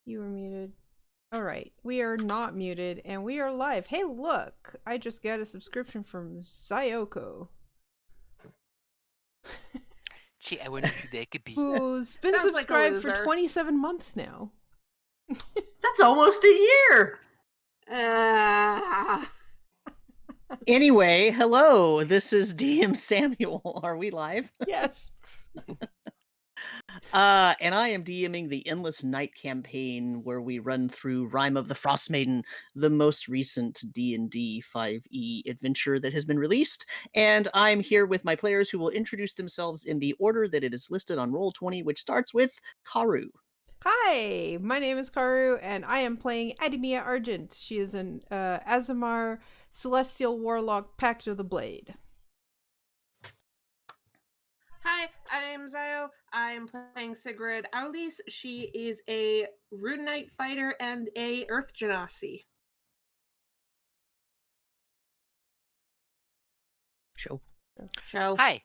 You were muted. All right, we are not muted, and we are live. Hey, look! I just got a subscription from Sayoko, Gee, I wonder who they could be. who's been Sounds like a subscribed for loser. 27 months now. That's almost a year. Anyway, hello. This is DM Samuel. Are we live? Yes. And I am DMing the Endless Night campaign, where we run through Rime of the Frostmaiden, the most recent D&D 5e adventure that has been released. And I'm here with my players, who will introduce themselves in the order that it is listed on Roll20, which starts with Karu. Hi, my name is Karu, and I am playing Ademia Argent. She is an Azamar Celestial Warlock Pact of the Blade. Hi, I'm Zio. I'm playing Sigrid Aulis. She is a Rune Knight fighter and a Earth Genasi. Show. Hi,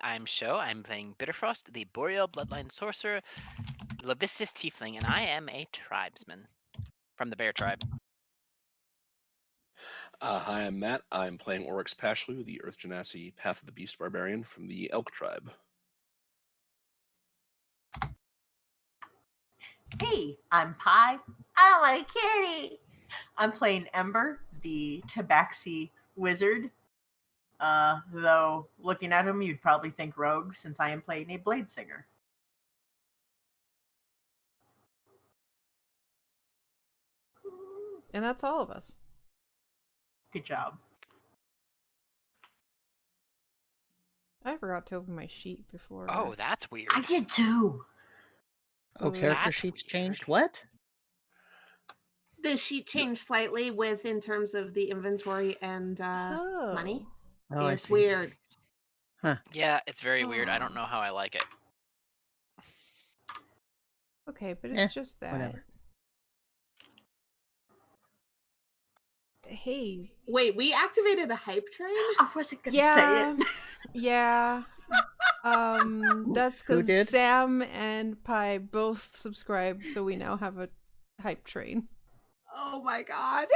I'm Sho. I'm playing Bitterfrost, the Boreal Bloodline Sorcerer, Levistus Tiefling, and I am a tribesman from the Bear Tribe. Hi, I'm Matt. I'm playing Oryx Pashlu, the Earth Genasi Path of the Beast Barbarian from the Elk Tribe. Hey, I'm Pi. I'm a kitty. I'm playing Ember, the Tabaxi Wizard. Though, looking at him, you'd probably think rogue, since I am playing a Blade Singer. And that's all of us. Good job. I forgot to open my sheet before. Oh, that's weird. I did too. So character that's sheets weird. changed? What? The sheet changed slightly in terms of the inventory and money. Oh, I It's see. weird. Yeah, it's very weird. I don't know how I like it. Okay, but it's Eh, just that. whatever. Hey. Wait, we activated a hype train? I wasn't gonna Yeah. say it. Yeah. That's Who because did? Sam and Pi both subscribed, so we now have a hype train. Oh my god.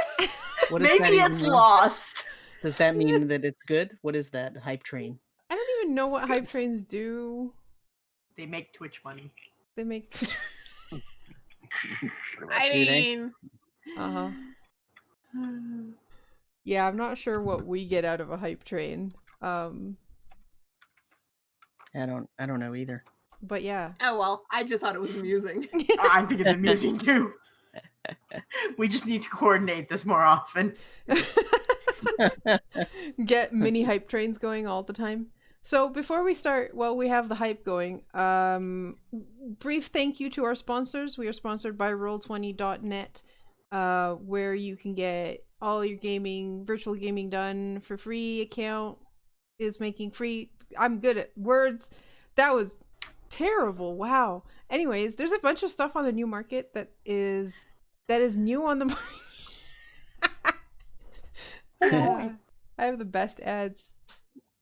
What does Maybe that even it's mean? lost. Does that mean that it's good? What is that hype train? I don't even know what hype trains do. They make Twitch money. They make. I Do they? mean, Uh-huh. Yeah, I'm not sure what we get out of a hype train. I don't know either. But yeah. oh well, I just thought it was amusing. I think it's amusing too. We just need to coordinate this more often. Get mini hype trains going all the time. So before we start, well, we have the hype going. Brief thank you to our sponsors. We are sponsored by Roll20.net, where you can get all your virtual gaming done for free. Account is making free. I'm good at words. That was terrible. Wow. Anyways, there's a bunch of stuff on the new market that is new on the market. I have the best ads.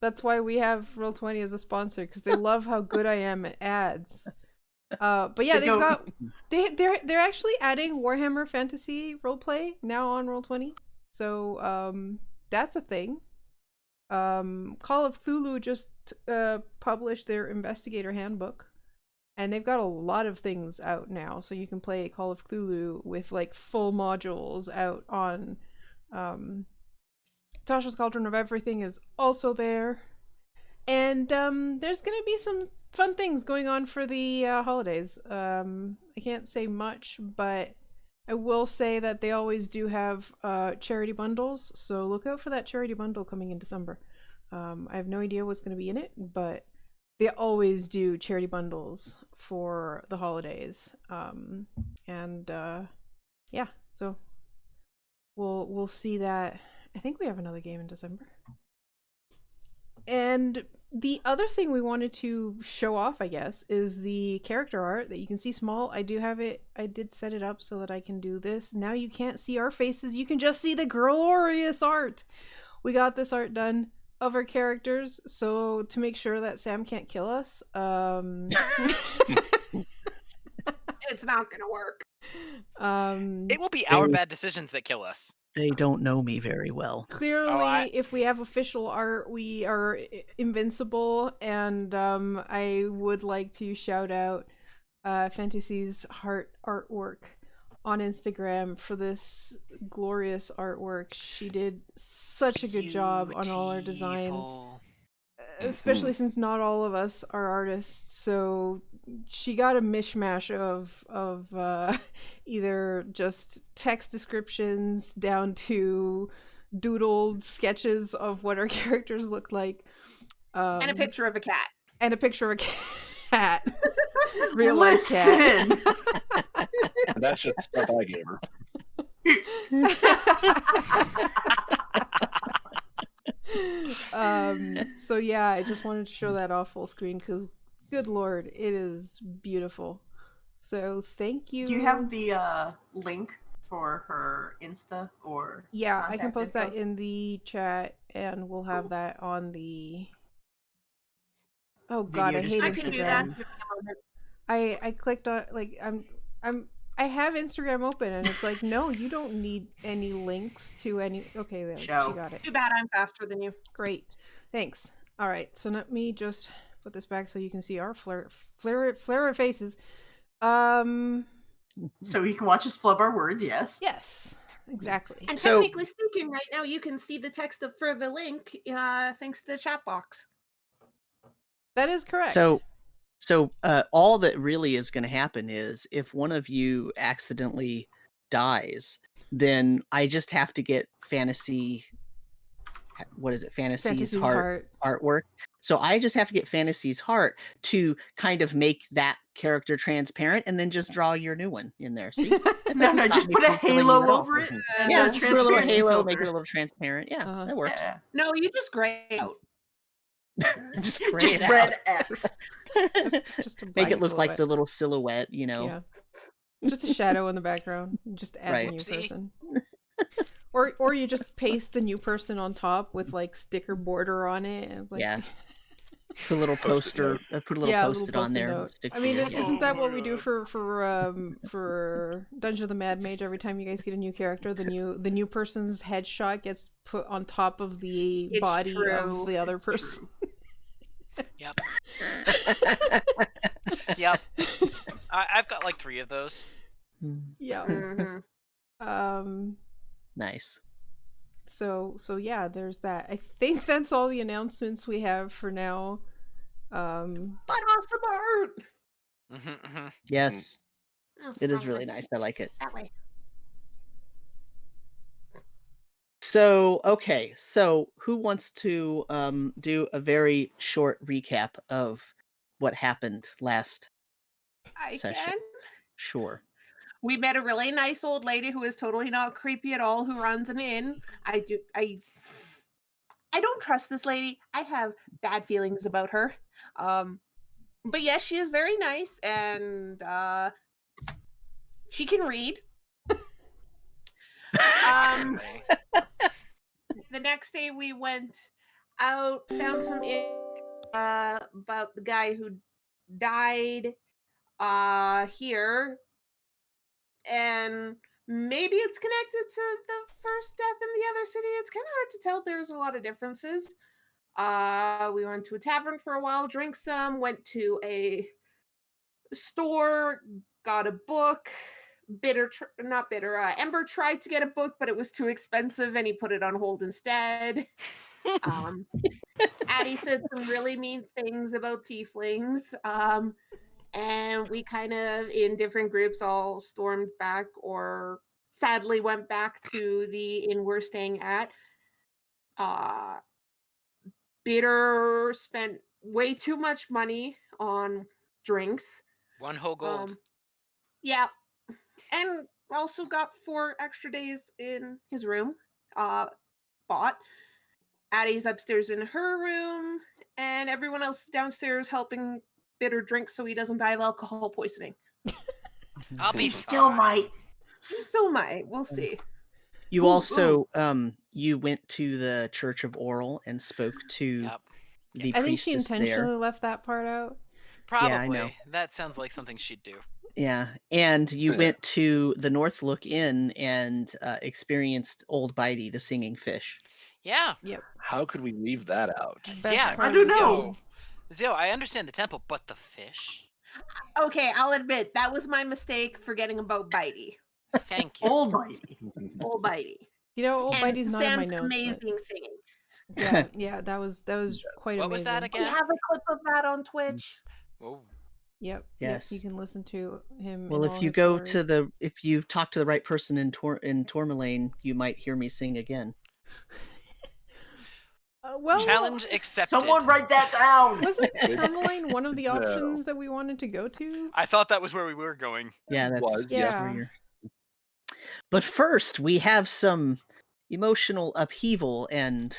That's why we have Roll20 as a sponsor, because they love how good I am at ads. But yeah, they're actually adding Warhammer Fantasy roleplay now on Roll20. So that's a thing. Call of Cthulhu just published their investigator handbook, and they've got a lot of things out now, so you can play Call of Cthulhu with like full modules out on Tasha's Cauldron of Everything is also there. And there's gonna be some fun things going on for the holidays. I can't say much, but I will say that they always do have charity bundles, so look out for that charity bundle coming in December. I have no idea what's going to be in it, but they always do charity bundles for the holidays. Yeah, so we'll see that. I think we have another game in December. And the other thing we wanted to show off, I guess, is the character art that you can see small. I do have it. I did set it up so that I can do this. Now you can't see our faces. You can just see the glorious art. We got this art done of our characters, so to make sure that Sam can't kill us. It's not gonna work. It will be our bad decisions that kill us. They don't know me very well. Clearly, if we have official art, we are invincible, and I would like to shout out Fantasy's artwork on Instagram for this glorious artwork. She did such a good job on all our designs, especially since not all of us are artists. So she got a mishmash of either just text descriptions down to doodled sketches of what our characters look like, and a picture of a cat. And a picture of a cat. Real life cat. That's just stuff I gave her. So yeah, I just wanted to show that off full screen because good lord, it is beautiful. So thank you. Do you have the link for her Insta or yeah, I can post info? that in the chat, and we'll have that on the god, I hate I Instagram. can do that. I clicked on, like, I have Instagram open, and it's like, no, you don't need any links to any. Okay, there, she got it. Too bad I'm faster than you. Great, thanks. All right, so let me just put this back so you can see our flare of faces. So you can watch us flub our words. Yes, exactly. And technically speaking, right now you can see the text for the link thanks to the chat box. That is correct. So all that really is going to happen is if one of you accidentally dies, then I just have to get Fantasy's heart artwork. So I just have to get Fantasy's heart to kind of make that character transparent, and then just draw your new one in there. See? No, just put a halo over it. Yeah, just put a little halo, make it a little transparent. Yeah, that works. Yeah. No, you just gray out. just gray Just it red out. X. Just a Make it black look like silhouette. the little silhouette, you know. Yeah. Just a shadow in the background. Just add the new person. Or you just paste the new person on top with like sticker border on it, and it's like, yeah. Put a little poster. Put a little post-it on there. Note. Stick I mean, to it. isn't that what we do for Dungeon of the Mad Mage? Every time you guys get a new character, the new person's headshot gets put on top of the body of the other person. Yep. Yep. I've got like 3 of those. Yeah. Mm-hmm. Nice. So yeah, there's that. I think that's all the announcements we have for now. But awesome art. Yes. Oh, It is really nice. I like it. That way. So, okay. So, who wants to do a very short recap of what happened last session? I can. Sure. We met a really nice old lady who is totally not creepy at all, who runs an inn. I don't trust this lady. I have bad feelings about her. But yes, she is very nice, and she can read. The next day we went out, found some about the guy who died here, and maybe it's connected to the first death in the other city. It's kind of hard to tell. There's a lot of differences. We went to a tavern for a while, drank some, went to a store, got a book. Ember tried to get a book, but it was too expensive, and he put it on hold instead. Addie said some really mean things about tieflings. And we kind of, in different groups, all stormed back or sadly went back to the inn we're staying at. Bitter spent way too much money on drinks. 1 whole gold. Yeah. And also got 4 extra days in his room. Bought. Addie's upstairs in her room, and everyone else is downstairs helping Bitter drink so he doesn't die of alcohol poisoning. I'll be He still might. He still might. We'll see. You also you went to the Church of Oral and spoke to the I think she priestess intentionally there. left that part out. Probably. I know. That sounds like something she'd do. Yeah, and you went to the Northlook Inn and experienced Old Bitey, the singing fish. Yeah. Yep. How could we leave that out? Best Yeah. part I don't of the know. session. Zio, I understand the temple, but the fish? Okay, I'll admit that was my mistake forgetting about Bitey. Thank you. Old Bitey. Old Bitey. You know, Old And Bitey's not in my Sam's notes. amazing singing. But yeah, that was quite What amazing. was that We again? have a clip of that on Twitch. Whoa. Yep. Yes. Yep, you can listen to him. Well, in if all you his go glory. to if you talk to the right person in Tourmaline, you might hear me sing again. Well, Challenge accepted. Someone write that down. wasn't Good. Tourmaline one of the No. options that we wanted to go to? I thought that was where we were going. Yeah, that's Was, that's yeah. where you're. But first, we have some emotional upheaval and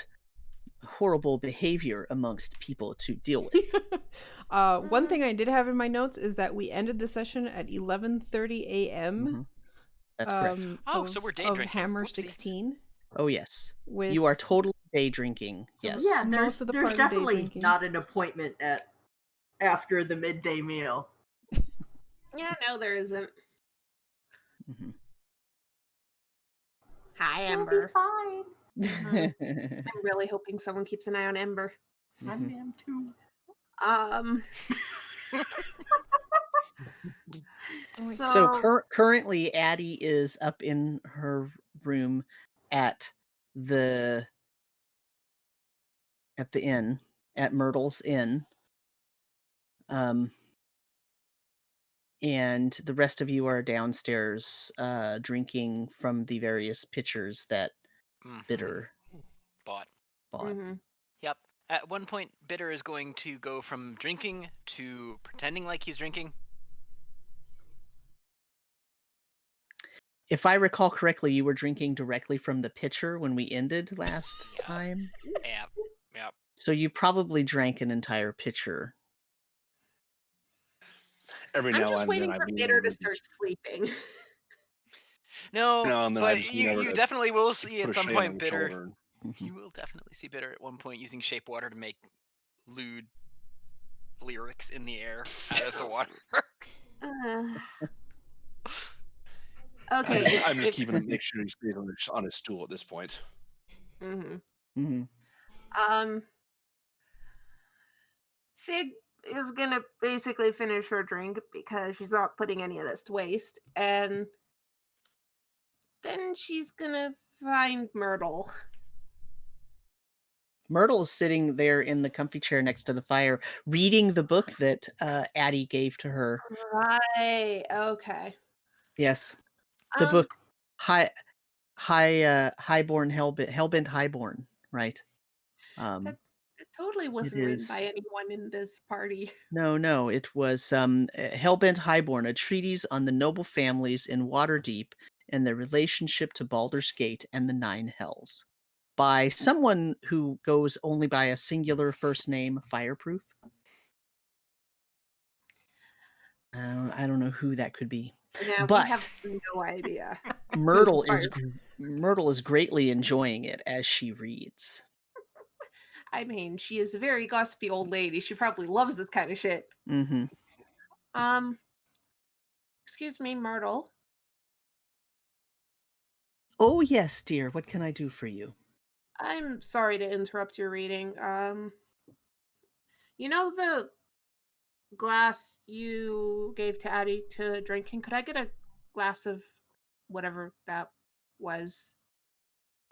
horrible behavior amongst people to deal with. One thing I did have in my notes is that we ended the session at 11:30 a.m. Mhm. That's correct. Oh, so we're day of drinking. Hammer Whoopsies. 16. Oh yes, With you are totally day drinking. Yes. Yeah, Most of the there's party day definitely drinking. not an appointment after the midday meal. Yeah, no, there isn't. Mhm. Hi, It'll be Ember. fine. I'm really hoping someone keeps an eye on Ember. I Mhm. am too. So currently, Addie is up in her room at the inn, at Myrtle's Inn. And the rest of you are downstairs drinking from the various pitchers that Mhm. Bitter Bought. bought. Mhm. Yep. At one point, Bitter is going to go from drinking to pretending like he's drinking. If I recall correctly, you were drinking directly from the pitcher when we ended last Yeah. time. Yep. Yep. So you probably drank an entire pitcher. Every I'm now just and waiting then for I Bitter to start sleeping. No, Now and then I but just you remember to definitely will see put at a some shade on point the Bitter. shoulder. Mhm. You will definitely see Bitter at one point using shape water to make lewd lyrics in the air out of the water. Okay. I'm just keeping him, make sure he stays on his stool at this point. Mm-hmm. Mhm. Sig is gonna basically finish her drink because she's not putting any of this to waste, and then she's gonna find Myrtle. Myrtle is sitting there in the comfy chair next to the fire, reading the book that Addie gave to her. Right. Okay. Yes, the book Highborn Hellbent Highborn, right? That totally wasn't written by anyone in this party. No, it was Hellbent Highborn, a treatise on the noble families in Waterdeep and their relationship to Baldur's Gate and the Nine Hells, by someone who goes only by a singular first name, Fireproof. I don't know who that could be. Yeah, But we have no idea. Myrtle Fire- is greatly enjoying it as she reads. I mean, she is a very gossipy old lady. She probably loves this kind of shit. Mm-hmm. Excuse me, Myrtle. Oh yes, dear. What can I do for you? I'm sorry to interrupt your reading. You know the glass you gave to Addie to drinking? Could I get a glass of whatever that was?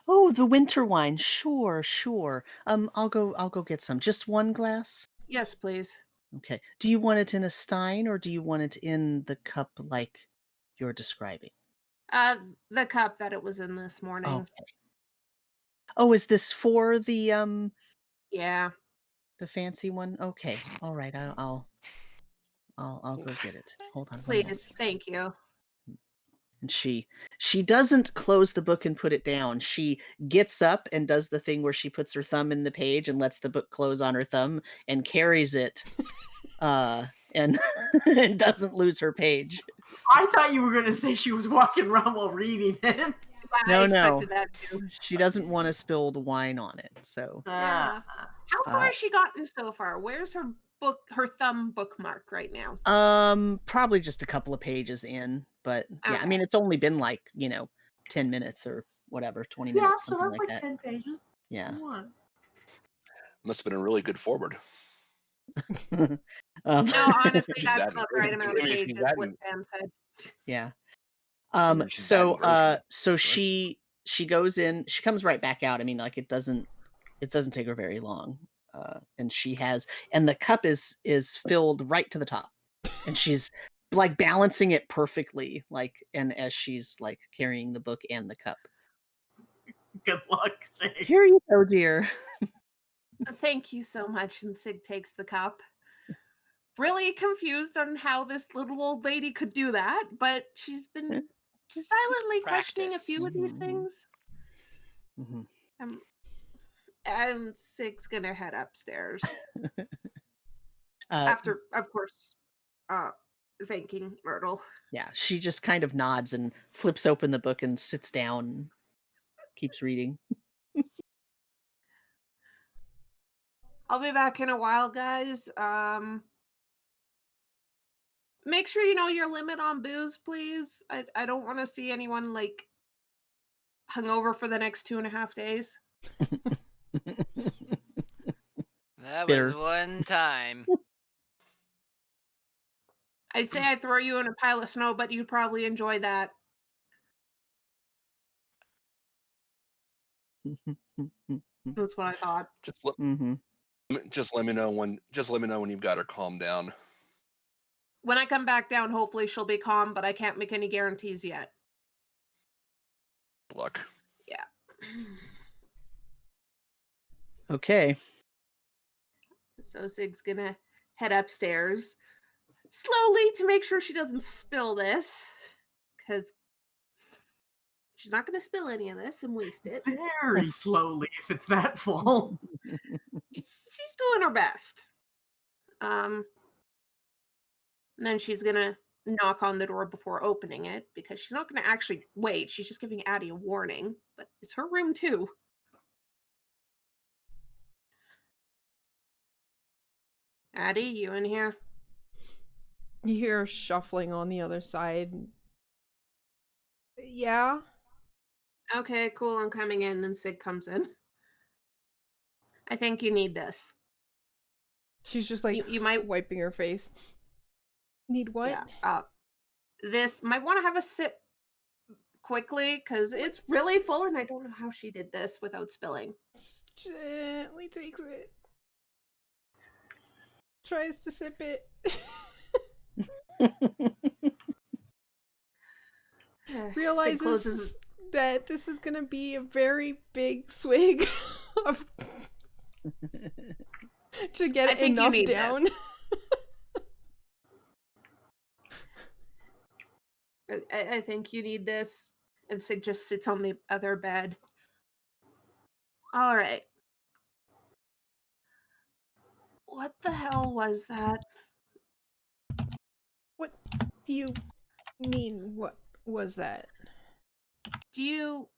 Oh, the winter wine. Sure. I'll go get some. Just one glass? Yes, please. Okay. Do you want it in a stein or do you want it in the cup like you're describing? The cup that it was in this morning. Okay. Oh, is this for the Yeah. the fancy one? Okay. All right. I'll go get it. Hold on. one moment. Please. Thank you. And she doesn't close the book and put it down. She gets up and does the thing where she puts her thumb in the page and lets the book close on her thumb and carries it and and doesn't lose her page. I thought you were going to say she was walking around while reading it. No. I expected that too. She doesn't want to spill the wine on it. So Fair enough. How far has she gotten so far? Where's her her thumb bookmark right now? Probably just a couple of pages in, but yeah, I Okay. mean, it's only been like 10 minutes or whatever, 20 Yeah, minutes, so something that's like like that. 10 pages. Yeah. Come on. Must have been a really good forward. No, honestly, She's that's adding- about the right amount of I mean, she's pages. What adding- Sam said. Yeah. she's adding verses. So she goes in, she comes right back out. I mean, like it doesn't take her very long. And the cup is filled right to the top. And she's like balancing it perfectly, like, and as she's like carrying the book and the cup. Good luck, Sig. Here you go, dear. Thank you so much. And Sig takes the cup. Really confused on how this little old lady could do that, but she's been silently questioning a few of these things. Mm-hmm. And Sig's gonna head upstairs. After, of course, thanking Myrtle. Yeah, she just kind of nods and flips open the book and sits down and keeps reading. I'll be back in a while, guys. Make sure you know your limit on booze, please. I don't want to see anyone like hungover for the next 2.5 days. That Bitter. was one time. I'd say I'd throw you in a pile of snow, but you'd probably enjoy that. That's what I thought. Just let me know when you've got her calmed down. When I come back down, hopefully she'll be calm, but I can't make any guarantees yet. Good luck. Yeah. Okay. So Sig's gonna head upstairs slowly to make sure she doesn't spill this, because she's not gonna spill any of this and waste it. Very slowly if it's that full. She's doing her best. And then she's gonna knock on the door before opening it, because she's not gonna actually wait. She's just giving Addie a warning, but it's her room too. Addie, you in here? You hear shuffling on the other side. Yeah? Okay, cool, I'm coming in. Then Sig comes in. I think you need this. She's just like You might wiping her face. Need what? Yeah. This might want to have a sip quickly, because it's really full and I don't know how she did this without spilling. Just gently takes it. Tries to sip it. Realizes that this is gonna be a very big swig of to get enough down. I think you need this. And Sig just sits on the other bed. All right. What the hell was that? What do you mean? What was that? Do you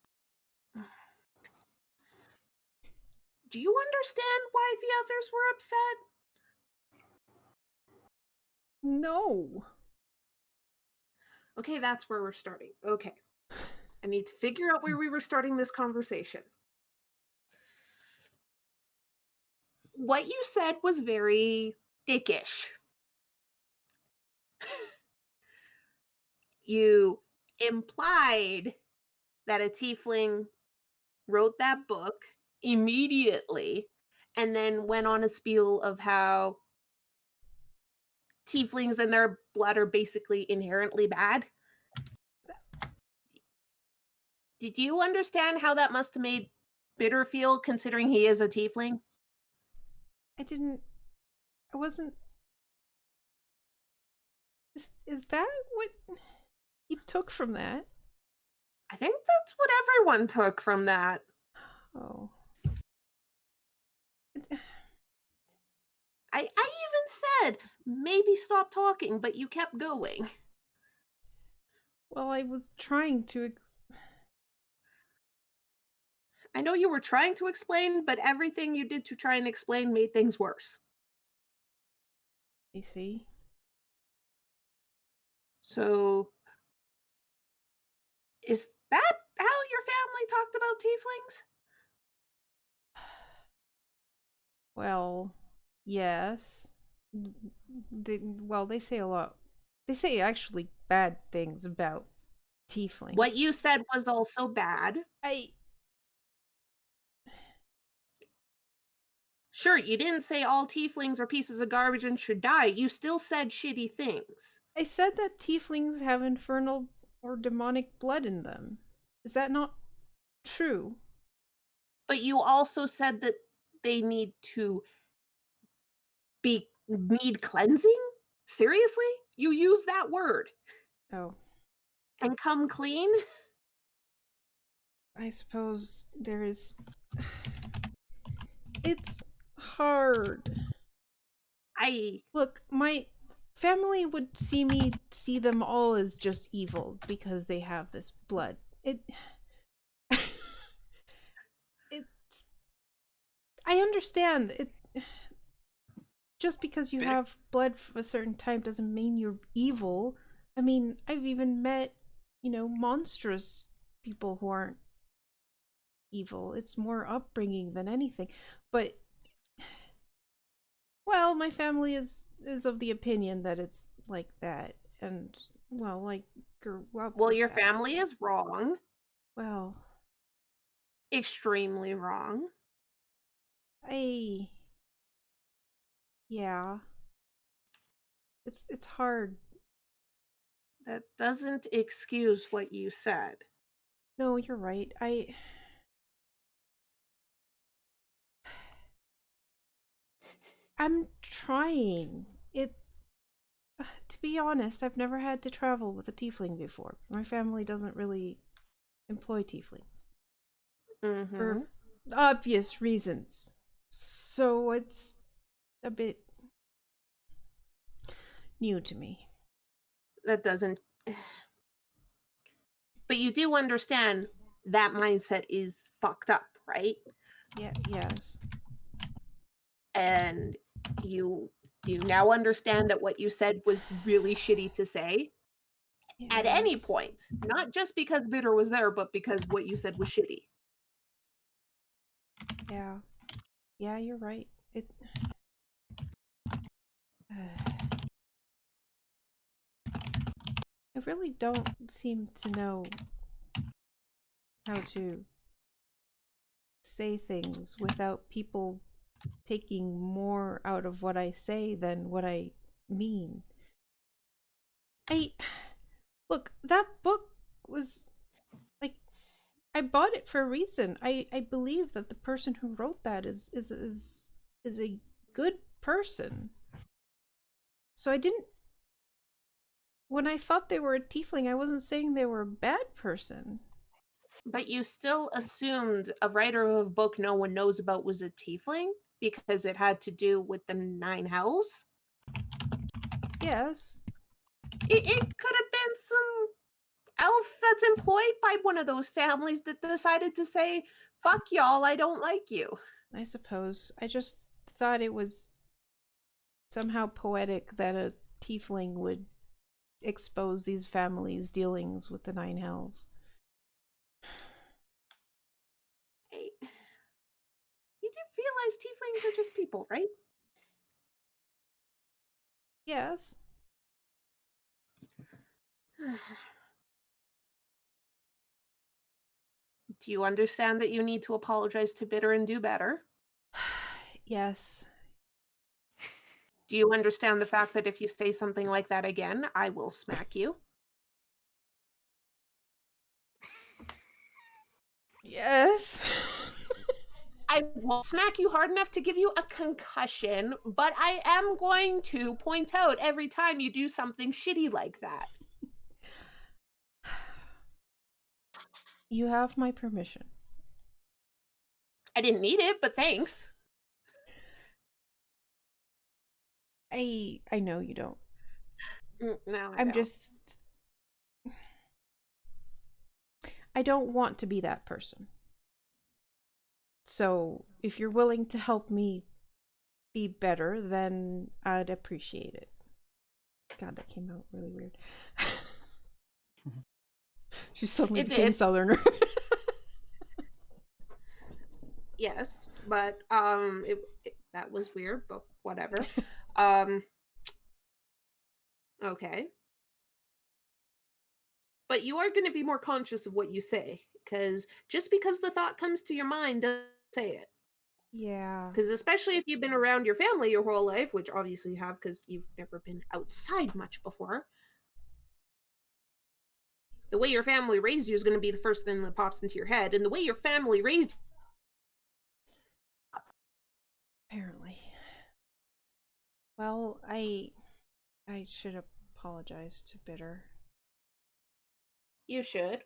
understand why the others were upset? No. Okay, that's where we're starting. Okay. I need to figure out where we were starting this conversation. What you said was very dickish. You implied that a tiefling wrote that book immediately and then went on a spiel of how tieflings and their blood are basically inherently bad. Did you understand how that must have made Bitter feel, considering he is a tiefling? I wasn't... Is that what he took from that? I think that's what everyone took from that. Oh. I even said, maybe stop talking, but you kept going. Well, I was trying to... I know you were trying to explain, but everything you did to try and explain made things worse. You see? So, is that how your family talked about tieflings? Well, yes. They say a lot. They say actually bad things about tieflings. What you said was also bad. Sure, you didn't say all tieflings are pieces of garbage and should die. You still said shitty things. I said that tieflings have infernal or demonic blood in them. Is that not true? But you also said that they need cleansing? Seriously? You use that word. Oh. And come clean? I suppose there is. It's hard. Look, my family would see them all as just evil because they have this blood. It's. I understand it. Just because you have blood from a certain type doesn't mean you're evil. I mean, I've even met, monstrous people who aren't evil. It's more upbringing than anything. But, well, my family is of the opinion that it's like that. And, well, like, well, your family is wrong. Well, extremely wrong. Yeah. It's hard. That doesn't excuse what you said. No, you're right. I'm trying. To be honest, I've never had to travel with a tiefling before. My family doesn't really employ tieflings. For obvious reasons. So it's a bit new to me. That doesn't... But you do understand that mindset is fucked up, right? Yeah, yes. And do you now understand that what you said was really shitty to say? Yes. At any point. Not just because Bitter was there, but because what you said was shitty. Yeah. Yeah, you're right. I really don't seem to know how to say things without people taking more out of what I say than what I mean. Look, that book was like, I bought it for a reason. I believe that the person who wrote that is a good person. So when I thought they were a tiefling, I wasn't saying they were a bad person. But you still assumed a writer of a book no one knows about was a tiefling because it had to do with the 9 hells? Yes. It could have been some elf that's employed by one of those families that decided to say, fuck y'all, I don't like you. I suppose. I just thought it was somehow poetic that a tiefling would expose these families' dealings with the 9 hells. You do realize tieflings are just people, right? Yes. Do you understand that you need to apologize to Bitter and do better? Yes. Do you understand the fact that if you say something like that again, I will smack you? Yes. I won't smack you hard enough to give you a concussion, but I am going to point out every time you do something shitty like that. You have my permission. I didn't need it, but thanks. I know you don't. No, I'm just... I don't want to be that person. So, if you're willing to help me be better, then I'd appreciate it. God, that came out really weird. She suddenly became Southerner. Yes, but that was weird, but whatever. Okay. But you are going to be more conscious of what you say, because just because the thought comes to your mind, doesn't say it. Yeah. Because especially if you've been around your family your whole life, which obviously you have because you've never been outside much before, the way your family raised you is going to be the first thing that pops into your head. And the way your family raised Apparently. Well, I should apologize to Bitter. you should.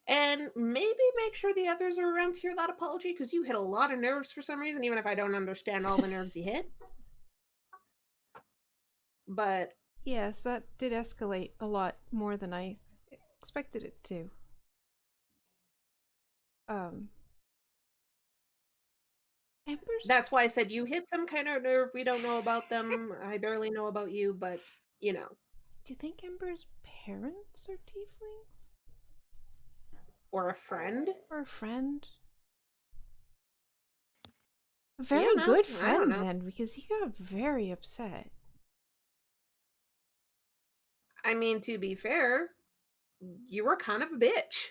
And maybe make sure the others are around to hear that apology, because you hit a lot of nerves for some reason, even if I don't understand all the nerves you hit. But yes, that did escalate a lot more than I expected it to. Ember's... That's why I said you hit some kind of nerve. We don't know about them. I barely know about you, but you know. Do you think Ember's parents are tieflings? Or a friend? Or a friend? A very good friend, then, because he got very upset. I mean, to be fair, you were kind of a bitch.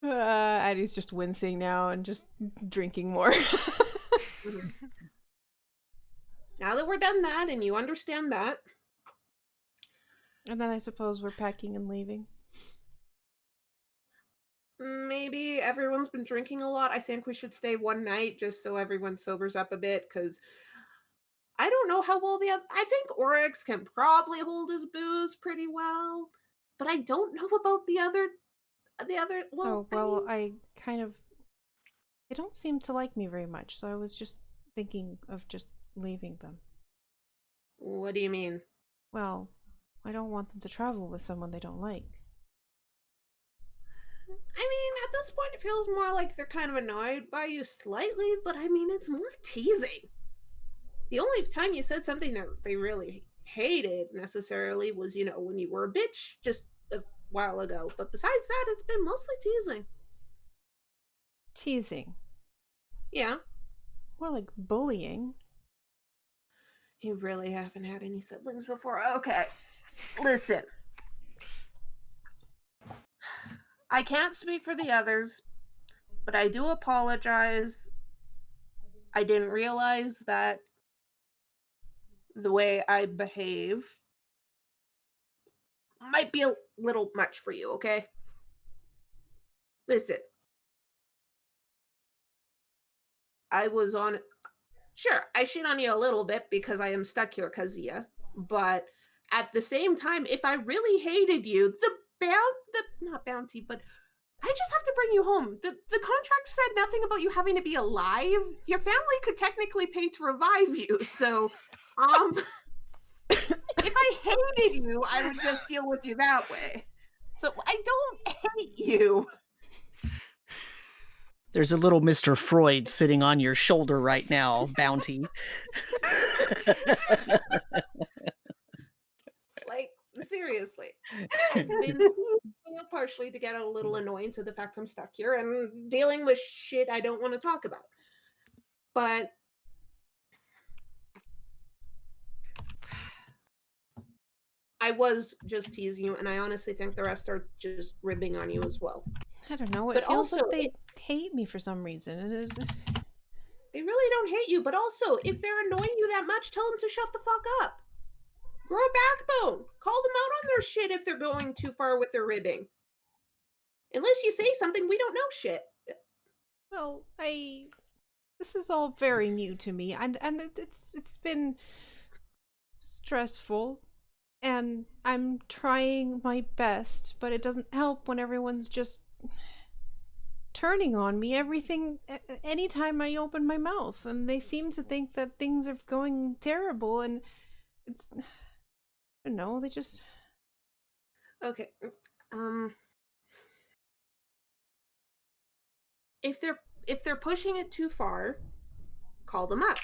Addie's just wincing now and just drinking more. Now that we're done that and you understand that. And then I suppose we're packing and leaving. Maybe everyone's been drinking a lot. I think we should stay one night just so everyone sobers up a bit, because I don't know how well I think Oryx can probably hold his booze pretty well, but I don't know about the other, well, I kind of... They don't seem to like me very much, so I was just thinking of just leaving them. What do you mean? Well, I don't want them to travel with someone they don't like. I mean, at this point it feels more like they're kind of annoyed by you slightly, but I mean, it's more teasing. The only time you said something that they really hated necessarily was, you know, when you were a bitch just a while ago. But besides that, it's been mostly teasing. Teasing? Yeah. More like bullying. You really haven't had any siblings before? Okay. Listen. I can't speak for the others, but I do apologize. I didn't realize that the way I behave might be a little much for you, okay? Listen. I was on... Sure, I shit on you a little bit because I am stuck here because of you. But at the same time, if I really hated you, not bounty, but I just have to bring you home. The contract said nothing about you having to be alive. Your family could technically pay to revive you. So, if I hated you, I would just deal with you that way. So I don't hate you. There's a little Mr. Freud sitting on your shoulder right now, Bounty. Like, seriously. I've been partially to get a little annoying to the fact I'm stuck here and dealing with shit I don't want to talk about. But I was just teasing you, and I honestly think the rest are just ribbing on you as well. I don't know. It feels like they hate me for some reason. They really don't hate you, but also, if they're annoying you that much, tell them to shut the fuck up. Grow a backbone. Call them out on their shit if they're going too far with their ribbing. Unless you say something, we don't know shit. Well, this is all very new to me, and it's been stressful, and I'm trying my best, but it doesn't help when everyone's just turning on me anytime I open my mouth, and they seem to think that things are going terrible, and it's... I don't know, they just... Okay. if they're pushing it too far, call them up.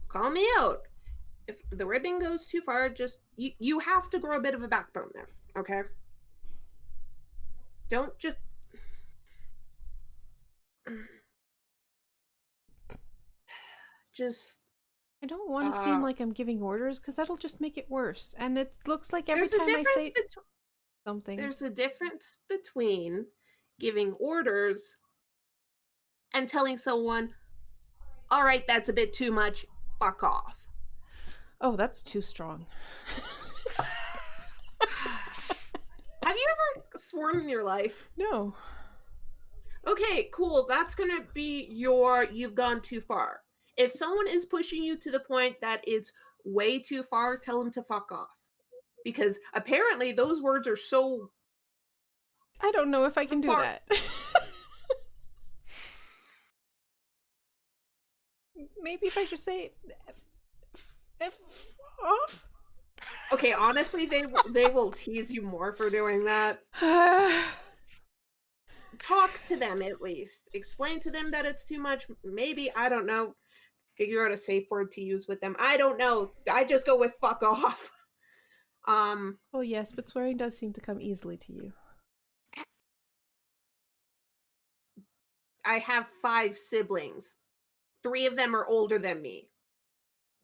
Call me out. If the ribbing goes too far, just you have to grow a bit of a backbone there, okay? Don't just I don't want to seem like I'm giving orders because that'll just make it worse. And it looks like every there's a time I difference say something. There's a difference between giving orders and telling someone, all right, that's a bit too much, fuck off. Oh, that's too strong. Have you ever sworn in your life? No. Okay, cool. That's gonna be your you've gone too far. If someone is pushing you to the point that it's way too far, tell them to fuck off. Because apparently those words are so I don't know if I can do far. that. Maybe if I just say F off? Okay, honestly, they will tease you more for doing that. Talk to them at least. Explain to them that it's too much. Maybe, I don't know, figure out a safe word to use with them. I don't know. I just go with fuck off. Well, yes, but swearing does seem to come easily to you. I have 5 siblings. 3 of them are older than me.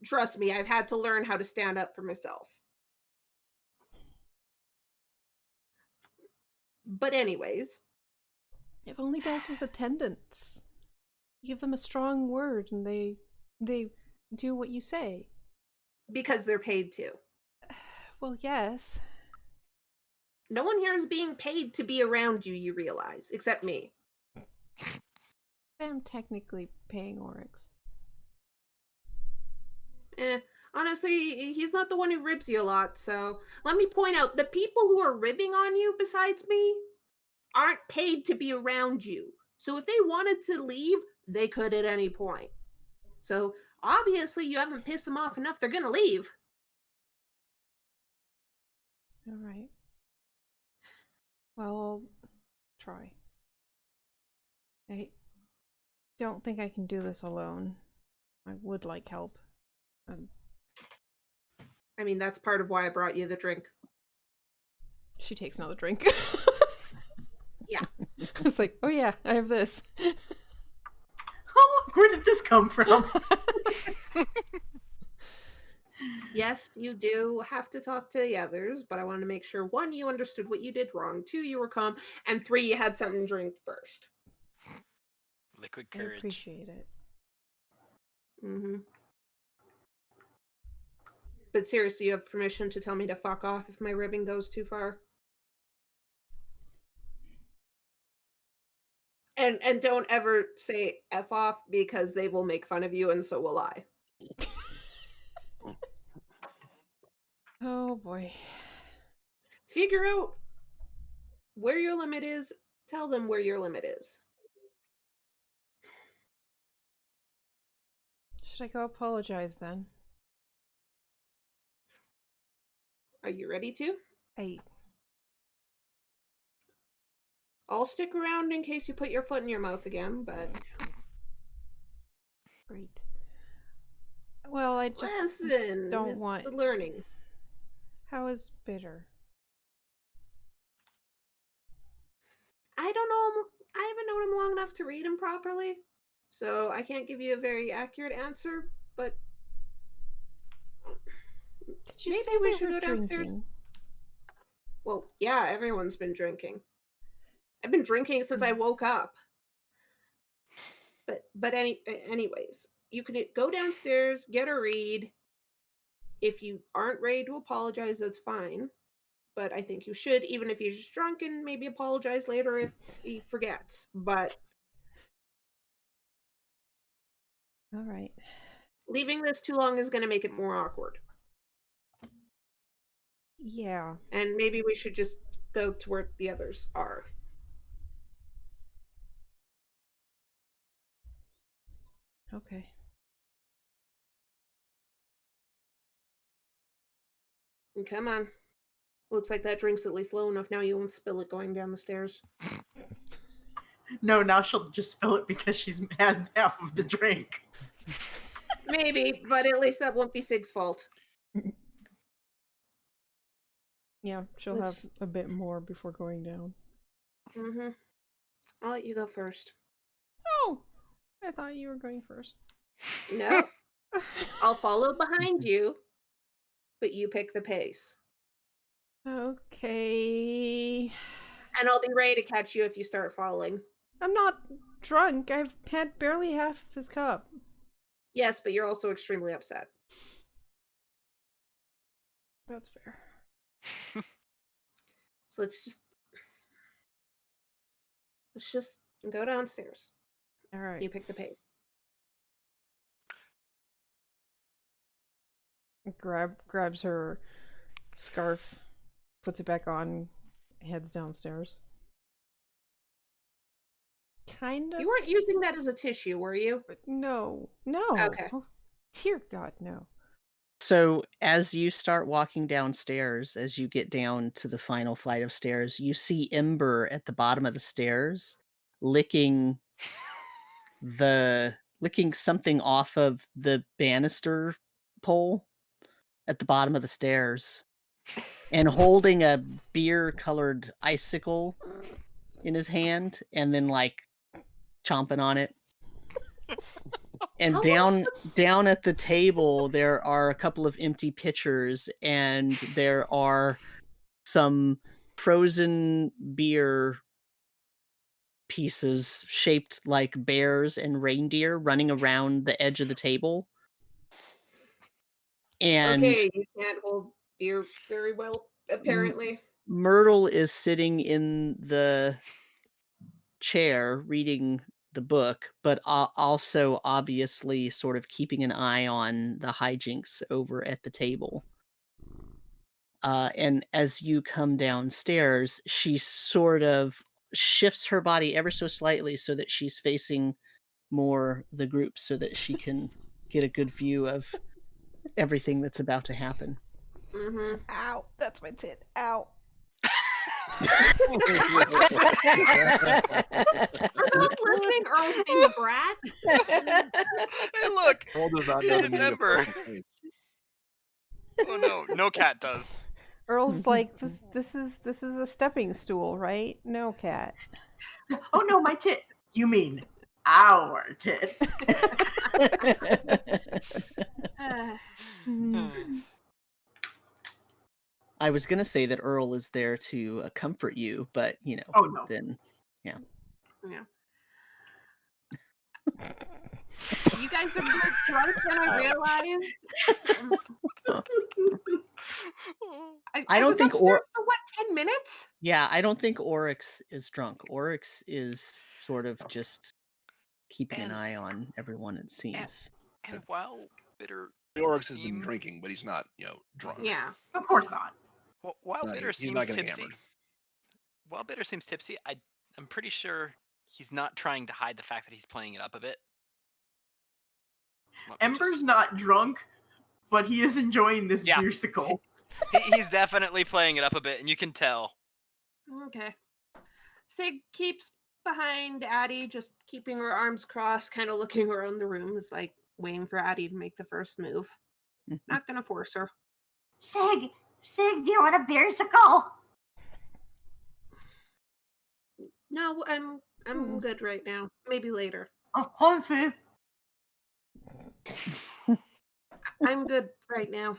Trust me, I've had to learn how to stand up for myself. But anyways, I've only dealt with attendants. You give them a strong word and they do what you say. because they're paid to. Well, yes. No one here is being paid to be around you, you realize, except me. I'm technically paying Oryx. Honestly, he's not the one who ribs you a lot, so let me point out, the people who are ribbing on you besides me aren't paid to be around you. So if they wanted to leave, they could at any point. So obviously you haven't pissed them off enough, they're gonna leave. Alright. Well, I'll try. I don't think I can do this alone. I would like help. I mean, that's part of why I brought you the drink. She takes another drink. Yeah. It's like, oh yeah, I have this. Oh, where did this come from? Yes, you do have to talk to the others, but I want to make sure 1, you understood what you did wrong, 2, you were calm, and 3, you had something to drink first. Liquid I courage. appreciate it. But seriously, you have permission to tell me to fuck off if my ribbing goes too far. And don't ever say F off because they will make fun of you and so will I. Oh boy. Figure out where your limit is. Tell them where your limit is. Should I go apologize then? Are you ready to? I'll stick around in case you put your foot in your mouth again, but... Great. Well, I just Listen, don't want... it's learning. How is bitter? I don't know. I haven't known him long enough to read him properly, so I can't give you a very accurate answer, but... Did you maybe say we they should were go downstairs. drinking? Well, yeah, everyone's been drinking. I've been drinking since I woke up. But anyways, you can go downstairs, get a read. If you aren't ready to apologize, that's fine. But I think you should, even if you're just drunk, and maybe apologize later if he forgets. But All right. leaving this too long is going to make it more awkward. Yeah. And maybe we should just go to where the others are. Okay. And come on. Looks like that drink's at least low enough now you won't spill it going down the stairs. No, now she'll just spill it because she's had half of the drink. Maybe, but at least that won't be Sig's fault. Yeah, she'll have a bit more before going down. Mm-hmm. I'll let you go first. Oh! I thought you were going first. No. I'll follow behind you, but you pick the pace. Okay. And I'll be ready to catch you if you start falling. I'm not drunk. I've had barely half of this cup. Yes, but you're also extremely upset. That's fair. So let's just go downstairs. All right. You pick the pace. Grabs her scarf, puts it back on, heads downstairs. Kind of. You weren't using that as a tissue, were you? No. Okay. Oh, dear God, no. So as you start walking downstairs, as you get down to the final flight of stairs, you see Ember at the bottom of the stairs licking something off of the banister pole at the bottom of the stairs and holding a beer-colored icicle in his hand and then like chomping on it. And down at the table there are a couple of empty pitchers and there are some frozen beer pieces shaped like bears and reindeer running around the edge of the table. And Okay, you can't hold beer very well, apparently. Myrtle is sitting in the chair reading the book, but also obviously sort of keeping an eye on the hijinks over at the table. And as you come downstairs, she sort of shifts her body ever so slightly so that she's facing more the group so that she can get a good view of everything that's about to happen. Mm-hmm. Ow, that's my tit. Ow. For those listening, Earl's being a brat. Hey, look! Earl does not know the It's meaning of Ember. personal space. Oh no cat does. Earl's like, this is a stepping stool, right? No, cat. Oh no, my tit. You mean our tit? I was gonna say that Earl is there to comfort you, but you know, Oh no. then yeah. You guys are more drunk than I realized. I don't was think upstairs for what, 10 minutes? Yeah, I don't think Oryx is drunk. Oryx is sort of just keeping an eye on everyone, it seems. And while Bitter Oryx has been drinking, but he's not, drunk. Yeah, of course not. While No, Bitter he's seems not getting tipsy, hammered. while Bitter seems tipsy, I'm pretty sure he's not trying to hide the fact that he's playing it up a bit. Ember's not drunk, but he is enjoying this beersicle. He's definitely playing it up a bit, and you can tell. Okay. Sig keeps behind Addie, just keeping her arms crossed, kind of looking around the room, is like waiting for Addie to make the first move. Not gonna force her. Sig, do you want a beersicle? No, I'm good right now. Maybe later. Of course. I'm good right now.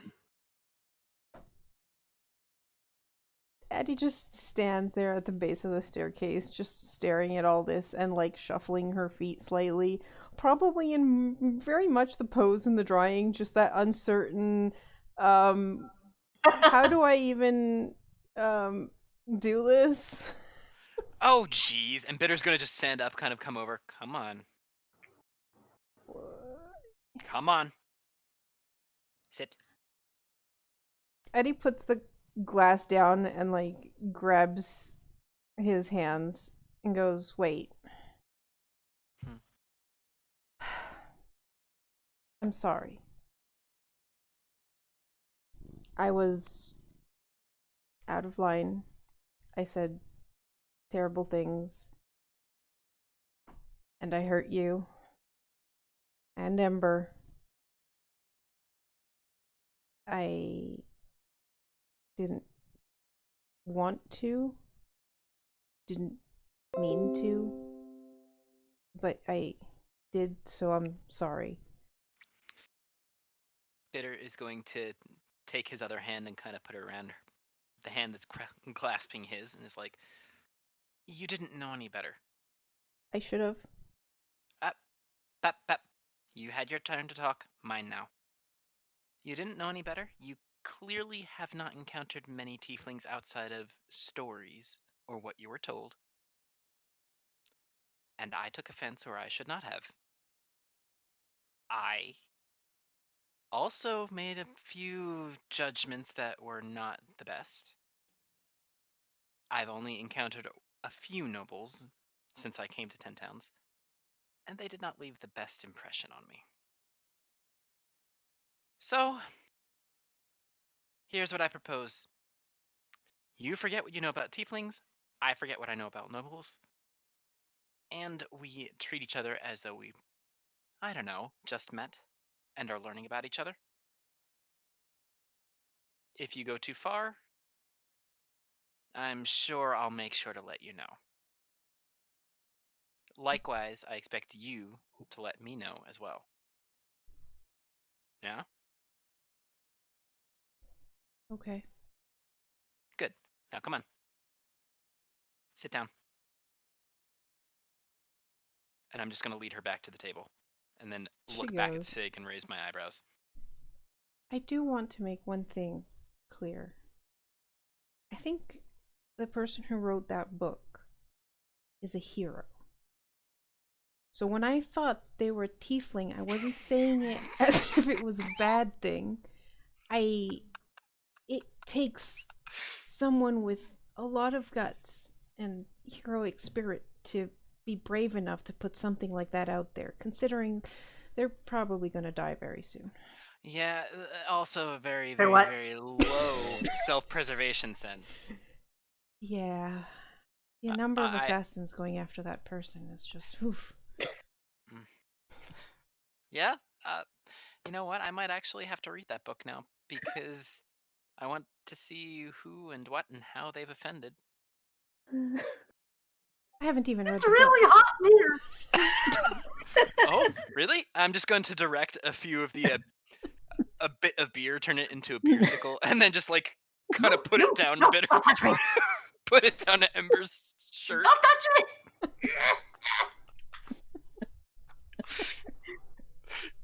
Addie just stands there at the base of the staircase, just staring at all this and like shuffling her feet slightly. Probably in very much the pose in the drawing, just that uncertain, how do I even do this? Oh, jeez. And Bitter's gonna just stand up, kind of come over. Come on. Come on. Sit. Eddie puts the glass down and like grabs his hands and goes, wait. I'm sorry. I was out of line. I said terrible things. and I hurt you and Ember. I didn't want to, didn't mean to, but I did, so I'm sorry. Bitter is going to take his other hand and kind of put it around the hand that's clasping his, and is like, "You didn't know any better. I should have. Pep. You had your turn to talk. Mine now. You didn't know any better. You clearly have not encountered many tieflings outside of stories or what you were told. And I took offense where I should not have. I also made a few judgments that were not the best. I've only encountered a few nobles since I came to 10 Towns, and they did not leave the best impression on me. So, here's what I propose. You forget what you know about tieflings, I forget what I know about nobles, and we treat each other as though we, I don't know, just met and are learning about each other. If you go too far, I'm sure I'll make sure to let you know. Likewise, I expect you to let me know as well. Yeah? Okay. Good. Now come on. Sit down. And I'm just going to lead her back to the table and then look back at Sig and raise my eyebrows. I do want to make one thing clear. I think the person who wrote that book is a hero. So when I thought they were tiefling, I wasn't saying it as if it was a bad thing. It takes someone with a lot of guts and heroic spirit to be brave enough to put something like that out there, considering they're probably going to die very soon. Yeah, also a very, Say very, what? very low self-preservation sense. Yeah. The number of assassins going after that person is just, oof. Yeah, you know what? I might actually have to read that book now because I want to see who and what and how they've offended. I haven't even read It's the really book. hot in here. Oh, really? I'm just going to direct a few of the a bit of beer, turn it into a beer sickle, and then just like kind of put it down Bitter. Don't touch me. Put it down to Ember's shirt. Don't touch me.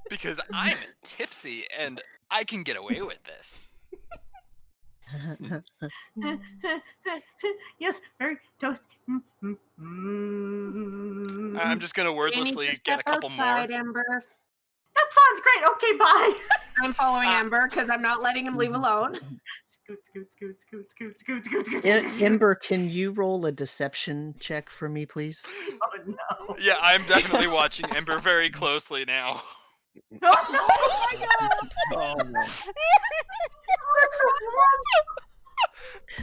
Because I'm tipsy and I can get away with this. Yes, very toasty. I'm just gonna wordlessly get a couple outside, more. Ember. That sounds great. Okay, bye. I'm following Ember because I'm not letting him leave alone. Scoot, scoot, scoot, scoot, scoot, scoot, scoot, scoot. Ember, can you roll a deception check for me, please? Oh no. Yeah, I'm definitely watching Ember very closely now. Oh no. Oh my god. Oh, no. That's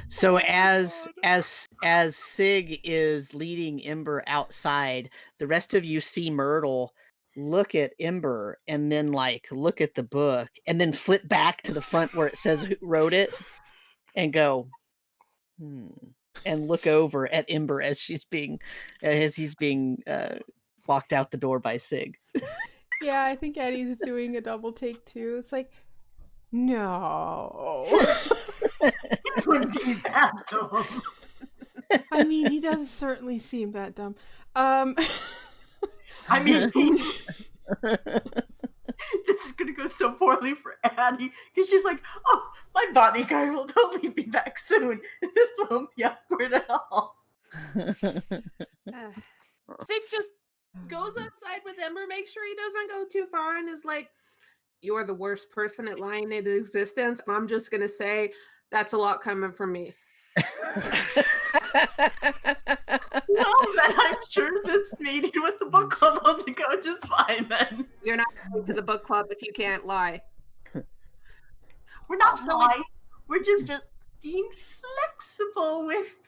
So as Sig is leading Ember outside, the rest of you see Myrtle look at Ember and then like look at the book and then flip back to the front where it says who wrote it and go, and look over at Ember as he's being walked out the door by Sig. Yeah, I think Eddie's doing a double take too. It's like, no. It wouldn't be that dumb. I mean, he does certainly seem that dumb. I mean, this is gonna go so poorly for Addie because she's like, "Oh, my bodyguard will totally be back soon. This won't be awkward at all." Sig just goes outside with Ember, make sure he doesn't go too far, and is like, "You are the worst person at lying into existence." And I'm just gonna say, that's a lot coming from me. Well, then I'm sure this meeting with the book club will go just fine then. You're not going to the book club if you can't lie. We're not Also, lying. We're just being flexible with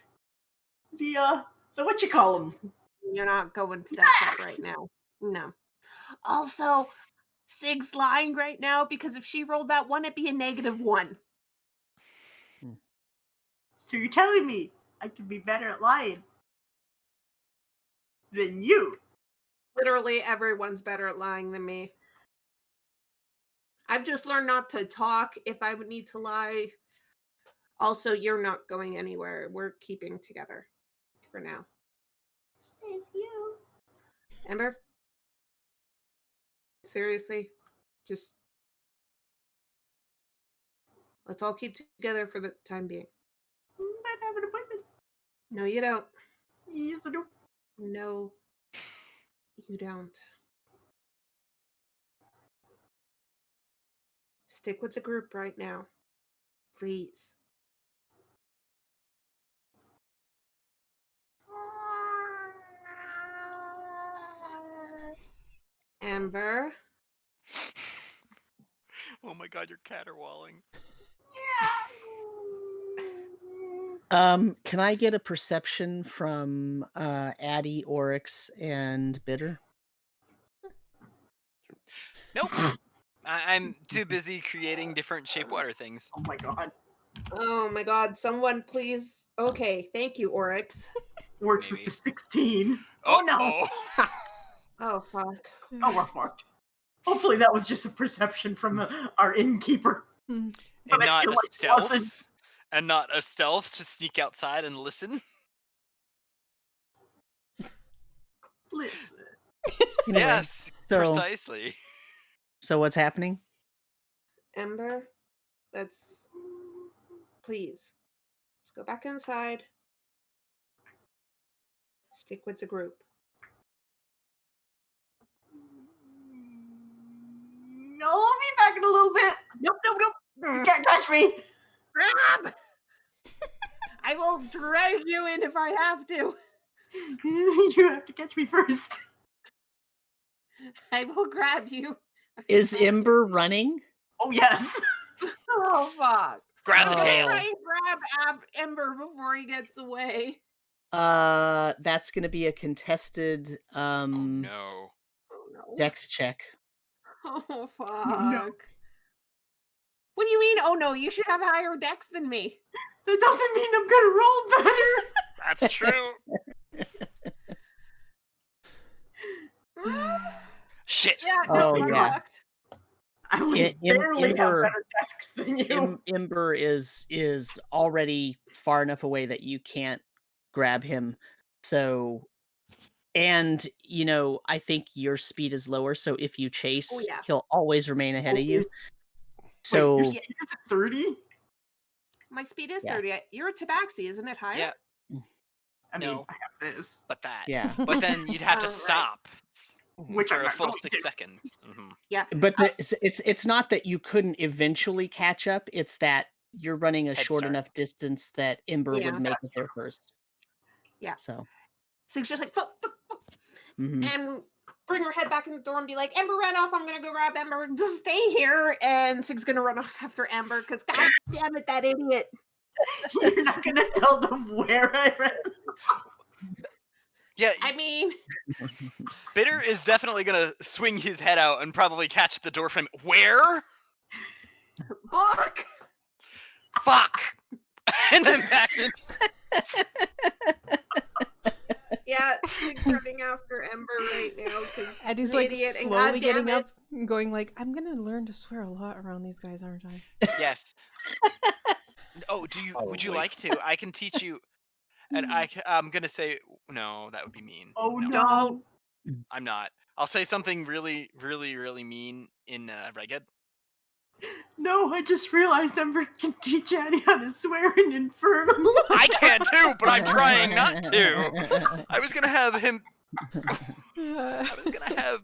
the what you call them. You're not going to that step right now. No. Also, Sig's lying right now because if she rolled that 1, it'd be a -1. So you're telling me I can be better at lying than you? Literally everyone's better at lying than me. I've just learned not to talk if I would need to lie. Also, you're not going anywhere. We're keeping together for now. Says you. Ember? Seriously? Just let's all keep together for the time being. I have an appointment. No, you don't. Yes, I do. No, you don't. Stick with the group right now. Please. Amber? Oh my god, you're caterwauling. Can I get a perception from Addie, Oryx, and Bitter? Nope. I'm too busy creating different shape water things. Oh my god. Oh my god, someone please. Okay, thank you, Oryx. Works Maybe. with the 16. Oh no! Oh fuck. Oh, we're fucked. Hopefully that was just a perception from our innkeeper. And But I not feel a like it stealth. wasn't. And not a stealth to sneak outside and listen. Listen. Anyway, Yes, so- precisely. So what's happening? Ember, let's please. Let's go back inside. Stick with the group. I'll be back in a little bit. Nope, nope, nope. You can't catch me. Grab! I will drag you in if I have to. You have to catch me first. I will grab you. Is Ember running? Oh yes. Oh fuck. Grab the Oh. tail. Try and grab Ember before he gets away. That's gonna be a contested Oh no. Oh no. dex check. Oh fuck. No. What do you mean? Oh no, you should have higher dex than me. That doesn't mean I'm gonna roll better. That's true. Shit. Yeah, Oh, no, you're yeah. fucked. I only barely have Ember- better desks than you. Ember is already far enough away that you can't grab him. So, and you know, I think your speed is lower. So if you chase, Oh, yeah. he'll always remain ahead of you. Wait, So your speed is at 30? My speed is Yeah. 30. You're a tabaxi, isn't it higher? Yeah, I mean, No. I have this. but that. yeah, But then you'd have to Oh, right. stop Which for I'm a not full going 6 to. seconds. Mhm. but it's not that you couldn't eventually catch up. It's that you're running a Head short start. enough distance that Ember Yeah. would make it there first. Yeah. So, So it's just like, fuck, fuck, fuck, mhm. and bring her head back in the door and be like, Ember ran off. I'm going to go grab Ember. Just stay here. And Sig's going to run off after Ember because, god damn it, that idiot. You're not gonna tell them where I ran. Yeah, I mean, Bitter is definitely gonna swing his head out and probably catch the door frame. Where? fuck. Fuck! And then back in. Yeah, Sig's running after Ember right now because Eddie's like slowly getting up and going like, I'm gonna learn to swear a lot around these guys, aren't I? Yes. Oh, would you Probably. like to? I can teach you. And I'm gonna say no. That would be mean. Oh No, no. I'm not. I'll say something really, really, really mean in Reged. No, I just realized Ember can teach Annie how to swear in Infernal. I can too, but I'm trying not to. I was gonna have him. I was gonna have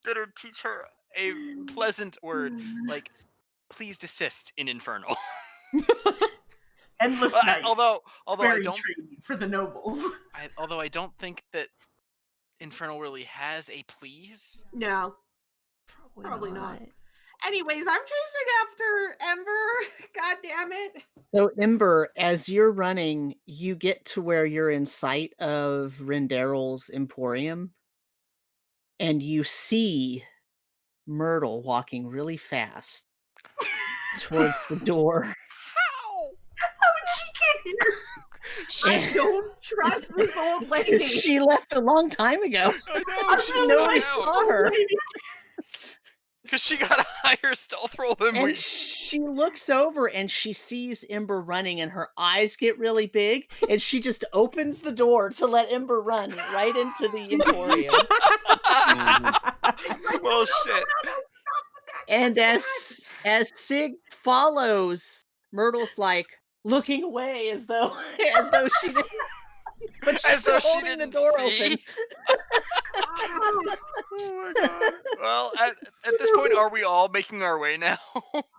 Bitter teach her a pleasant word like, "Please desist" in Infernal. Endless Well, night. although I Very don't, training for the nobles. although I don't think that Infernal really has a please. No, probably not. Anyways, I'm chasing after Ember. God damn it. So, Ember, as you're running, you get to where you're in sight of Rendaryl's Emporium, and you see Myrtle walking really fast towards the door. How? How did she get here? I don't trust this old lady. She left a long time ago. I know. She Nobody got out. saw her. Because she got a higher stealth roll than And we. she looks over and she sees Ember running, and her eyes get really big, and she just opens the door to let Ember run right into the Emporium. Well, shit. And as Sig follows, Myrtle's like looking away as though she didn't, but she's As though still she holding the didn't door see. open. Oh my god. Well, at this point, are we all making our way now?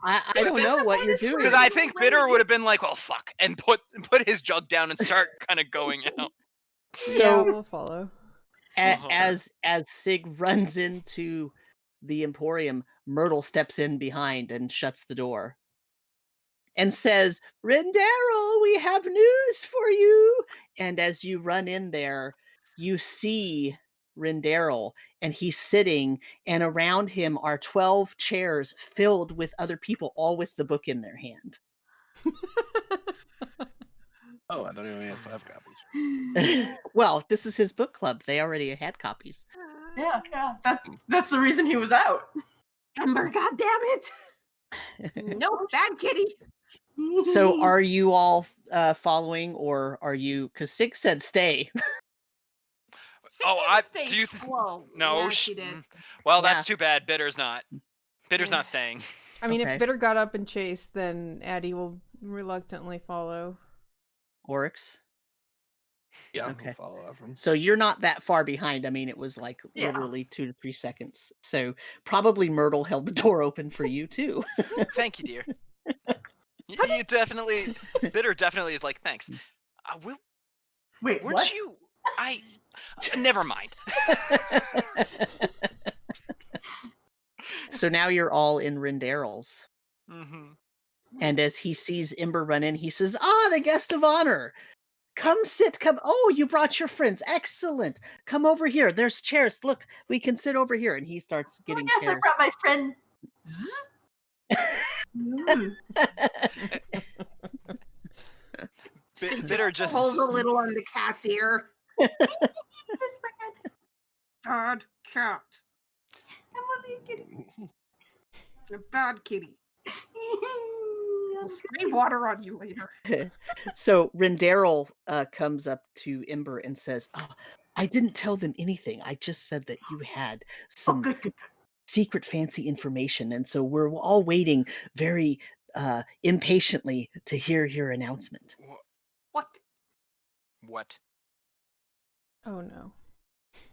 I don't know what you're doing. Because I think Bitter would have been like, well, fuck, and put his jug down and start kind of going out. Yeah, So we'll follow. as Sig runs into the Emporium, Myrtle steps in behind and shuts the door and says, "Rendaryl, we have news for you." And as you run in there, you see Rendaryl, and he's sitting, and around him are 12 chairs filled with other people, all with the book in their hand. Oh, I thought he only had 5 copies. Well, this is his book club. They already had copies. Yeah. That's the reason he was out. Ember, God damn it. Nope, bad kitty. So are you all following, or are you, because Sig said stay. Do you? Whoa. No. Yeah, she did. Well, that's too bad. Bitter's not Yeah. staying. I mean, Okay. if Bitter got up and chased, then Addie will reluctantly follow. Oryx? Yeah, Okay. we'll follow after him. So you're not that far behind. I mean, it was like literally 2 to 3 seconds. So probably Myrtle held the door open for you too. Thank you, dear. You definitely, Bitter definitely is like, thanks. Wait, Weren't what? you? Never mind. So now you're all in Rendaryl's. Mm-hmm. And as he sees Ember run in, he says, the guest of honor. Come sit, come. Oh, you brought your friends. Excellent. Come over here. There's chairs. Look, we can sit over here. And he starts getting yes, chairs. I brought my friend. Bitter just holds a little on the cat's ear. That's my head. Bad cat. I'm only a kitty. A bad kitty. We'll spray water on you later. So Rendaryl comes up to Ember and says, I didn't tell them anything. I just said that you had some Good. secret fancy information. And so we're all waiting very impatiently to hear your announcement. What? Oh no.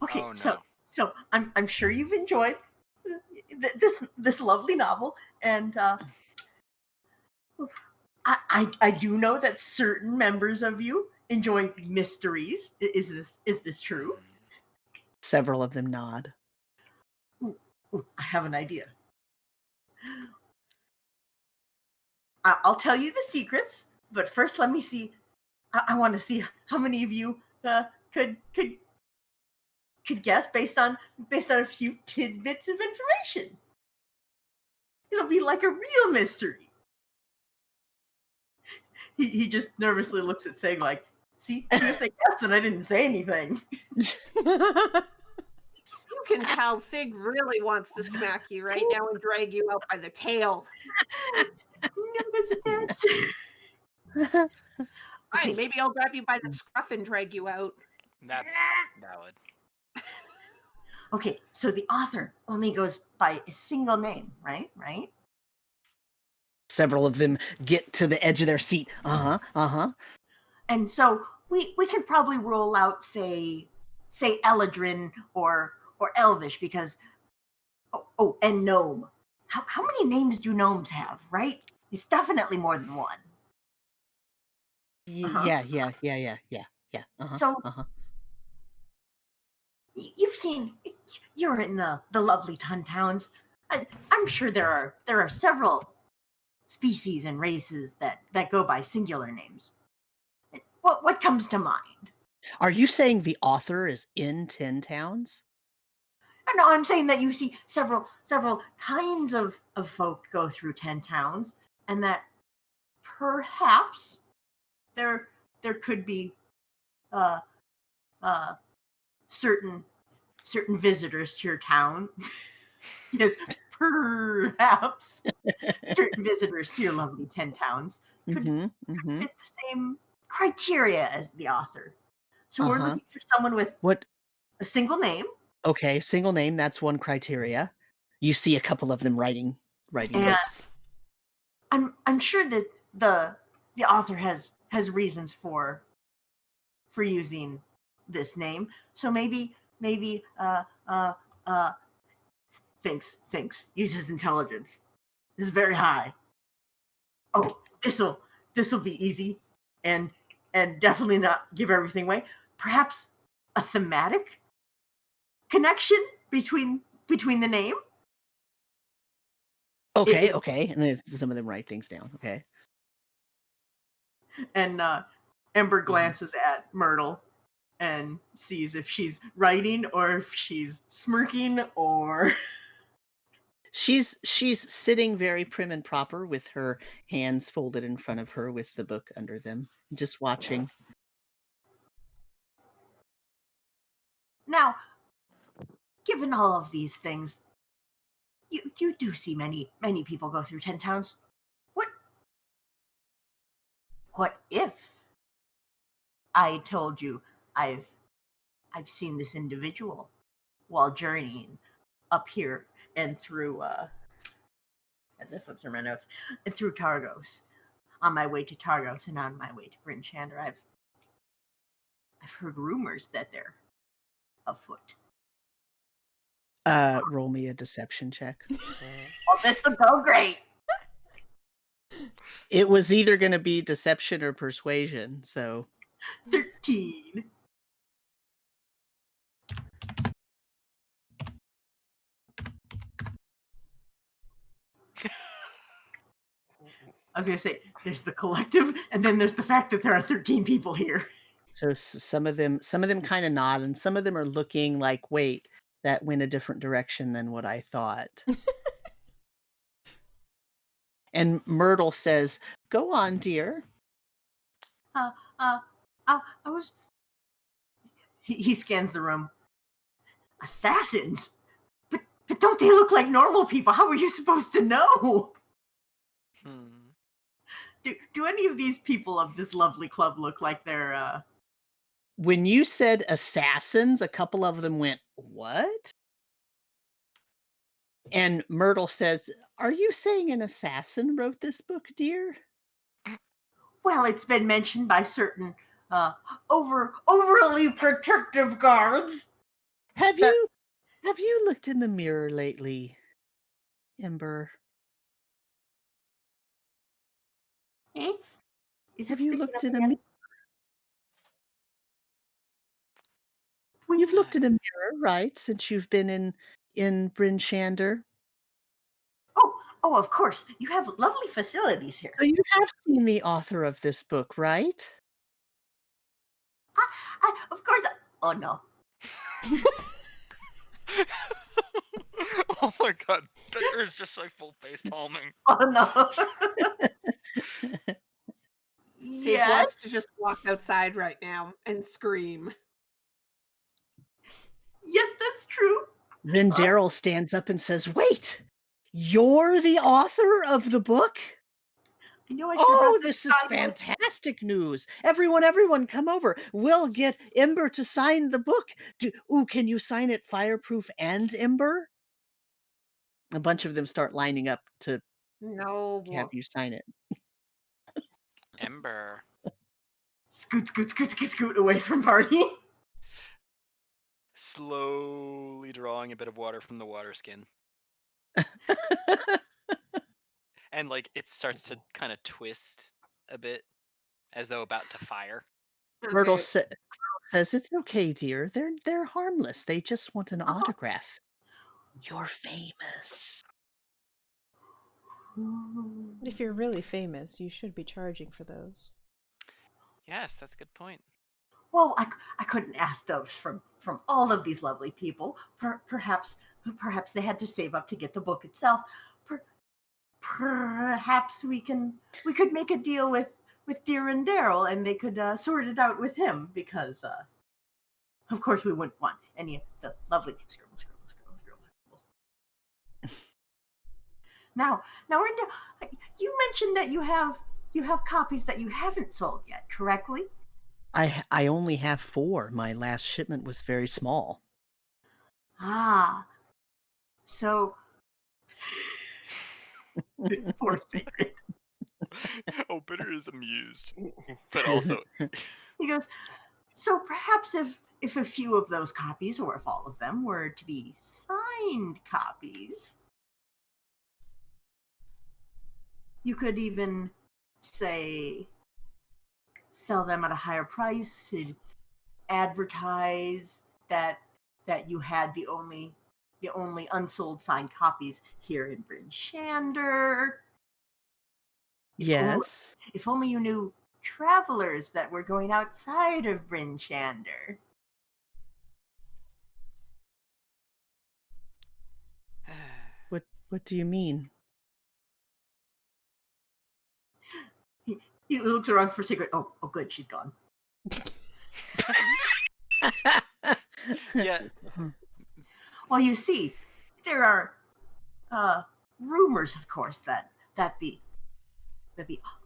Okay, Oh, no. so I'm sure you've enjoyed this lovely novel, and I do know that certain members of you enjoy mysteries. Is this true? Several of them nod. Ooh, I have an idea. I'll tell you the secrets, but first let me see. I want to see how many of you could guess based on a few tidbits of information. It'll be like a real mystery. He just nervously looks at Sig like, see if they guessed and I didn't say anything. You can tell Sig really wants to smack you right now and drag you out by the tail. No, that's Fine, maybe I'll grab you by the scruff and drag you out. That's valid. Okay, so the author only goes by a single name, right? Several of them get to the edge of their seat. And so we can probably roll out, say Eladrin or Elvish, because and gnome. How many names do gnomes have, right? It's definitely more than one. Yeah. So you've seen, you're in the lovely Tun Towns. I'm sure there are several species and races that go by singular names. What comes to mind? Are you saying the author is in 10 towns? No, I'm saying that you see several kinds of folk go through 10 towns, and that perhaps there could be uh certain visitors to your town. Yes, perhaps certain visitors to your lovely 10 towns could fit the same criteria as the author. So we're looking for someone with a single name. Okay, single name, that's one criteria. You see a couple of them writing notes. I'm sure that the author has reasons for using this name. So maybe thinks uses intelligence. This is very high. Oh, this'll be easy and definitely not give everything away. Perhaps a thematic connection between the name. Okay, okay. And then some of them write things down. Okay. And Ember glances at Myrtle and sees if she's writing or if she's smirking or She's sitting very prim and proper with her hands folded in front of her with the book under them, just watching. Now, given all of these things, you do see many people go through 10 towns. What if I told you I've seen this individual while journeying up here and through as I flipped through my notes, and through Targos, on my way to Targos and on my way to Bryn Shander, I've heard rumors that they're afoot. Roll me a deception check. Well, this will go great. It was either going to be deception or persuasion, so 13. I was going to say, there's the collective, and then there's the fact that there are 13 people here. So some of them kind of nod, and some of them are looking like, wait, that went a different direction than what I thought. And Myrtle says, "Go on, dear." I was. He scans the room. Assassins, but don't they look like normal people? How are you supposed to know? Do any of these people of this lovely club look like they're When you said assassins, a couple of them went, "What?" And Myrtle says, "Are you saying an assassin wrote this book, dear?" Well, it's been mentioned by certain overly protective guards. Have you looked in the mirror lately, Ember? Eh? Have you looked in a mirror? You've looked in a mirror, right, since you've been in Bryn Shander? Oh, of course. You have lovely facilities here. So you have seen the author of this book, right? Of course. Oh, no. Oh my god, Becker is just like full face palming. Oh, no. Sig wants to just walk outside right now and scream. Yes, that's true. Then Daryl stands up and says, "Wait, you're the author of the book? I know I Oh, this is fantastic news. Everyone come over. We'll get Ember to sign the book. Can you sign it fireproof and Ember?" A bunch of them start lining up to have you sign it. Ember. Scoot away from party. Slowly drawing a bit of water from the water skin. And like it starts to kind of twist a bit as though about to fire. Myrtle says, "It's okay, dear. They're harmless. They just want an autograph. You're famous." If you're really famous, you should be charging for those. Yes, that's a good point. Well, I couldn't ask those from all of these lovely people. Perhaps they had to save up to get the book itself. Perhaps we could make a deal with Dear and Daryl, and they could sort it out with him, because of course we wouldn't want any of the lovely scribble. Now, Rinda, you mentioned that you have copies that you haven't sold yet, correctly? I only have 4. My last shipment was very small. Ah, so poor secret. Oh, Bitter is amused, but also He goes, so perhaps if a few of those copies, or if all of them, were to be signed copies, you could even, say, sell them at a higher price, to advertise that you had the only unsold signed copies here in Bryn Shander. Yes. If only you knew travelers that were going outside of Bryn Shander. What do you mean? He looks around for Secret. Oh, good, she's gone. yeah. Well, you see, there are rumors, of course, that the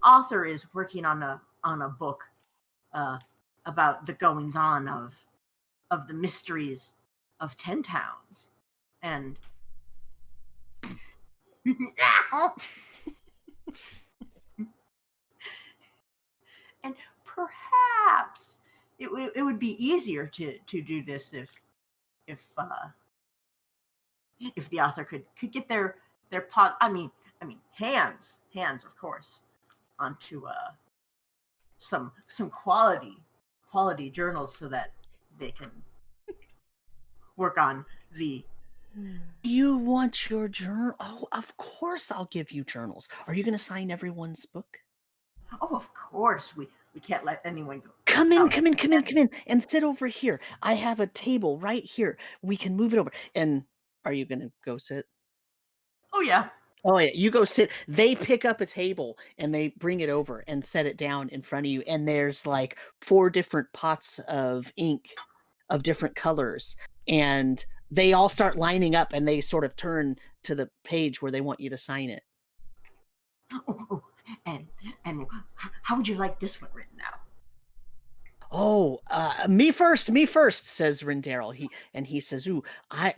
author is working on a book about the goings on of the mysteries of 10 towns, and and perhaps it would be easier to do this if the author could get their hands, of course, onto some quality journals, so that they can work on the. You want your journal? Oh, of course I'll give you journals. Are you going to sign everyone's book? Oh, of course, we can't let anyone go. Come in, and sit over here. I have a table right here. We can move it over. And are you going to go sit? Oh, yeah. Oh, yeah, you go sit. They pick up a table and they bring it over and set it down in front of you. And there's like 4 different pots of ink of different colors. And they all start lining up, and they sort of turn to the page where they want you to sign it. Oh, and how would you like this one written out? Oh, me first, says Rendaryl. He says, "Ooh,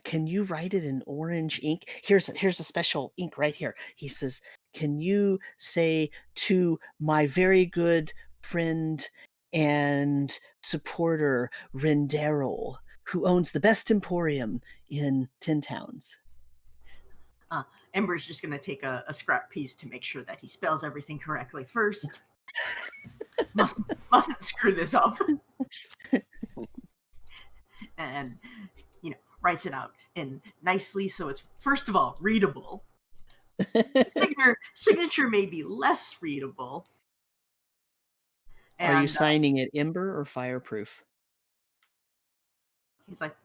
can you write it in orange ink? Here's a special ink right here." He says, "Can you say to my very good friend and supporter Rendaryl, who owns the best emporium in 10 Towns?" Ember's just going to take a scrap piece to make sure that he spells everything correctly first. Mustn't screw this up. And writes it out in nicely, so it's, first of all, readable. Signature may be less readable. Are you signing it Ember or Fireproof? He's like,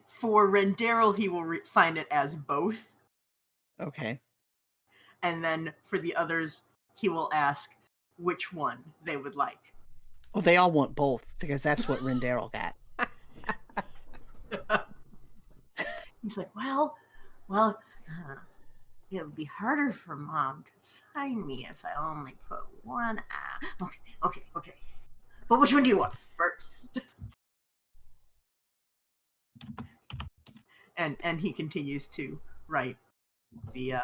For Rendaryl, he will sign it as both. Okay. And then for the others, he will ask which one they would like. Well, they all want both, because that's what Rendaryl got. He's like, well, it would be harder for Mom to find me if I only put one eye. Okay. But which one do you want first? And he continues to write the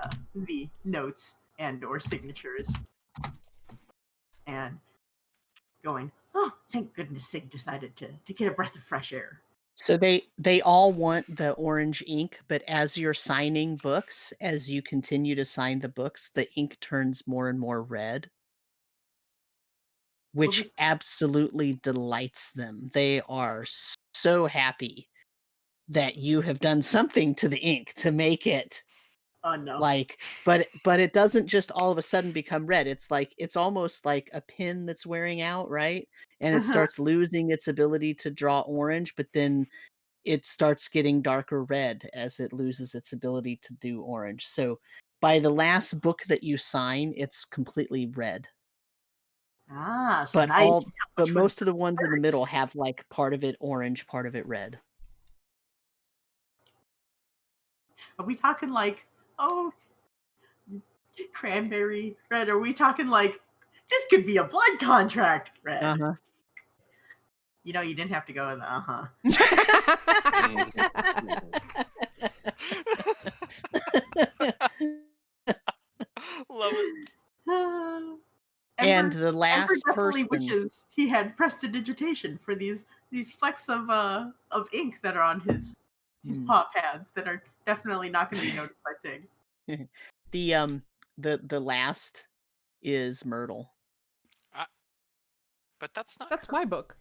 notes and or signatures, and going, oh, thank goodness Sig decided to get a breath of fresh air. So they all want the orange ink, but as you're signing books, as you continue to sign the books, the ink turns more and more red, which absolutely delights them. They are so happy that you have done something to the ink to make it No. like, but it doesn't just all of a sudden become red. It's like, it's almost like a pin that's wearing out, right? And it starts losing its ability to draw orange, but then it starts getting darker red as it loses its ability to do orange. So by the last book that you sign, it's completely red. So But now you can tell which most of the one's ones in the middle first. have like part of it orange, part of it red. Are we talking like, oh, cranberry red? Are we talking like, this could be a blood contract red? Uh-huh. You know, you didn't have to go in the Love it. And the last Ember definitely person, wishes he had prestidigitation for these flecks of ink that are on his paw pads that are definitely not going to be noticed by Sig. the last is Myrtle. But that's not. That's my book.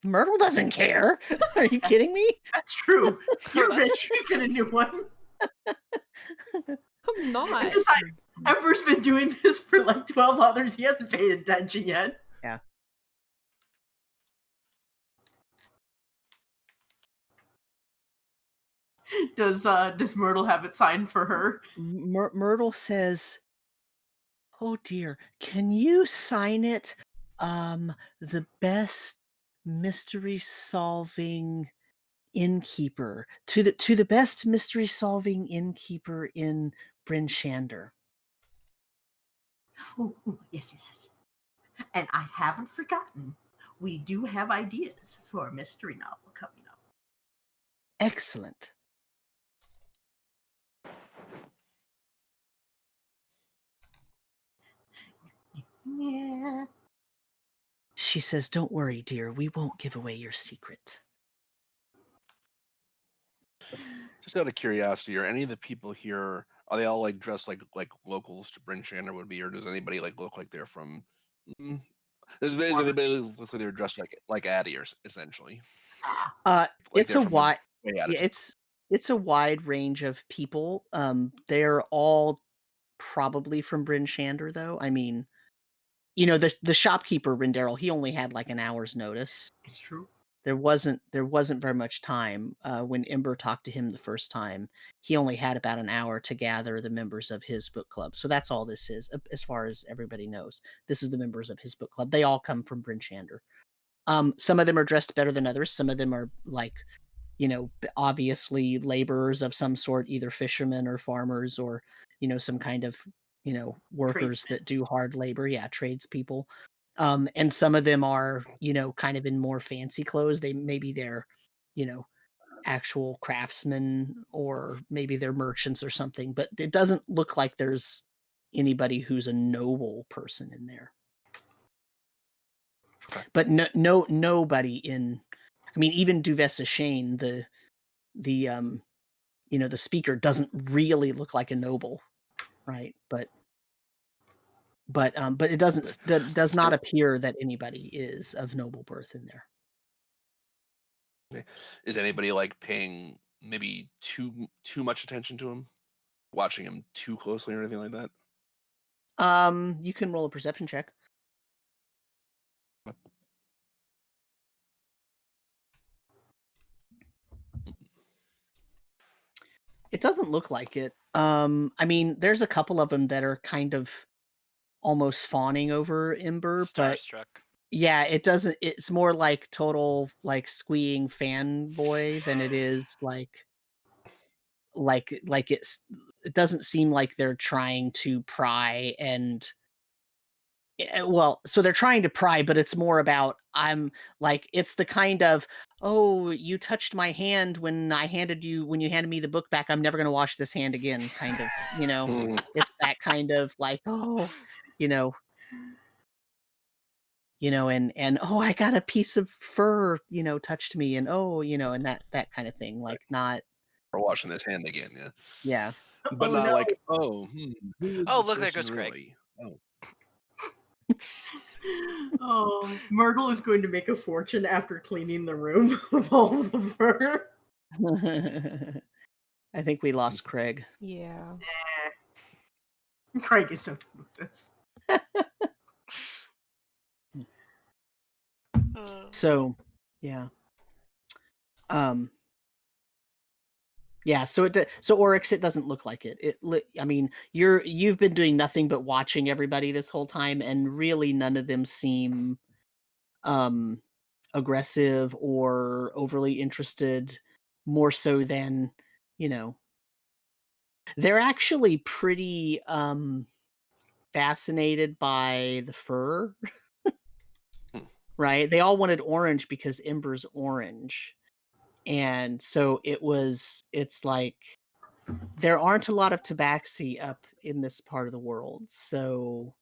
Myrtle doesn't care. Are you kidding me? That's true. You're rich. You get a new one. I'm not. Besides, Ember's been doing this for like 12 others. He hasn't paid attention yet. Yeah. Does Myrtle have it signed for her? Myrtle says, "Oh dear, can you sign it? The best mystery solving innkeeper to the best mystery solving innkeeper in Bryn Shander." Ooh, yes. And I haven't forgotten. We do have ideas for a mystery novel coming up. Excellent. Yeah. She says, "Don't worry, dear. We won't give away your secret." Just out of curiosity, are any of the people here, are they all like dressed like locals to Bryn Shander would be, or does anybody like look like they're from? Does anybody look like they're dressed like Addie, or essentially? Like It's they're a from wide, way out of yeah, it's a wide range of people. They're all probably from Bryn Shander, though. I mean, you know, the shopkeeper Rindero, he only had like an hour's notice. It's true. There wasn't very much time. When Ember talked to him the first time, he only had about an hour to gather the members of his book club. So that's all this is, as far as everybody knows. This is the members of his book club. They all come from Bryn Shander. Some of them are dressed better than others. Some of them are like, you know, obviously laborers of some sort, either fishermen or farmers, or, you know, some kind of, you know, workers that do hard labor. Yeah, tradespeople. And some of them are, you know, kind of in more fancy clothes. Maybe they're, you know, actual craftsmen, or maybe they're merchants or something, but it doesn't look like there's anybody who's a noble person in there. Okay. But nobody in, I mean, even Duvessa Shane, the you know, the speaker doesn't really look like a noble, right? But it does not appear that anybody is of noble birth in there. Okay. Is anybody like paying maybe too much attention to him, watching him too closely, or anything like that? You can roll a perception check. It doesn't look like it. I mean, there's a couple of them that are kind of almost fawning over Ember, but Starstruck. yeah, it doesn't. It's more like total like squeeing fanboy than it is like it doesn't seem like they're trying to pry. And well, so they're trying to pry, but it's more about, I'm like, it's the kind of, "Oh, you touched my hand when you handed me the book back. I'm never going to wash this hand again," kind of, you know. It's that kind of like, "Oh, you know, and oh, I got a piece of fur, you know, touched me, and oh, you know," and that kind of thing. Like, not, Or washing this hand again, yeah. yeah. But not like, oh, who is Oh, this look, there person goes Craig. really? Oh. Myrtle is going to make a fortune after cleaning the room of all of the fur. I think we lost Craig. Yeah. Craig is so done with this. So, yeah. Yeah, so Oryx, it doesn't look like it. I mean, you've been doing nothing but watching everybody this whole time, and really none of them seem aggressive or overly interested, more so than, they're actually pretty fascinated by the fur. Right? They all wanted orange because Ember's orange. And so it's like there aren't a lot of tabaxi up in this part of the world. So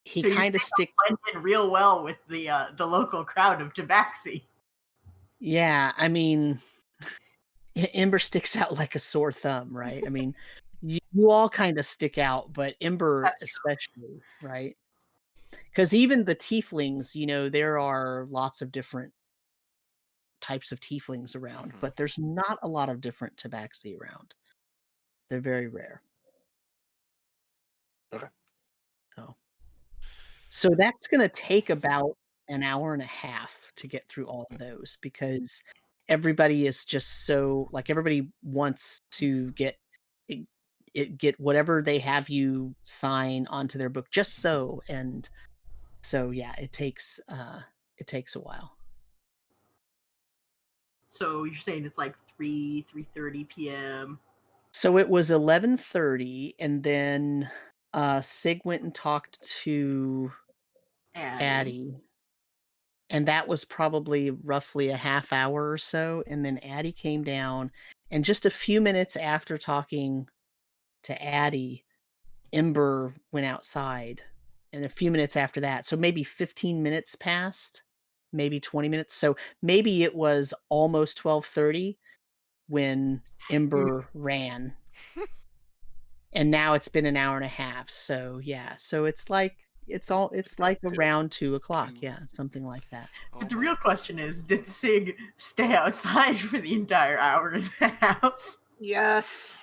he kind of blend in real well with the local crowd of tabaxi. Yeah, I mean, Ember sticks out like a sore thumb, right? I mean, you all kind of stick out, but Ember especially, right? Because even the tieflings, there are lots of different types of tieflings around, but there's not a lot of different tabaxi around. They're very rare. Okay. So that's going to take about an hour and a half to get through all of those, because everybody is just so, like, everybody wants to get whatever they have you sign onto their book, just so. And so, yeah, it takes a while. So you're saying it's like 3:30 p.m. So it was 11:30, and then Sig went and talked to Addie. And that was probably roughly a half hour or so. And then Addie came down, and just a few minutes after talking to Addie, Ember went outside. And a few minutes after that, so maybe 15 minutes passed, maybe 20 minutes. So maybe it was almost 12:30 when Ember ran. And now it's been an hour and a half. So yeah, so it's like around 2:00. Yeah, something like that. But the real question is, did Sig stay outside for the entire hour and a half? Yes.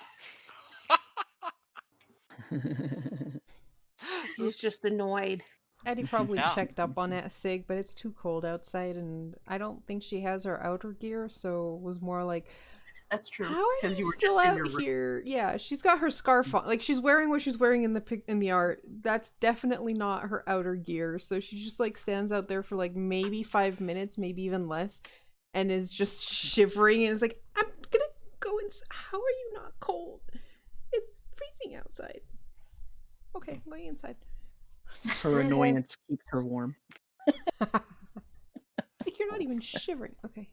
He's just annoyed. Eddie probably checked up on Sig, but it's too cold outside, and I don't think she has her outer gear, so it was more like, that's true. How are you still out here? Yeah, she's got her scarf on. Like, she's wearing what she's wearing in the art. That's definitely not her outer gear. So she just like stands out there for like maybe 5 minutes, maybe even less, and is just shivering and is like, I'm gonna go inside. How are you not cold? It's freezing outside. Okay, I'm going inside. Her annoyance keeps her warm. Like, you're not even shivering. Okay.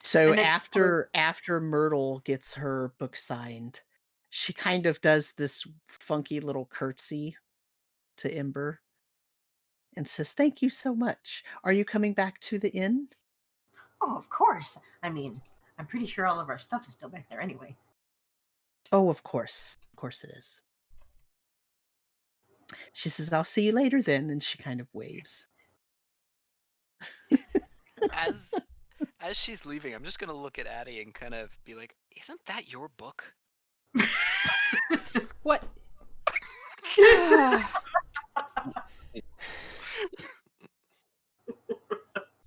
So after Myrtle gets her book signed, she kind of does this funky little curtsy to Ember and says, "Thank you so much. Are you coming back to the inn?" Oh, of course. I mean, I'm pretty sure all of our stuff is still back there anyway. Oh, of course. Of course it is. She says, "I'll see you later then," and she kind of waves. As she's leaving, I'm just gonna look at Addie and kind of be like, "Isn't that your book?" What?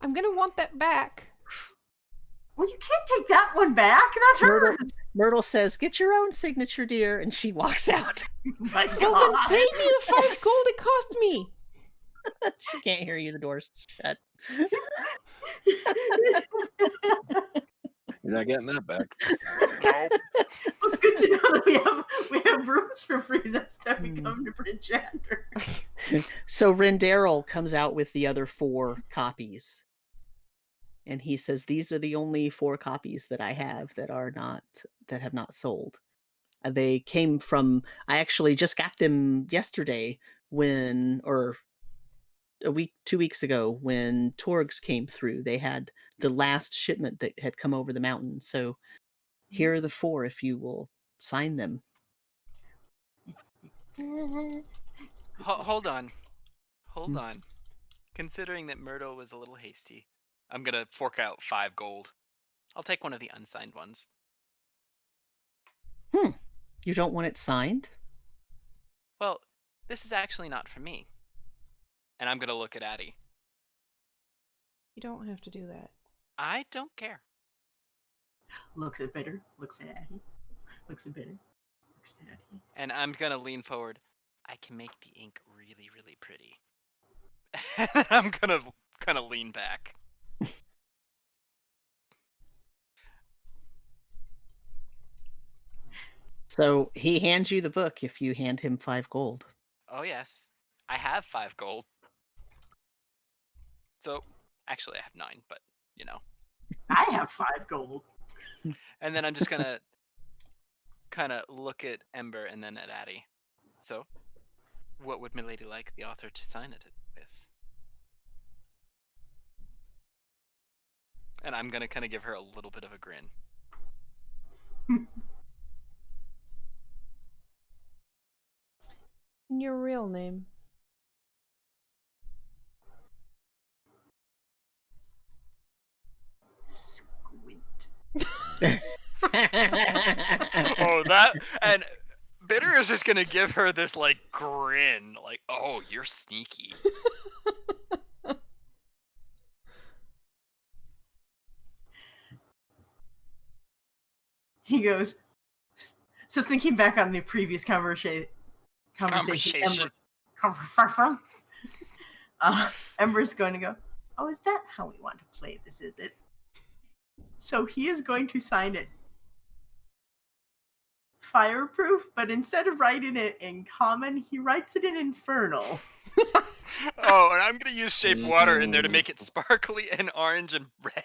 I'm gonna want that back. Well, you can't take that one back. That's hers. Myrtle says, "Get your own signature, dear," and she walks out. My God. Well, then pay me the 5 gold it cost me. She can't hear you. The door's shut. You're not getting that back. Well, it's good to know that we have rooms for free next time we come to Bridgeander. So Rendaryl comes out with the other 4 copies. And he says, "These are the only 4 copies that I have that have not sold. They came from, I actually just got them yesterday or 2 weeks ago when Torgs came through. They had the last shipment that had come over the mountain. So here are the 4 if you will sign them. Hold on. Hold on. Considering that Myrtle was a little hasty, I'm gonna fork out 5 gold. I'll take one of the unsigned ones. You don't want it signed? Well, this is actually not for me. And I'm gonna look at Addie. You don't have to do that. I don't care. Looks at Bitter, looks at Addie, looks at Bitter, looks at Addie. And I'm gonna lean forward. I can make the ink really, really pretty. I'm gonna kind of lean back. So he hands you the book if you hand him 5 gold. Oh yes, I have 5 gold. So, actually I have 9, but you know. I have 5 gold. And then I'm just gonna kind of look at Ember and then at Addie. So, what would Milady like the author to sign it with? And I'm gonna kind of give her a little bit of a grin. And your real name. Squint. Oh, that and Bitter is just gonna give her this like grin, like, oh, you're sneaky. He goes, so thinking back on the previous conversation. Ember's going to go, oh, is that how we want to play this, is it? So he is going to sign it fireproof, but instead of writing it in common, he writes it in infernal. Oh, and I'm gonna use shape water in there to make it sparkly and orange and red.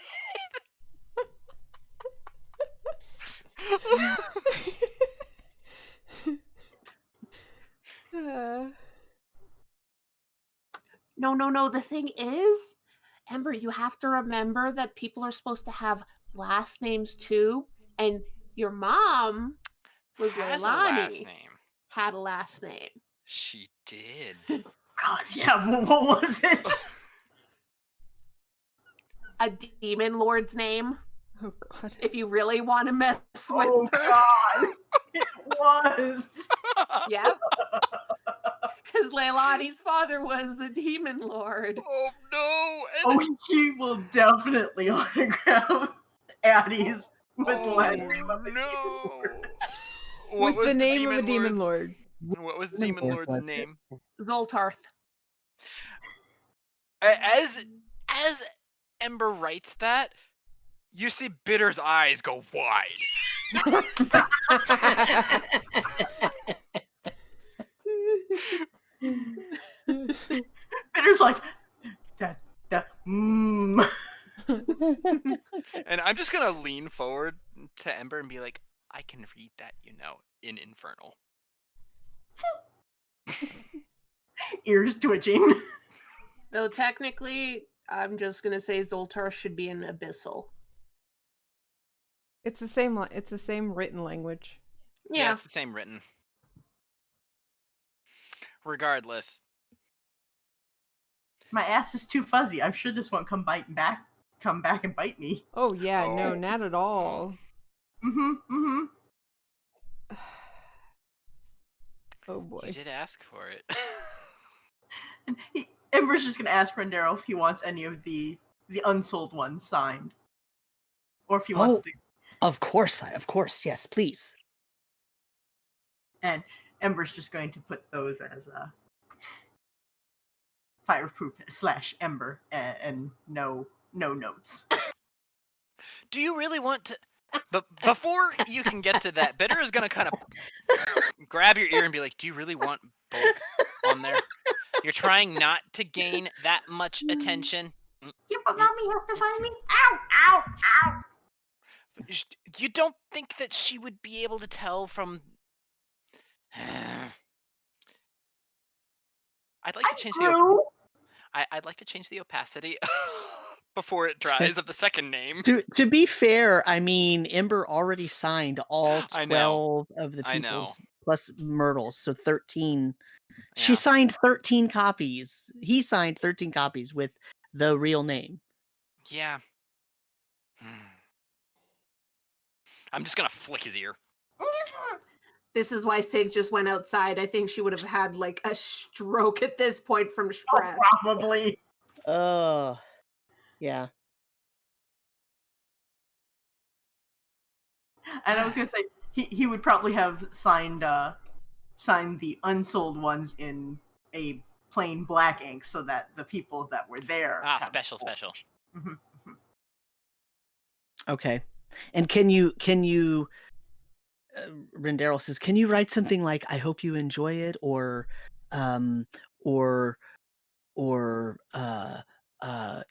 No. The thing is, Ember, you have to remember that people are supposed to have last names too, and your mom was Has a last Leilani. name. Had a last name. She did. God, yeah, what was it? A demon lord's name. Oh god. If you really want to mess with Oh, her. God. It was. Yep. Because Leilani's father was a demon lord. Oh no! Oh, he will definitely autograph Addie's with the last name of the no! With the name of a demon lord. What was the demon lord's name? Zoltarth. As Ember writes that, you see Bitter's eyes go wide. Bitter's like, that, And I'm just gonna lean forward to Ember and be like, I can read that, in infernal. ears twitching. Though technically, I'm just gonna say Zoltarth should be an abyssal. It's the same. It's the same written language. Yeah, it's the same written. Regardless, My ass is too fuzzy. I'm sure this won't come back and bite me. Oh yeah, Oh. no, not at all. Oh boy. you did ask for it. And Ember's just gonna ask Rendero if he wants any of the unsold ones signed, or if he wants the. Of course, yes, please. And Ember's just going to put those as fireproof / Ember and no notes. Do you really want to? But before you can get to that, Bitter is gonna kind of grab your ear and be like, "Do you really want both on there? You're trying not to gain that much attention." Yeah, but mommy has to find me. Ow, ow, ow. You don't think that she would be able to tell from? I'd like to change the. I'd like to change the opacity before it dries of the second name. To be fair, I mean, Ember already signed all I know. 12 of the I know. people's plus Myrtle's, so 13. She Yeah. signed 13 copies. He signed 13 copies with the real name. Yeah. I'm just gonna flick his ear. This is why Sig just went outside. I think she would have had like a stroke at this point from stress. Oh, probably. Yeah. And I was gonna say he would probably have signed the unsold ones in a plain black ink so that the people that were there Special. Mhm. Okay. And can you Rendero says, can you write something like I hope you enjoy it or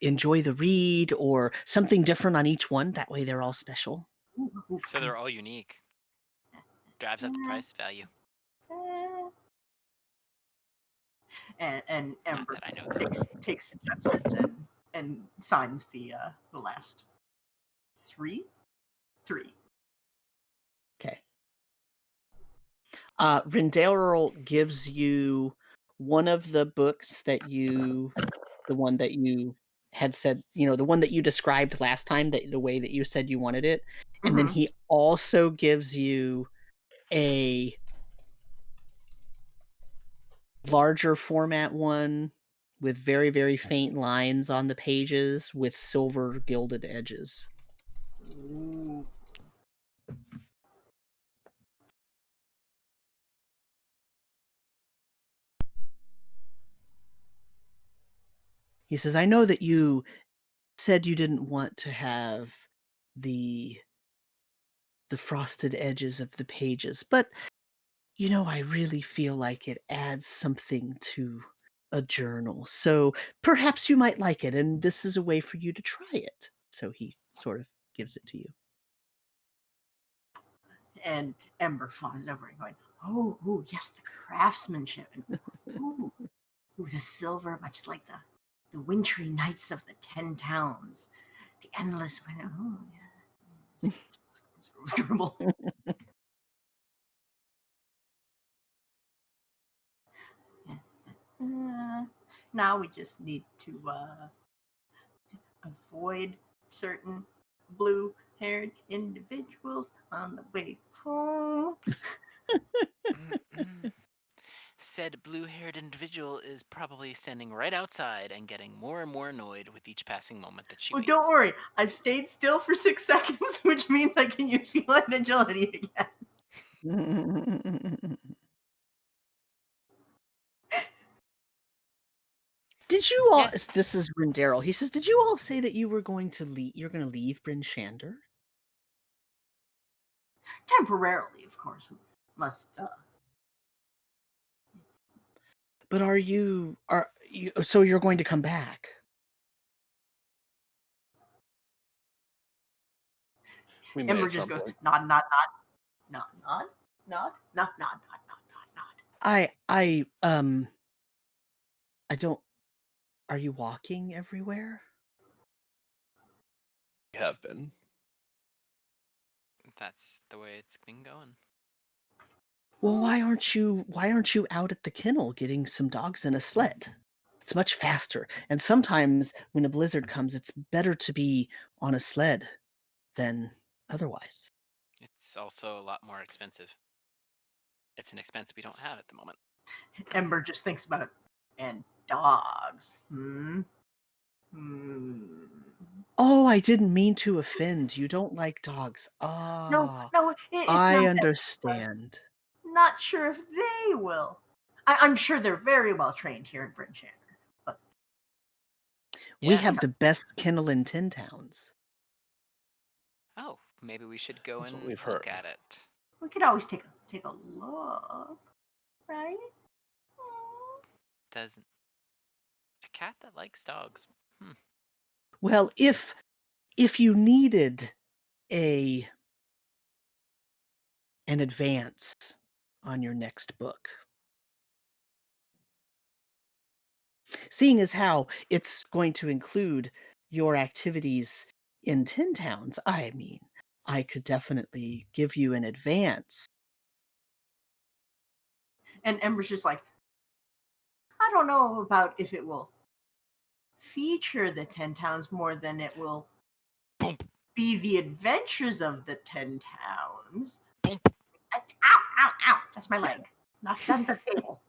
enjoy the read or something different on each one, that way they're all special. So they're all unique. Drives up the price value. And Ember that I know that. takes suggestions and signs the last three. Okay. Rendell gives you one of the books that the one that you had said, the one that you described last time, the way that you said you wanted it. And then he also gives you a larger format one with very, very faint lines on the pages with silver gilded edges. Ooh. He says, I know that you said you didn't want to have the frosted edges of the pages, but I really feel like it adds something to a journal. So perhaps you might like it, and this is a way for you to try it. So he sort of gives it to you. And Ember fawns over and going, oh, yes, the craftsmanship. And, ooh, the silver, much like the wintry nights of the 10 towns. The endless winter. Oh, yeah. Scribble. Now we just need to avoid certain blue-haired individuals on the way home. Said blue-haired individual is probably standing right outside and getting more and more annoyed with each passing moment that she waits. Don't worry. I've stayed still for 6 seconds, which means I can use feline agility again. Did you all? Yes. This is Rendero. He says, "Did you all say that you were going to leave? You're going to leave Bryn Shander? Temporarily, of course. Must. But are you? So you're going to come back? Ember just goes nod. I don't. Are you walking everywhere? We have been. That's the way it's been going. Well, why aren't you out at the kennel getting some dogs in a sled? It's much faster. And sometimes when a blizzard comes, it's better to be on a sled than otherwise. It's also a lot more expensive. It's an expense we don't have at the moment. Ember just thinks about it. And dogs. Oh, I didn't mean to offend. You don't like dogs. No, I understand. Not sure if they will. I'm sure they're very well trained here in Bryn Shander. But we have the best kennel in 10 towns. Oh, maybe we should go and look look at it. We could always take a look, right? Doesn't a cat that likes dogs? Well, if you needed an advance on your next book, seeing as how it's going to include, your activities in Tin Towns, I mean, I could definitely give you an advance. And Ember's just like, I don't know about if it will feature the 10 towns more than it will Boom. be the adventures of the 10 towns. Boom. Ow, ow, ow. That's my leg. Knocked on the table.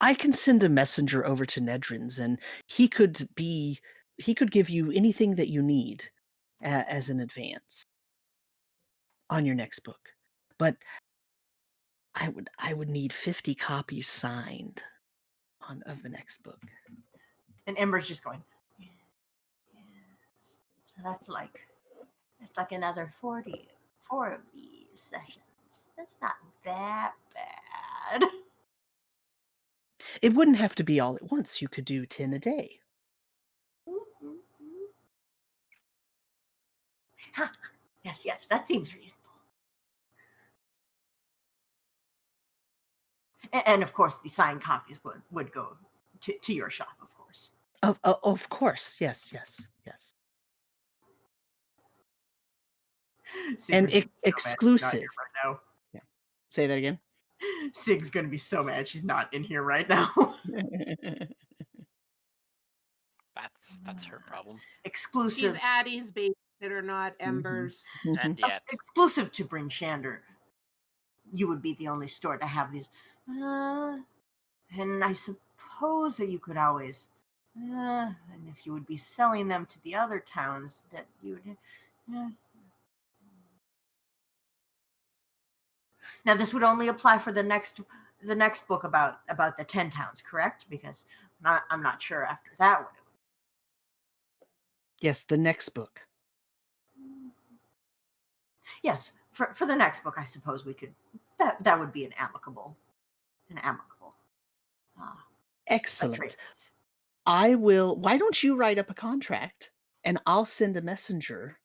I can send a messenger over to Nedrin's, and he could give you anything that you need as an advance on your next book. But I would need 50 copies signed of the next book. And Ember's just going, yes. So that's like another 4 of these sessions. That's not that bad. It wouldn't have to be all at once. You could do 10 a day. Yes, that seems reasonable. And of course, the signed copies would go to your shop, of course. Of course, yes. And exclusive. Right now. Yeah. Say that again. Sig's gonna be so mad she's not in here right now. That's her problem. Exclusive. She's Addie's babysitter, not Ember's. And yet. Exclusive to Bryn Shander. You would be the only store to have these. And I suppose that you could always. And if you would be selling them to the other towns, that you would. Now, this would only apply for the next book about the 10 towns, correct? Because I'm not sure after that one. Yes, the next book. Yes, for the next book, I suppose we could. That would be an amicable. Excellent. I will. Why don't you write up a contract, and I'll send a messenger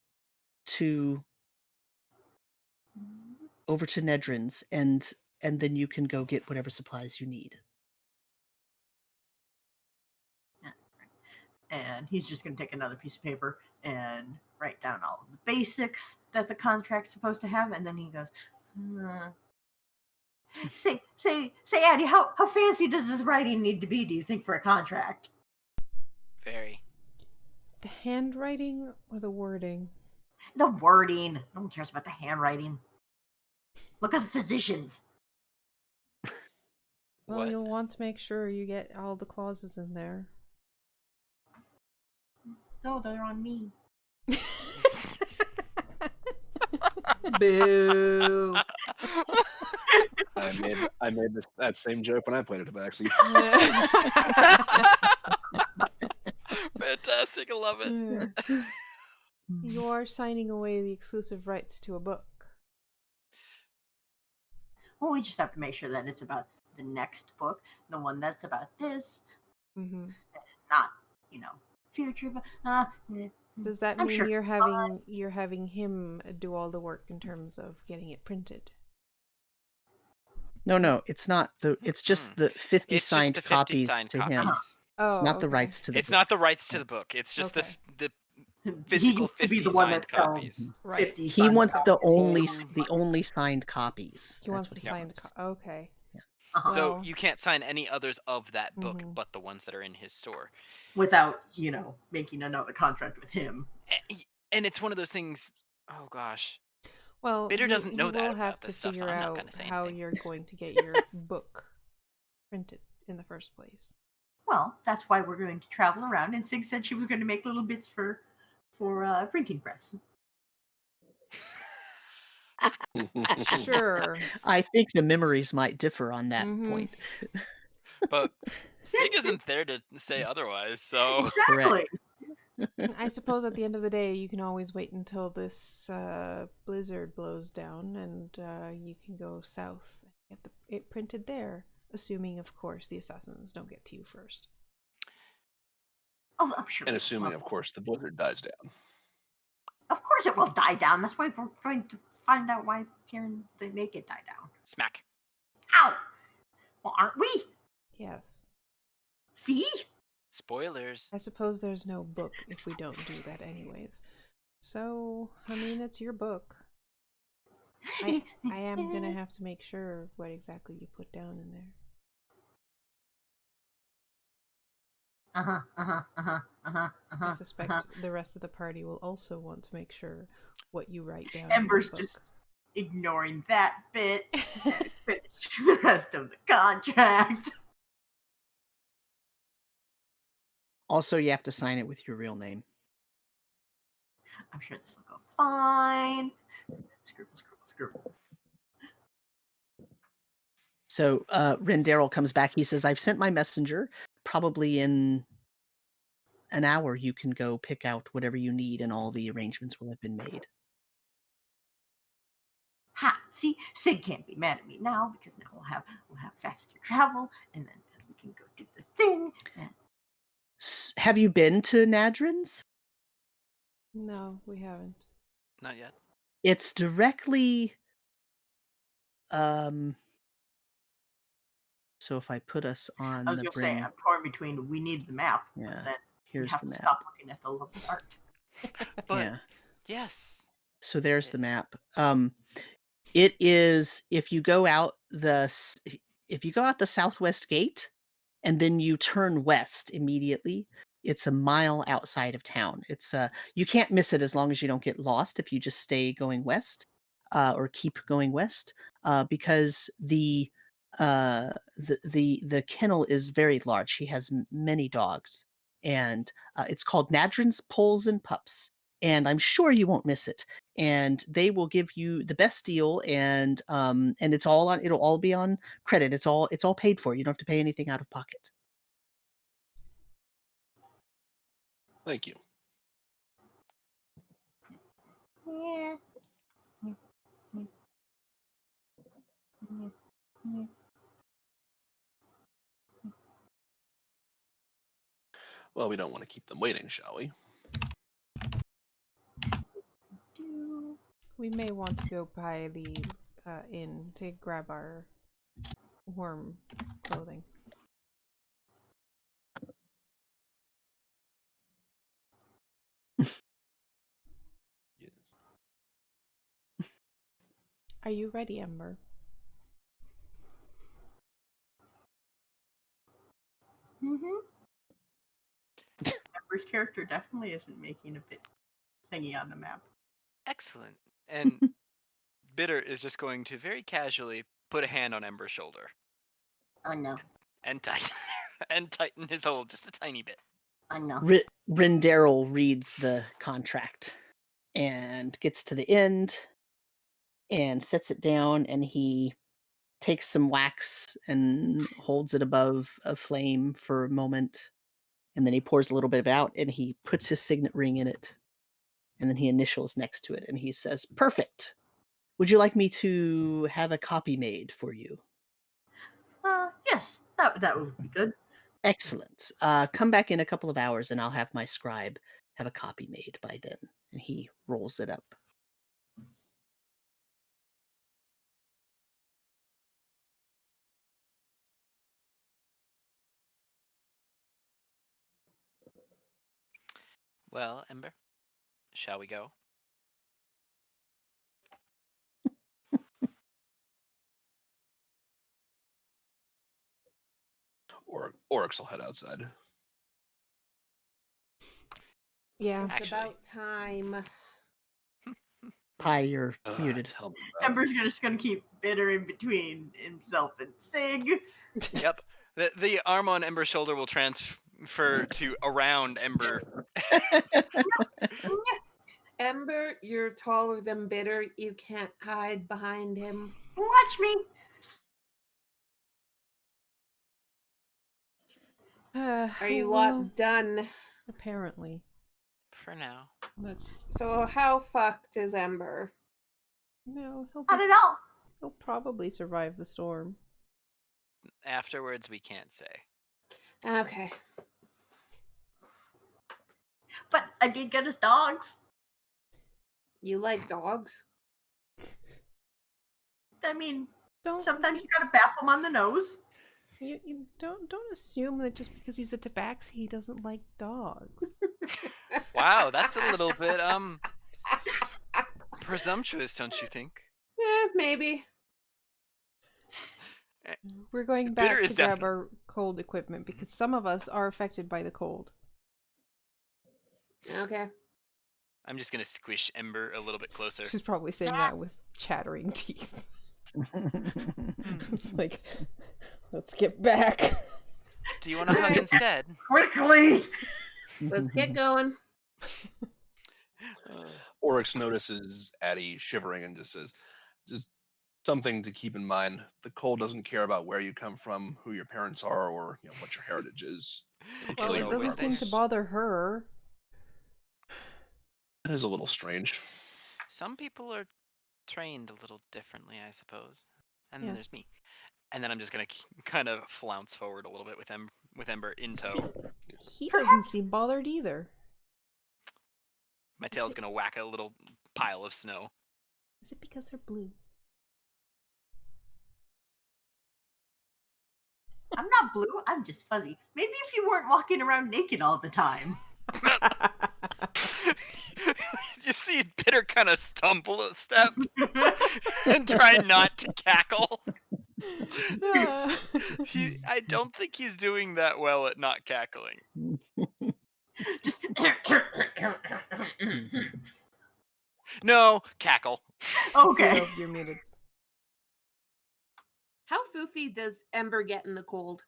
over to Nedrin's, and then you can go get whatever supplies you need. And he's just going to take another piece of paper and write down all of the basics that the contract's supposed to have, and then he goes, Say, Addie, how fancy does this writing need to be, do you think, for a contract? Very. The handwriting or the wording? The wording. No one cares about the handwriting. Look at the physicians. Well, What? you'll want to make sure you get all the clauses in there. No, they're on me. Boo. I made that same joke when I played it, but actually. Fantastic, I love it. You are signing away the exclusive rights to a book. Well, we just have to make sure that it's about the next book, the one that's about this, not, future. But does that mean sure. you're having him do all the work in terms of getting it printed? No, it's not it's just the 50 It's signed just the 50 copies signed to copies. him. Oh, Not the rights to the It's book. not the rights to the book. It's just Okay. the he physical gets to be 50 the one signed that sells copies. Right. 50 He signed wants copies. the only signed copies. He wants the That's what he signed wants. okay. Uh-huh. So Well- you can't sign any others of that book Mhm. but the ones that are in his store. Without, making another contract with him. And it's one of those things, oh gosh. Well, Bitter doesn't know you that will about have to this stuff, so figure I'm not out gonna say how anything. you're going to get your book printed in the first place. Well, that's why we're going to travel around, and Sig said she was going to make little bits for a printing press. Sure. I think the memories might differ on that Mhm. point. But Sig isn't there to say otherwise, so Exactly. I suppose at the end of the day, you can always wait until this blizzard blows down, and you can go south and get it printed there. Assuming, of course, the assassins don't get to you first. Oh, I'm sure. And assuming, of course, the blizzard dies down. Of course it will die down. That's why we're going to find out why they make it die down. smack. Ow! Well, aren't we? Yes. See? Spoilers. I suppose there's no book if we don't do that anyways. So, I mean, it's your book. I am gonna have to make sure what exactly you put down in there. I suspect the rest of the party will also want to make sure what you write down. Ember's in the book. just ignoring that bit and finish the rest of the contract. Also, you have to sign it with your real name. I'm sure this will go fine. Scribble, scribble, scribble. So Rendaryl comes back. He says, I've sent my messenger. Probably in an hour, you can go pick out whatever you need, and all the arrangements will have been made. Ha! See, Sig can't be mad at me now because now we'll have faster travel, and then we can go do the thing. And... Have you been to Nadrin's? No, we haven't. Not yet. It's directly. So if I put us on I was the going to say, I'm torn between we need the map, Yeah, but then here's we have the to map. stop looking at the lovely art. But Yeah. yes. So there's the map. It is if you go out the southwest gate, and then you turn west immediately. It's a mile outside of town. It's you can't miss it as long as you don't get lost if you just stay going west, or keep going west, because the kennel is very large. He has many dogs, and it's called Nadrin's Poles and Pups. And I'm sure you won't miss it. And they will give you the best deal, and it's all on. It'll all be on credit. It's all paid for. You don't have to pay anything out of pocket. Thank you. Yeah. Well, we don't want to keep them waiting, shall we? We may want to go by the inn to grab our warm clothing. Yes. Are you ready, Ember? Ember's character definitely isn't making a big thingy on the map. Excellent. And Bitter is just going to very casually put a hand on Ember's shoulder. I know. And tighten and tighten his hold just a tiny bit. I know. Rendaryl reads the contract and gets to the end and sets it down, and he takes some wax and holds it above a flame for a moment, and then he pours a little bit out, and he puts his signet ring in it, and then he initials next to it, and he says, "Perfect. Would you like me to have a copy made for you?" Yes, that would be good. Excellent. Come back in a couple of hours, and I'll have my scribe have a copy made by then. And he rolls it up. Well, Ember, shall we go? Oryx will head outside. Yeah. It's Actually. about time. Pie, you're muted. Tell me about it. Ember's just gonna keep Bitter in between himself and Sig. Yep. The arm on Ember's shoulder will transfer to around Ember. Ember, you're taller than Bitter. You can't hide behind him. Watch me. Are you well, lot done? apparently. For now. That's So how fucked is Ember? no. Not at all. He'll probably survive the storm. Afterwards, we can't say. Okay. But I did get us dogs. You like dogs? I mean, Sometimes you gotta bap him on the nose. You don't assume that just because he's a tabaxi he doesn't like dogs. Wow, that's a little bit presumptuous, don't you think? Maybe. We're going Bitter back is to grab our cold equipment because some of us are affected by the cold. Okay. I'm just gonna squish Ember a little bit closer. She's probably saying that with chattering teeth. It's like, let's get back. Do you want to hug instead? Quickly! Let's get going. Oryx notices Addie shivering and just says, just something to keep in mind. The cold doesn't care about where you come from, who your parents are, or what your heritage is. Well, Killing it doesn't seem to regardless. bother her. That is a little strange. Some people are trained a little differently, I suppose. And then Yes. there's me. And then I'm just gonna kind of flounce forward a little bit with Ember in tow. He doesn't seem bothered either. My tail's gonna whack a little pile of snow. Is it because they're blue? I'm not blue, I'm just fuzzy. Maybe if you weren't walking around naked all the time. You see Bitter kind of stumble a step and try not to cackle. I don't think he's doing that well at not cackling. Just No, cackle. okay. Zero, you're muted. How foofy does Ember get in the cold?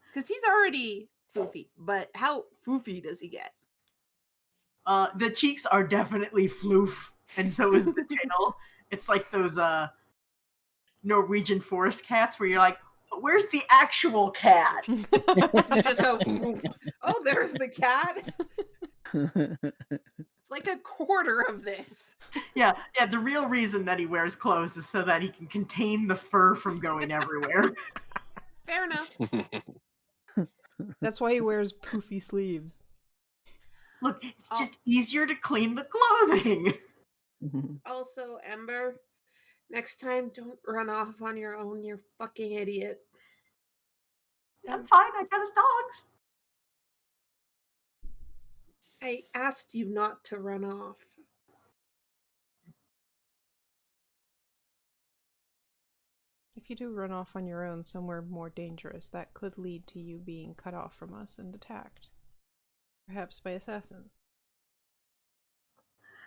Because he's already foofy, but how foofy does he get? The cheeks are definitely floof, and so is the tail. It's like those Norwegian forest cats where you're like, where's the actual cat? You just go, oh, there's the cat. It's like a quarter of this. Yeah, the real reason that he wears clothes is so that he can contain the fur from going everywhere. Fair enough. That's why he wears poofy sleeves. Look, it's just easier to clean the clothing. Also, Ember, next time don't run off on your own, you fucking idiot. I'm fine, I got his dogs. I asked you not to run off. If you do run off on your own somewhere more dangerous, that could lead to you being cut off from us and attacked. Perhaps by assassins.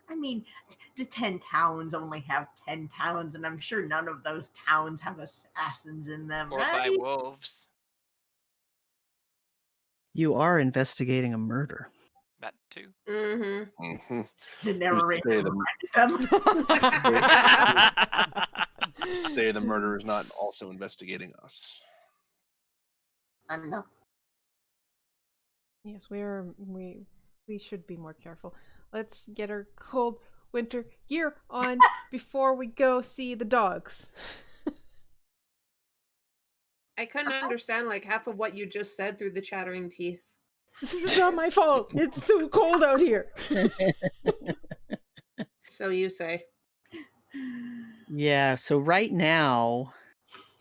I mean, the 10 towns only have 10 towns, and I'm sure none of those towns have assassins in them, Or right? by wolves. You are investigating a murder. That too. Mm-hmm. The narrator Say reminded them. Say the murderer is not also investigating us. No. Yes, we should be more careful. Let's get our cold winter gear on before we go see the dogs. I couldn't understand like half of what you just said through the chattering teeth. This is not my fault. It's so cold out here. So you say. Yeah, so right now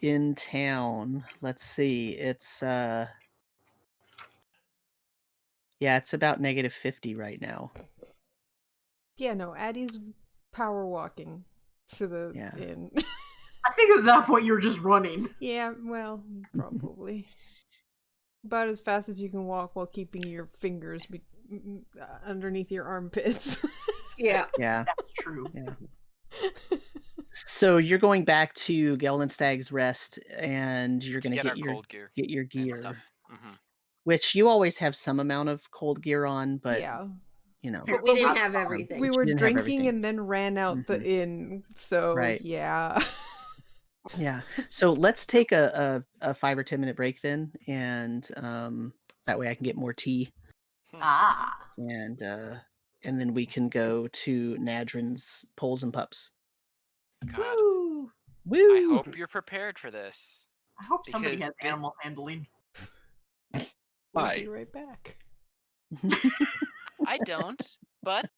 in town, let's see, it's it's about -50 right now. Yeah, no, Addie's power walking to the inn. I think at that point you're just running. Yeah, well, probably. About as fast as you can walk while keeping your fingers underneath your armpits. Yeah. Yeah. That's true. Yeah. So you're going back to Geldenstag's Rest, and you're going to get your cold gear. Get your and gear, stuff. Mm-hmm. which you always have some amount of cold gear on, but you know, but we didn't have everything. We were drinking and then ran out the inn, so Right. yeah. Yeah. So let's take a 5 or 10 minute break then, and that way I can get more tea. And then we can go to Nadrin's Poles and Pups. God. Woo! Woo! I hope you're prepared for this. I hope somebody Because has animal handling. We'll be right back. I don't, but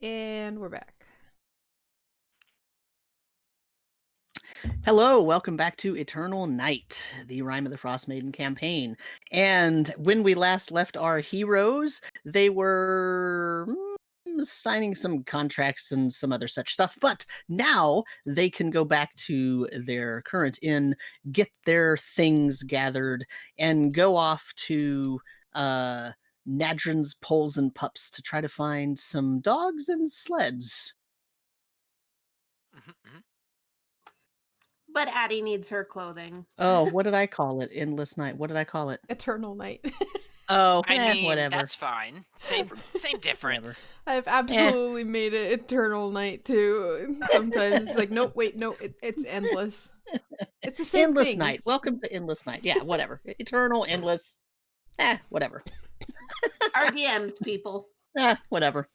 And we're back. Hello, welcome back to Eternal Night, the Rime of the Frostmaiden campaign. And when we last left our heroes, they were signing some contracts and some other such stuff, but now they can go back to their current inn, get their things gathered, and go off to Nadrin's Poles and Pups to try to find some dogs and sleds. But Addie needs her clothing. Oh, what did I call it? Endless Night. What did I call it? Eternal Night. Oh, I mean, whatever. that's fine. Same difference. I've absolutely made it Eternal Night too. Sometimes it's like, nope, wait, no, it's endless. It's the same Endless thing. Night. Welcome to Endless Night. Yeah, whatever. Eternal, endless. Whatever. RDMs, people. Whatever.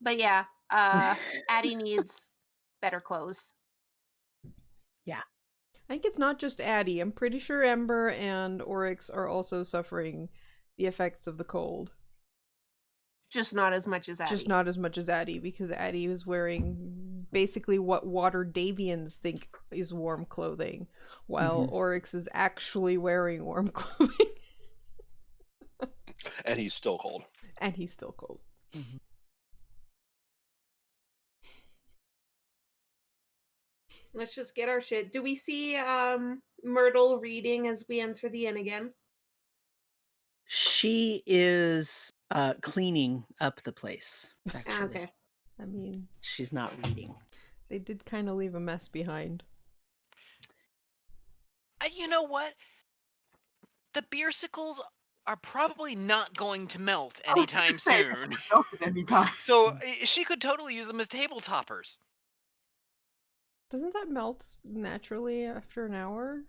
But yeah, Addie needs better clothes. Yeah. I think it's not just Addie. I'm pretty sure Ember and Oryx are also suffering the effects of the cold. Just not as much as Addie. Just not as much as Addie, because Addie was wearing basically what Water Davians think is warm clothing, while Oryx is actually wearing warm clothing. And he's still cold. And he's still cold. Mm-hmm. Let's just get our shit. Do we see Myrtle reading as we enter the inn again? She is cleaning up the place, actually. Okay. I mean, she's not reading. They did kind of leave a mess behind. You know what? The beersicles are probably not going to melt anytime soon. Anytime. So she could totally use them as table toppers. Doesn't that melt naturally after an hour?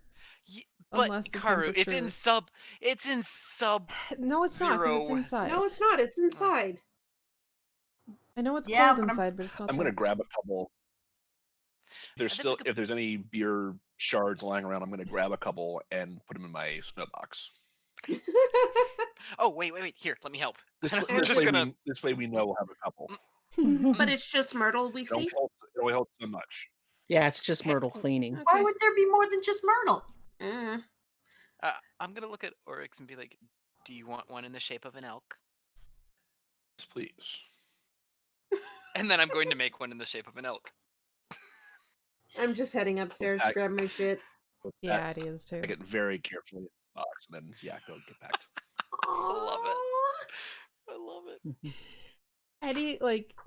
But Unless the Karu, it's in sub. No, it's not, 'cause it's zero. inside. No, it's not. It's inside. I know it's cold inside, but it's not. I'm gonna grab a couple. If there's any beer shards lying around, I'm gonna grab a couple and put them in my snow box. Oh wait! Here, let me help. This way we know we'll have a couple. But it's just Myrtle we see? It only holds so much. Yeah, it's just Myrtle cleaning. Okay. Why would there be more than just Myrtle? I'm gonna look at Oryx and be like, "Do you want one in the shape of an elk?" Yes, please. And then I'm going to make one in the shape of an elk. I'm just heading upstairs to grab my shit. Yeah, it is too. I get very carefully in the box, and then go get back. I love it. Eddie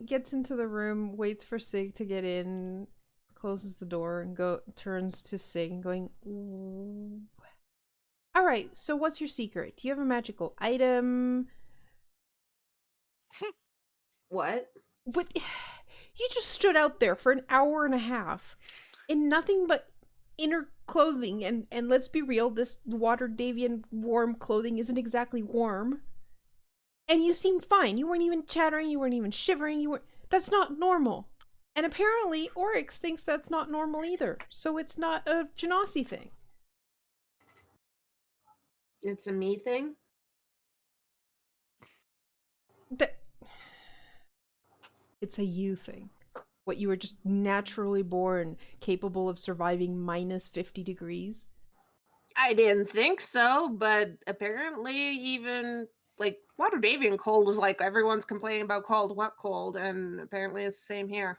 gets into the room, waits for Sig to get in, closes the door, and turns to Sig and going, "Ooh. All right, so what's your secret? Do you have a magical item?" What? But you just stood out there for an hour and a half in nothing but inner clothing, and let's be real, this Water Davian warm clothing isn't exactly warm. And you seemed fine. You weren't even chattering, you weren't even shivering, that's not normal. And apparently Oryx thinks that's not normal either. So it's not a Genasi thing. It's a me thing? It's a you thing. What, you were just naturally born capable of surviving minus 50 degrees? I didn't think so, but apparently even Water Davian cold was everyone's complaining about cold, what cold, and apparently it's the same here.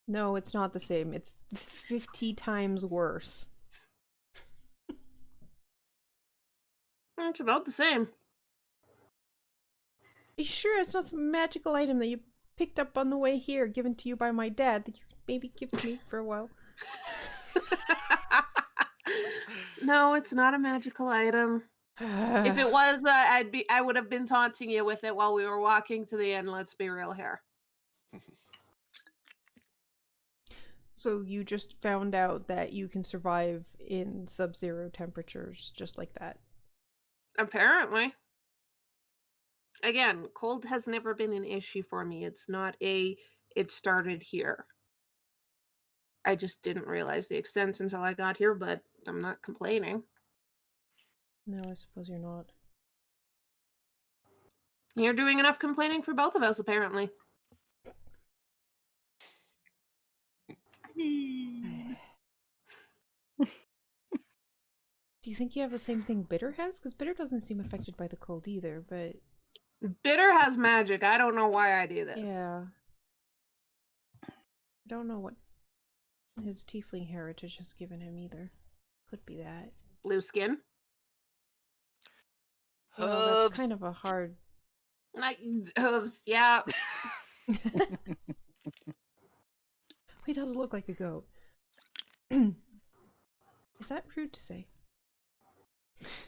No, it's not the same. It's 50 times worse. It's about the same. Are you sure it's not some magical item that you picked up on the way here, given to you by my dad, that you could maybe give to me for a while? No, it's not a magical item. If it was, I would have been taunting you with it while we were walking to the inn. Let's be real here. So you just found out that you can survive in sub-zero temperatures just like that? Apparently. Again, cold has never been an issue for me. It's not it started here. I just didn't realize the extent until I got here, but I'm not complaining. No, I suppose you're not. You're doing enough complaining for both of us, apparently. Do you think you have the same thing Bitter has? Because Bitter doesn't seem affected by the cold either, but... Bitter has magic. I don't know why I do this. Yeah. I don't know what his tiefling heritage has given him either. Could be that. Blue skin. Well, that's kind of a hard... Hooves, yeah. He does look like a goat. Is that rude to say?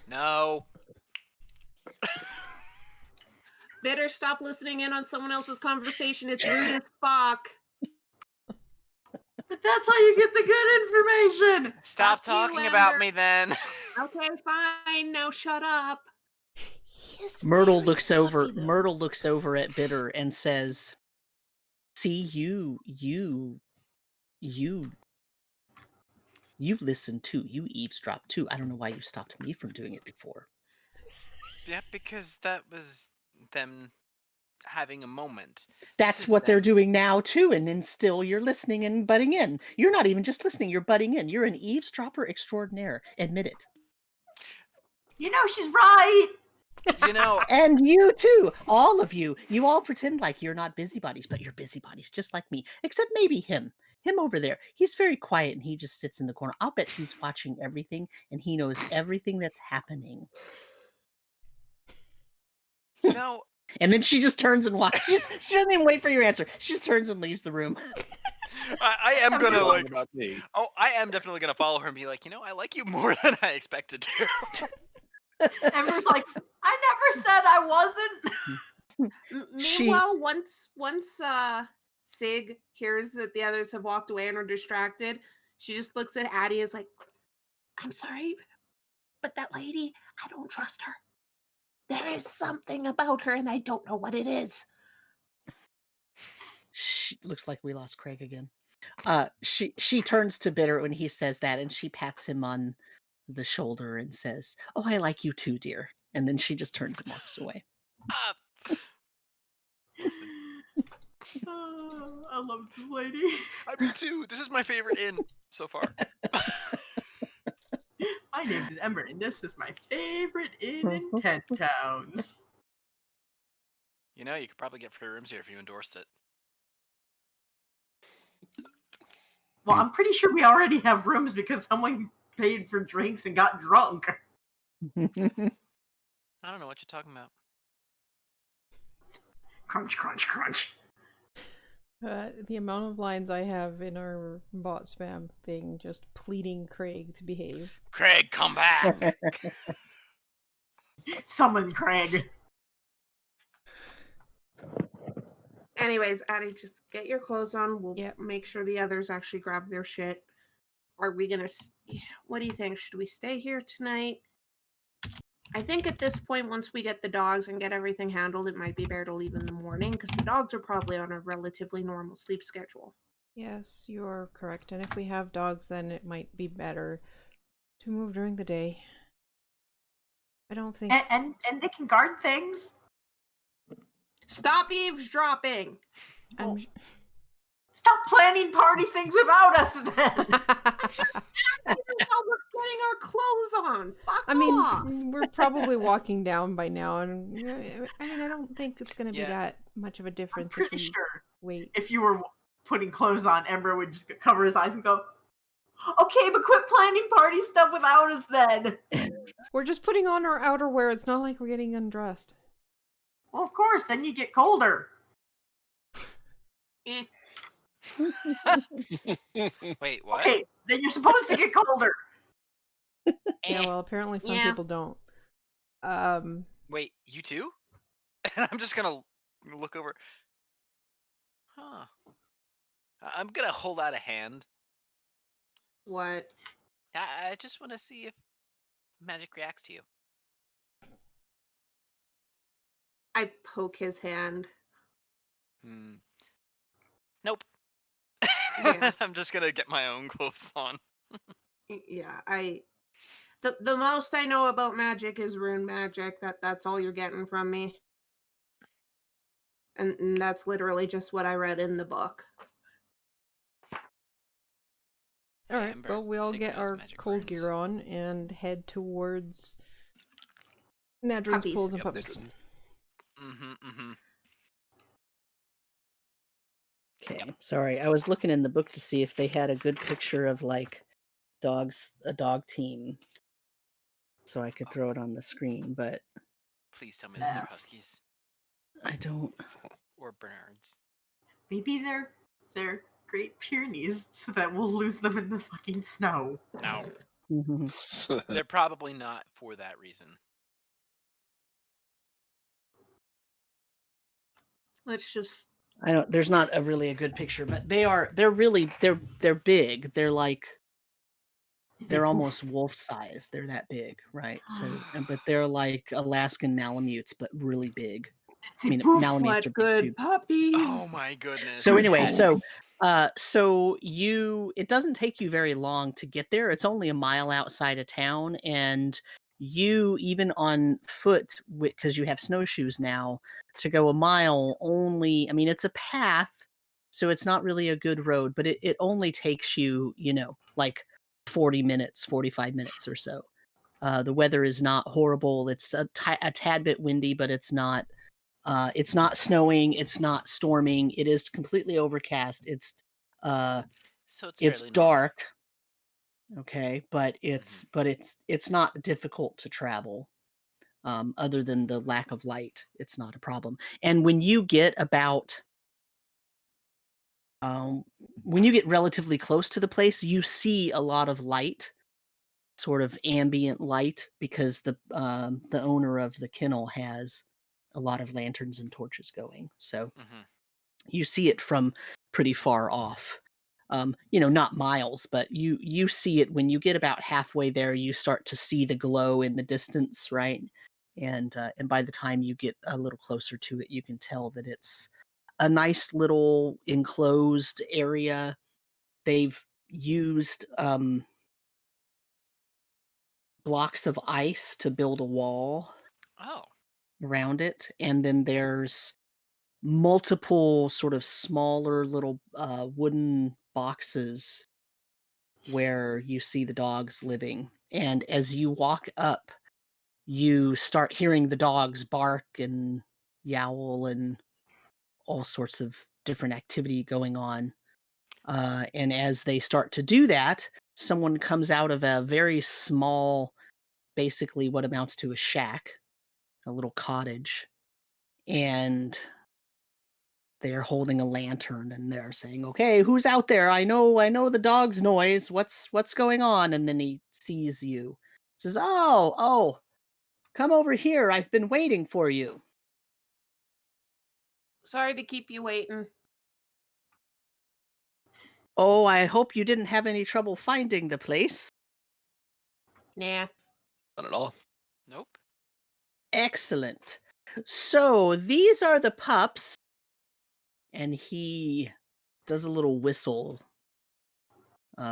No. Bitter, stop listening in on someone else's conversation. It's rude as fuck. But that's how you get the good information. Stop Fuck you, talking about Ember. me then. Okay, fine. Now shut up. Myrtle looks over at Bitter and says, "See, you listen too. You eavesdrop too. I don't know why you stopped me from doing it before." Yeah, because that was them having a moment. That's what they're doing now too, and then still you're listening and butting in. You're not even just listening, you're butting in. You're an eavesdropper extraordinaire. Admit it. You know she's right. You know, And you too, all of you. You all pretend like you're not busybodies, but you're busybodies just like me. Except maybe him. Him over there. He's very quiet and he just sits in the corner. I'll bet he's watching everything and he knows everything that's happening. you know, And then she just turns and walks. She doesn't even wait for your answer. She just turns and leaves the room. I am gonna Wrong like. about me. Oh, I am definitely gonna follow her and be like, you know, I like you more than I expected to. Ember's like, I never said I wasn't. Meanwhile, once Sig hears that the others have walked away and are distracted, she just looks at Addie and is like, "I'm sorry, but that lady, I don't trust her. There is something about her, and I don't know what it is." Looks like we lost Craig again. She turns to Bitter when he says that, and she pats him on the shoulder and says, "Oh, I like you too, dear." And then she just turns and walks away. Oh, I love this lady. I me too. This is my favorite inn so far. My name is Ember, and this is my favorite inn in 10 towns. You know, you could probably get free rooms here if you endorsed it. Well, I'm pretty sure we already have rooms because someone paid for drinks and got drunk. I don't know what you're talking about. Crunch, crunch, crunch. The amount of lines I have in our bot spam thing just pleading Craig to behave. Craig, come back! Summon Craig. Anyways, Addie, just get your clothes on. We'll Yep. make sure the others actually grab their shit. Are we gonna... What do you think? Should we stay here tonight? I think at this point, once we get the dogs and get everything handled, it might be better to leave in the morning, because the dogs are probably on a relatively normal sleep schedule. Yes, you're correct. And if we have dogs, then it might be better to move during the day. I don't think... And they can guard things. Stop eavesdropping! I'm... Stop planning party things without us then. While we're getting our clothes on. Fuck I mean, off. we're probably walking down by now, and I mean, I don't think it's going to be Yeah. that much of a I'm difference if pretty we sure wait. if you were putting clothes on, Ember would just cover his eyes and go, "Okay, but quit planning party stuff without us then." We're just putting on our outerwear. It's not like we're getting undressed. Well, of course, then you get colder. Eh. Wait, what? Okay, then you're supposed to get colder. Yeah, well, apparently some Yeah. people don't. Wait, you too? And I'm just gonna look over. Huh. I'm gonna hold out a hand. What? I just want to see if magic reacts to you. I poke his hand. Nope. Yeah. I'm just gonna get my own clothes on. Yeah, the most I know about magic is rune magic. That's all you're getting from me. And that's literally just what I read in the book. All right. Amber, Well, we all Sig get knows our magic cold words. gear on and head towards Nadrin's Puppies. pools and Yep, puppies. Nadrin. Mm-hmm. Okay, sorry. I was looking in the book to see if they had a good picture of like a dog team, so I could throw it on the screen, but Please tell me that they're Yes. huskies I don't. or Bernards. Maybe they're Great Pyrenees, so that we'll lose them in the fucking snow. No, Mhm. they're probably not for that reason. Let's just I don't. There's not a really a good picture, but they're really they're big. They're like they're almost wolf size. They're that big, right? So, but they're like Alaskan Malamutes, but really big. I mean, Malamutes are what big too. good puppies. Oh my goodness. So anyway, yes. so it doesn't take you very long to get there. It's only a mile outside of town, and you even on foot, because you have snowshoes now, to go a mile only. I mean, it's a path, so it's not really a good road, but it only takes you, like 40 minutes, 45 minutes or so. The weather is not horrible. It's a tad bit windy, but it's not snowing. It's not storming. It is completely overcast. It's So it's it's fairly dark. Okay, but it's not difficult to travel. Other than the lack of light, it's not a problem. And when you get relatively close to the place, you see a lot of light, sort of ambient light, because the owner of the kennel has a lot of northern and torches going. So Mm-hmm. you see it from pretty far off. Not miles, but you see it when you get about halfway there. You start to see the glow in the distance, right? And by the time you get a little closer to it, you can tell that it's a nice little enclosed area. They've used blocks of ice to build a wall Oh. around it, and then there's multiple sort of smaller little wooden boxes where you see the dogs living. And as you walk up, you start hearing the dogs bark and yowl and all sorts of different activity going on. And as they start to do that, someone comes out of a very small, basically what amounts to a shack, a little cottage, and they're holding a lantern and they're saying, "Okay, who's out there? I know the dog's noise. What's going on?" And then he sees you. Says, "Oh, come over here. I've been waiting for you." Sorry to keep you waiting. "Oh, I hope you didn't have any trouble finding the place." Nah. Not at all. Nope. "Excellent. So, these are the pups." And he does a little whistle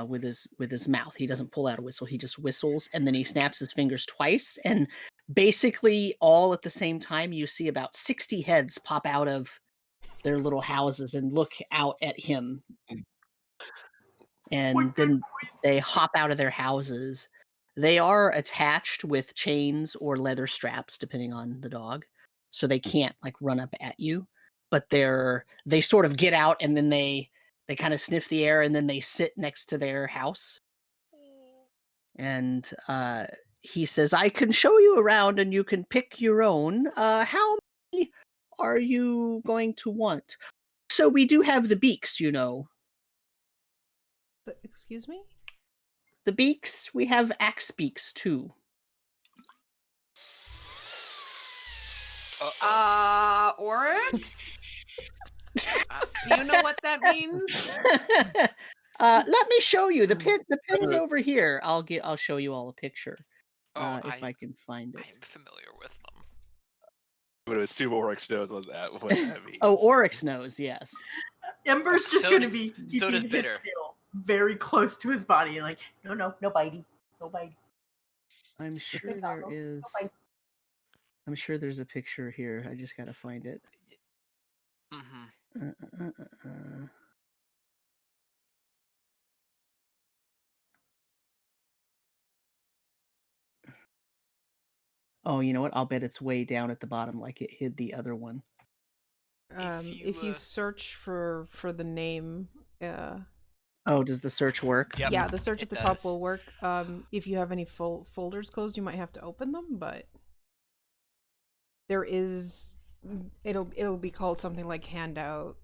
with his mouth. He doesn't pull out a whistle. He just whistles, and then he snaps his fingers twice, and basically all at the same time, you see about 60 heads pop out of their little houses and look out at him. And then they hop out of their houses. They are attached with chains or leather straps, depending on the dog, so they can't like run up at you. But they sort of get out, and then they kind of sniff the air, and then they sit next to their house. And he says, "I can show you around, and you can pick your own. How many are you going to want? So we do have the beaks, Excuse me? The beaks. We have axe beaks too." Oryx? Do you know what that means? Let me show you. The pin's over here. I'll show you all a picture. If I can find it. I am familiar with them. I would assume Oryx knows what that means. Oh, Oryx knows, yes. Ember's just So going to does- be so does keeping his Bitter. tail very close to his body, like, no bitey, no bitey. I'm sure Good there doggo. is. No bitey. I'm sure there's a picture here. I just gotta find it. Mm-hmm. Oh, you know what? I'll bet it's way down at the bottom, like it hid the other one. If you search for the name, Oh, does the search work? Yep, yeah, the search at it the top does. will work. If you have any folders closed, you might have to open them, but there is it'll be called something like handout,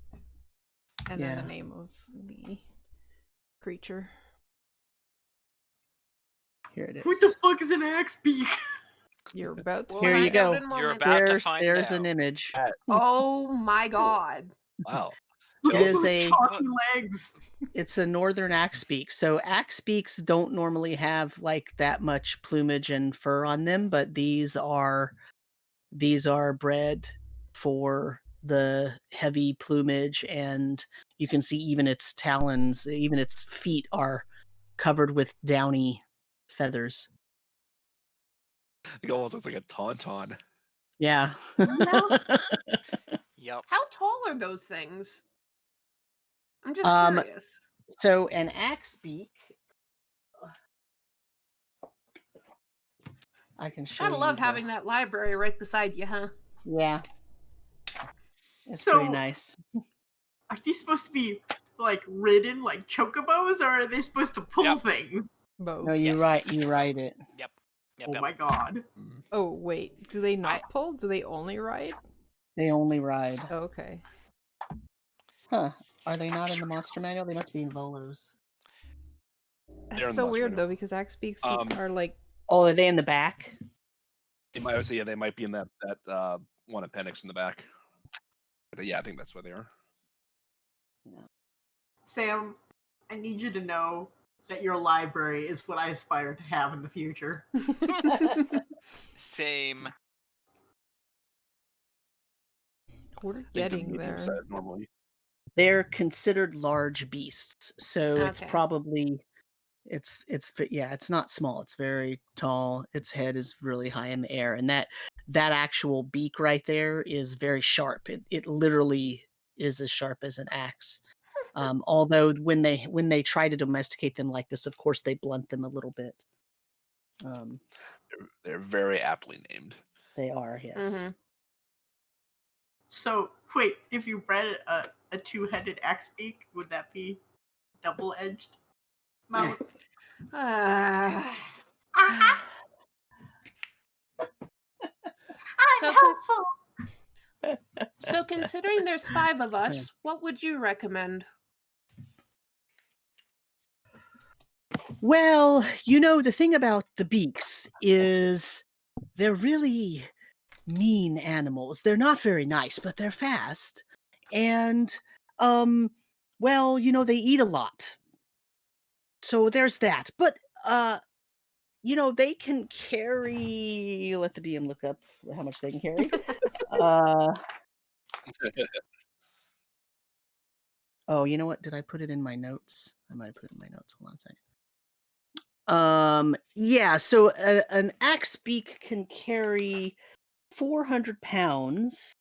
and then the name of the creature. Here it is. What the fuck is an axe beak? You're about to We'll Here you find out go. in a You're moment. about to find There's out. an image. Oh my god. Wow. Look It at is those a- chalky legs. It's a northern axe beak. So axe beaks don't normally have like that much plumage and fur on them, but these are bred for the heavy plumage, and you can see even its talons, even its feet are covered with downy feathers. It almost looks like a tauntaun. Yeah. Yep. How tall are those things? I'm just Um, curious. So an axe beak, I can show Gotta love you having that library right beside you, huh? Yeah. It's So- pretty nice. Are these supposed to be like ridden like chocobos, or are they supposed to pull Yep. things? Both. No, you Yes. ride it. Yep. Oh my god. Mm. Oh wait, do they not pull? Do they only ride? They only ride. Oh, okay. Huh. Are they not in the monster manual? They must be in Volos. They're in That's the so monster weird manual. though, because axe beaks Um, are like Oh, are they in the back? They might say, yeah, they might be in that one appendix in the back. But yeah, I think that's where they are. Sam, I need you to know that your library is what I aspire to have in the future. Same. we're I think they're getting there. medium-sized normally. They're considered large beasts, so it's Okay. probably it's not small. It's very tall. Its head is really high in the air, and that actual beak right there is very sharp. It literally is as sharp as an axe. Although when they try to domesticate them like this, of course they blunt them a little bit. They're very aptly named. They are, yes. Mm-hmm. So, wait, if you bred a two-headed axe beak, would that be double-edged mount? Uh, I'm helpful. so considering there's 5 of us, what would you recommend? Well, the thing about the beaks is they're really mean animals. They're not very nice, but they're fast. And, well, they eat a lot. So there's that. But, they can carry, let the DM look up how much they can carry. Oh, you know what? Did I put it in my notes? I might have put it in my notes. Hold on a second. Yeah, so an axe beak can carry 400 pounds.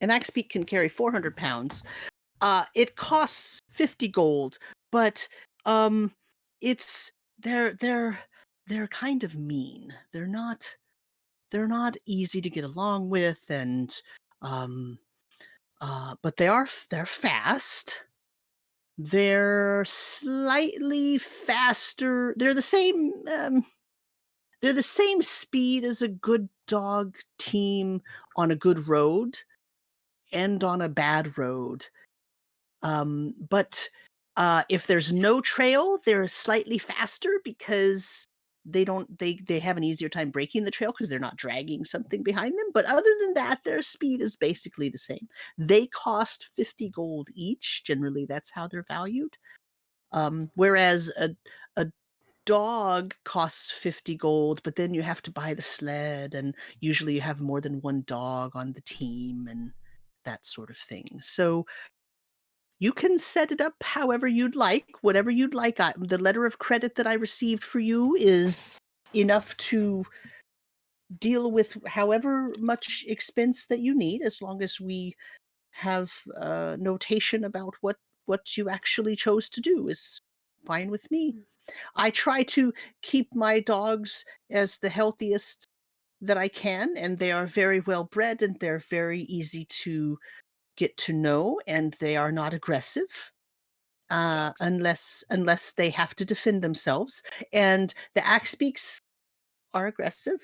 An axe beak can carry 400 pounds. It costs 50 gold, but it's they're kind of mean. They're not easy to get along with, and but they're fast. They're slightly faster. They're the same. They're the same speed as a good dog team on a good road and on a bad road. But if there's no trail, they're slightly faster because they have an easier time breaking the trail because they're not dragging something behind them. But other than that, their speed is basically the same. They cost 50 gold each. Generally, that's how they're valued. Whereas a dog costs 50 gold, but then you have to buy the sled, and usually you have more than one dog on the team and that sort of thing. So you can set it up however you'd like, whatever you'd like. The letter of credit that I received for you is enough to deal with however much expense that you need, as long as we have notation about what you actually chose to do is fine with me. I try to keep my dogs as the healthiest that I can, and they are very well bred, and they're very easy to get to know, and they are not aggressive Dogs. unless they have to defend themselves. And the Axebeaks are aggressive,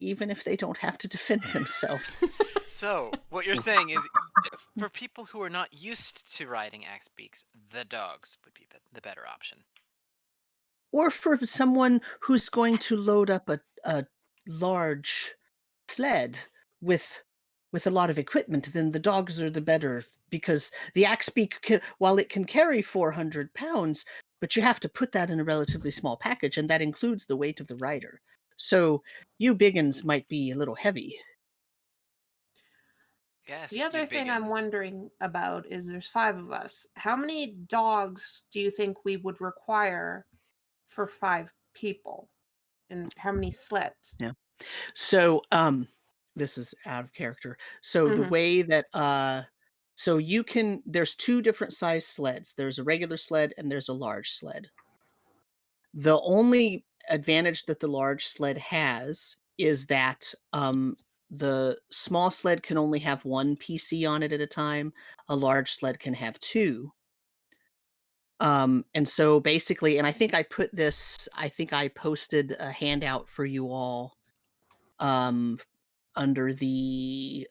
even if they don't have to defend themselves. So, what you're saying is, for people who are not used to riding axe beaks, the dogs would be the better option. Or for someone who's going to load up a large sled with a lot of equipment, then the dogs are the better, because the Axebeak, while it can carry 400 pounds, but you have to put that in a relatively small package, and that includes the weight of the rider. So you biggins might be a little heavy. Yes. The other thing I'm wondering about is there's 5 of us. How many dogs do you think we would require for 5 people? And how many sleds? Yeah. So this is out of character. So the way that so there's 2 different size sleds. There's a regular sled and there's a large sled. The only advantage that the large sled has is that the small sled can only have 1 PC on it at a time. A large sled can have 2. And so basically, and I think I posted a handout for you all under the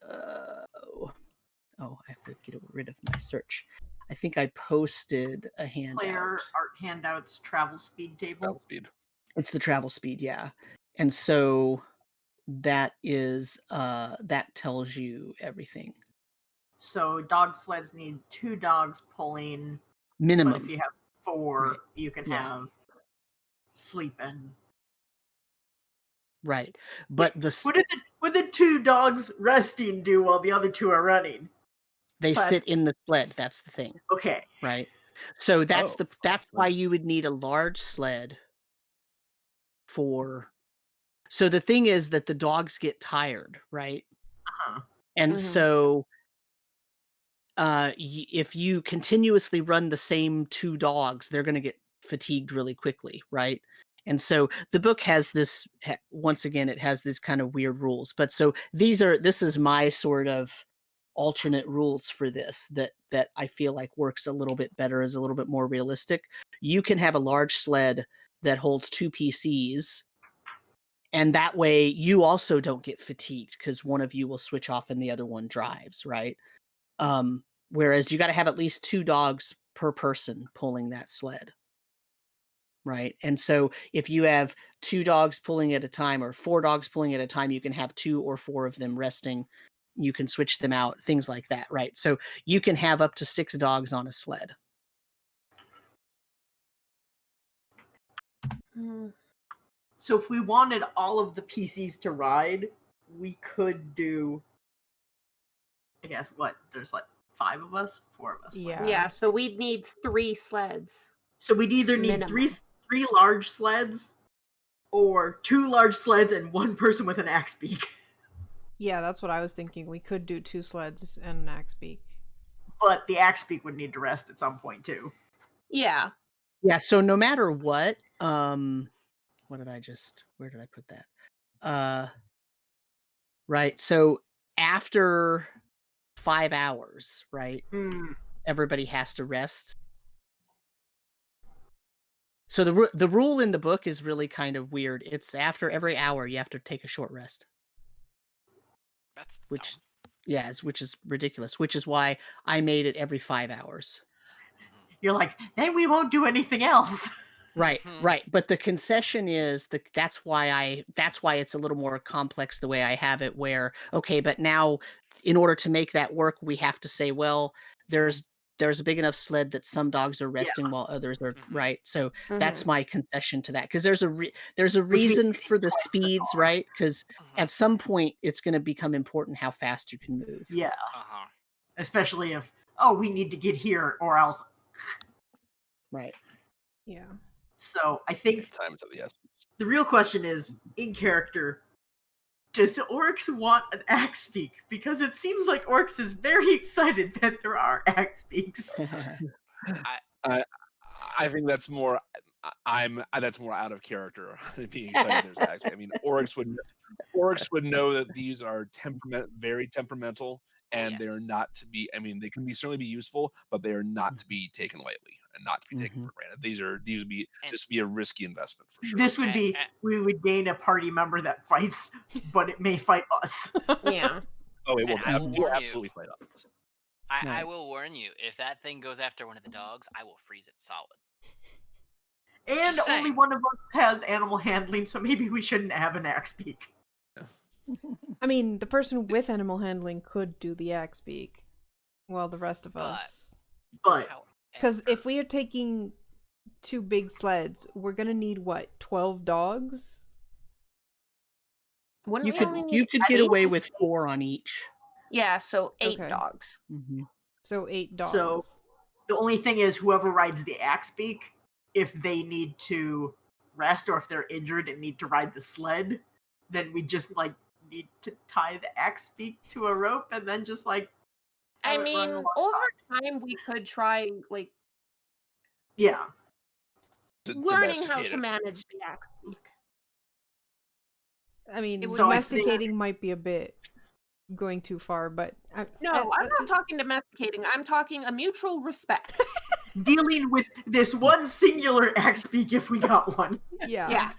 I have to get rid of my search. I think I posted a handout. Player art handouts travel speed table. Travel speed. It's the travel speed, yeah. And so that is that tells you everything. So dog sleds need 2 dogs pulling. Minimum. But if you have 4, Right. you can have sleeping. Right. But what did 2 dogs resting do while the other 2 are running? They sit in the sled. That's the thing. Okay. Right. So that's why you would need a large sled for. So the thing is that the dogs get tired, right? Uh-huh. And so if you continuously run the same 2 dogs, they're going to get fatigued really quickly, right? And so the book has this, once again, it has these kind of weird rules. But so this is my sort of alternate rules for this that I feel like works a little bit better, is a little bit more realistic. You can have a large sled that holds 2 PCs, and that way you also don't get fatigued because one of you will switch off and the other one drives, right? Whereas you got to have at least 2 dogs per person pulling that sled. Right. And so if you have 2 dogs pulling at a time or 4 dogs pulling at a time, you can have 2 or 4 of them resting. You can switch them out, things like that. Right. So you can have up to 6 dogs on a sled. So if we wanted all of the PCs to ride, we could do, I guess, there's like 5 of us, 4 of us. Yeah, so we'd need 3 sleds. So we'd either need 3 large sleds or 2 large sleds and 1 person with an axe beak. Yeah, that's what I was thinking. We could do 2 sleds and an axe beak. But the axe beak would need to rest at some point too. Yeah. Yeah, so no matter what, where did I put that? Right. So after 5 hours, right? Everybody has to rest. So the rule in the book is really kind of weird. It's after every hour you have to take a short rest. That's which dumb. which is ridiculous, which is why I made it every 5 hours. You're like, then we won't do anything else. Right. But the concession is that's why it's a little more complex the way I have it, where, okay, but now in order to make that work, we have to say, well, there's a big enough sled that some dogs are resting while others are right. So that's my concession to that, because there's a reason for the speeds, right? Because at some point it's going to become important how fast you can move. Yeah. Especially if, we need to get here or else. Right. Yeah. So I think time's of the essence. The real question is, in character, Does Oryx want an axe beak? Because it seems like Oryx is very excited that there are axe beaks. I think that's more. That's more out of character. Being excited there's actually. I mean, Oryx would know that these are very temperamental, and they're not to be. I mean, they can certainly be useful, but they are not to be taken lightly and not to be taken for granted. This would be a risky investment for sure. This would be we would gain a party member that fights, but it may fight us. Yeah. Oh, it will. I It will absolutely fight us. I will warn you, if that thing goes after one of the dogs, I will freeze it solid. And Just only saying. one of us has animal handling, so maybe we shouldn't have an axe beak. I mean, the person with animal handling could do the axe beak, while the rest of us. But because if we are taking 2 big sleds, we're gonna need what, 12 dogs? You could get away with 4 on each. Yeah, so 8 Okay. dogs. Mm-hmm. So 8 dogs. So the only thing is, whoever rides the axe beak, if they need to rest or if they're injured and need to ride the sled, then we just need to tie the axe beak to a rope and then just I have it mean, run over alongside. time we could try Yeah. learning how domesticate to it. manage the axe beak. I mean, So I think- domesticating might be a bit going too far, but No, I'm not talking domesticating. I'm talking a mutual respect. Dealing with this one singular axe beak if we got one. yeah. Yeah.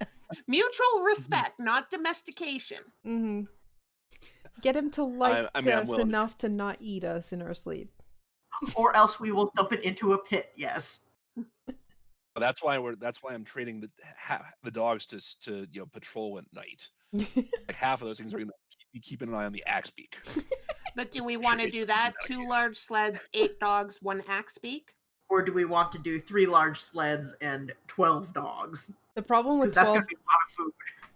Mutual respect, not domestication. Mm-hmm. Get him to like I'm us willing to enough to not eat us in our sleep. Or else we will dump it into a pit, yes. That's why I'm trading the dogs to patrol at night. Like half of those things are going to be keeping an eye on the axe beak. But do we want to do that? 2 large sleds, 8 dogs, 1 axe beak? Or do we want to do 3 large sleds and 12 dogs? The problem with Because that's 12... going to be a lot of food.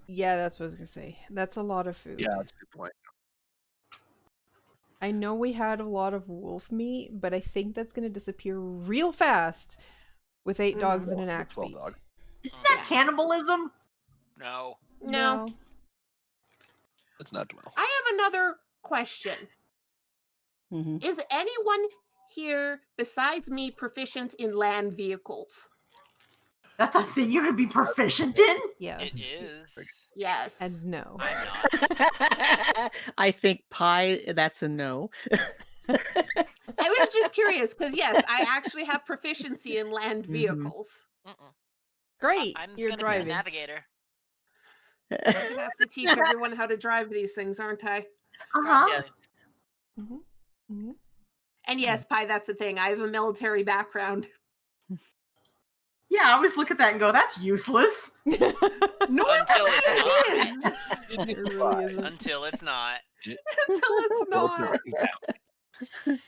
Yeah, that's what I was gonna say. That's a lot of food. Yeah, that's a good point. I know we had a lot of wolf meat, but I think that's gonna disappear real fast with 8 dogs and an axe 12 beak. dog. Isn't that cannibalism? No. No. Let's not dwell. I have another question. Mm-hmm. Is anyone here besides me proficient in land vehicles? That's a thing you could be proficient in? Yes. It is. Yes. And no. I'm not. I think pie, that's a no. I was just curious because yes, I actually have proficiency in land vehicles. Great. I'm You're gonna driving. be the navigator. I'm gonna have to teach everyone how to drive these things, aren't I? Uh-huh. Yeah. Mm-hmm. And yes, Pi, that's the thing. I have a military background. Yeah, I always look at that and go, that's useless. No, Until it it's not. It really isn't. Until it's not. Until it's not. Exactly.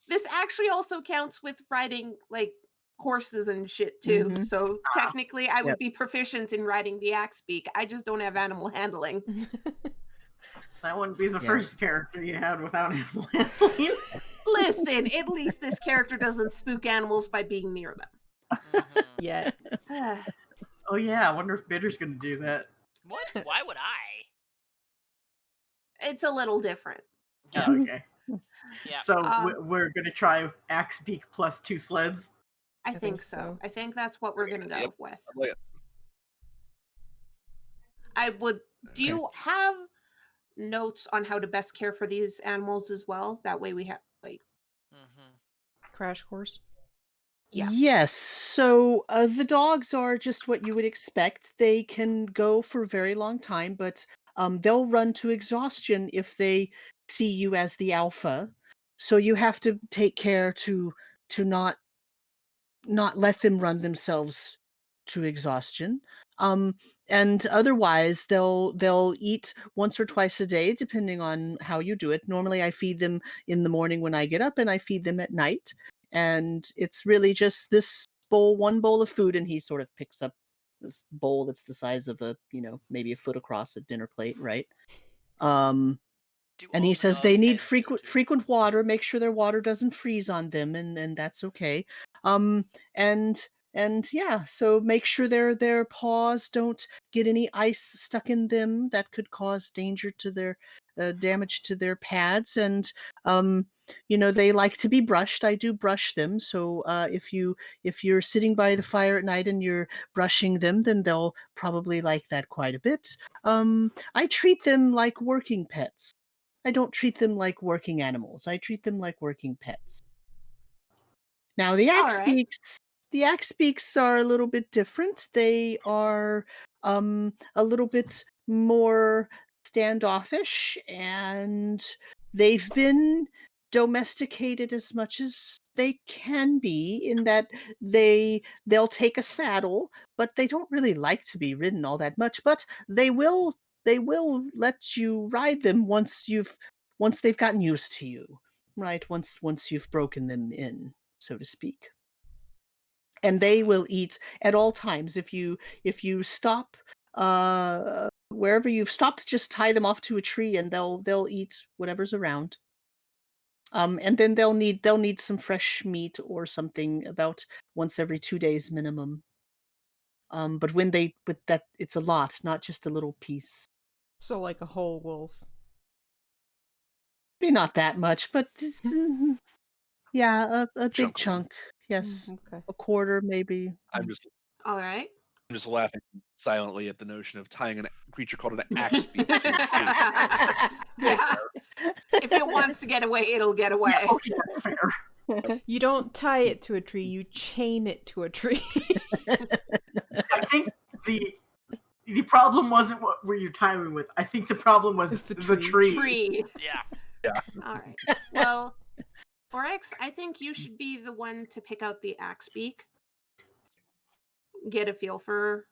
This actually also counts with riding like horses and shit too. Mhm. So technically, I would Yep. be proficient in riding the axe beak. I just don't have animal handling. That wouldn't be the Yeah. first character you had without animal handling. Listen, at least this character doesn't spook animals by being near them. Yeah. Oh yeah, I wonder if Bitter's gonna do that. What? Why would I? It's a little different. Oh, okay. Yeah. So Um, we're gonna try axe beak plus 2 sleds. I think think so. so. I think that's what we're gonna go Yep. with. I'm like, I would. Do you have notes on how to best care for these animals as well? That way we have like Crash course. Yeah. Yes. So the dogs are just what you would expect. They can go for a very long time, but they'll run to exhaustion if they see you as the alpha. So you have to take care to not let them run themselves to exhaustion. And otherwise they'll eat once or twice a day depending on how you do it. Normally I feed them in the morning when I get up and I feed them at night. And it's really just this one bowl of food, and he sort of picks up this bowl that's the size of maybe a foot across a dinner plate, right? And he says they need frequent water. Make sure their water doesn't freeze on them, and that's okay. And yeah, so make sure their paws don't get any ice stuck in them that could cause danger to their damage to their pads. And they like to be brushed. I do brush them, so if you're sitting by the fire at night and you're brushing them, then they'll probably like that quite a bit. I treat them like working pets. I don't treat them like working animals. I treat them like working pets. Now the axe beaks, are a little bit different. They are a little bit more standoffish, and they've been domesticated as much as they can be, in that they'll take a saddle, but they don't really like to be ridden all that much. But they will let you ride them once they've gotten used to you, right? Once you've broken them in, so to speak. And they will eat at all times. If you stop wherever you've stopped, just tie them off to a tree and they'll eat whatever's around. And then they'll need some fresh meat or something about once every 2 days minimum. But it's a lot, not just a little piece. So like a whole wolf. Maybe not that much, but yeah, a big chunk. Yes, Okay. a quarter maybe. All right. I'm just laughing silently at the notion of tying a creature called an axe beak to a tree. Yeah. If it wants to get away, it'll get away. Yeah, okay, that's fair. You don't tie it to a tree, you chain it to a tree. I think the problem wasn't what were you timing with. I think the problem was the tree. Yeah. All right. Well, Oryx, I think you should be the one to pick out the axe beak. Get a feel for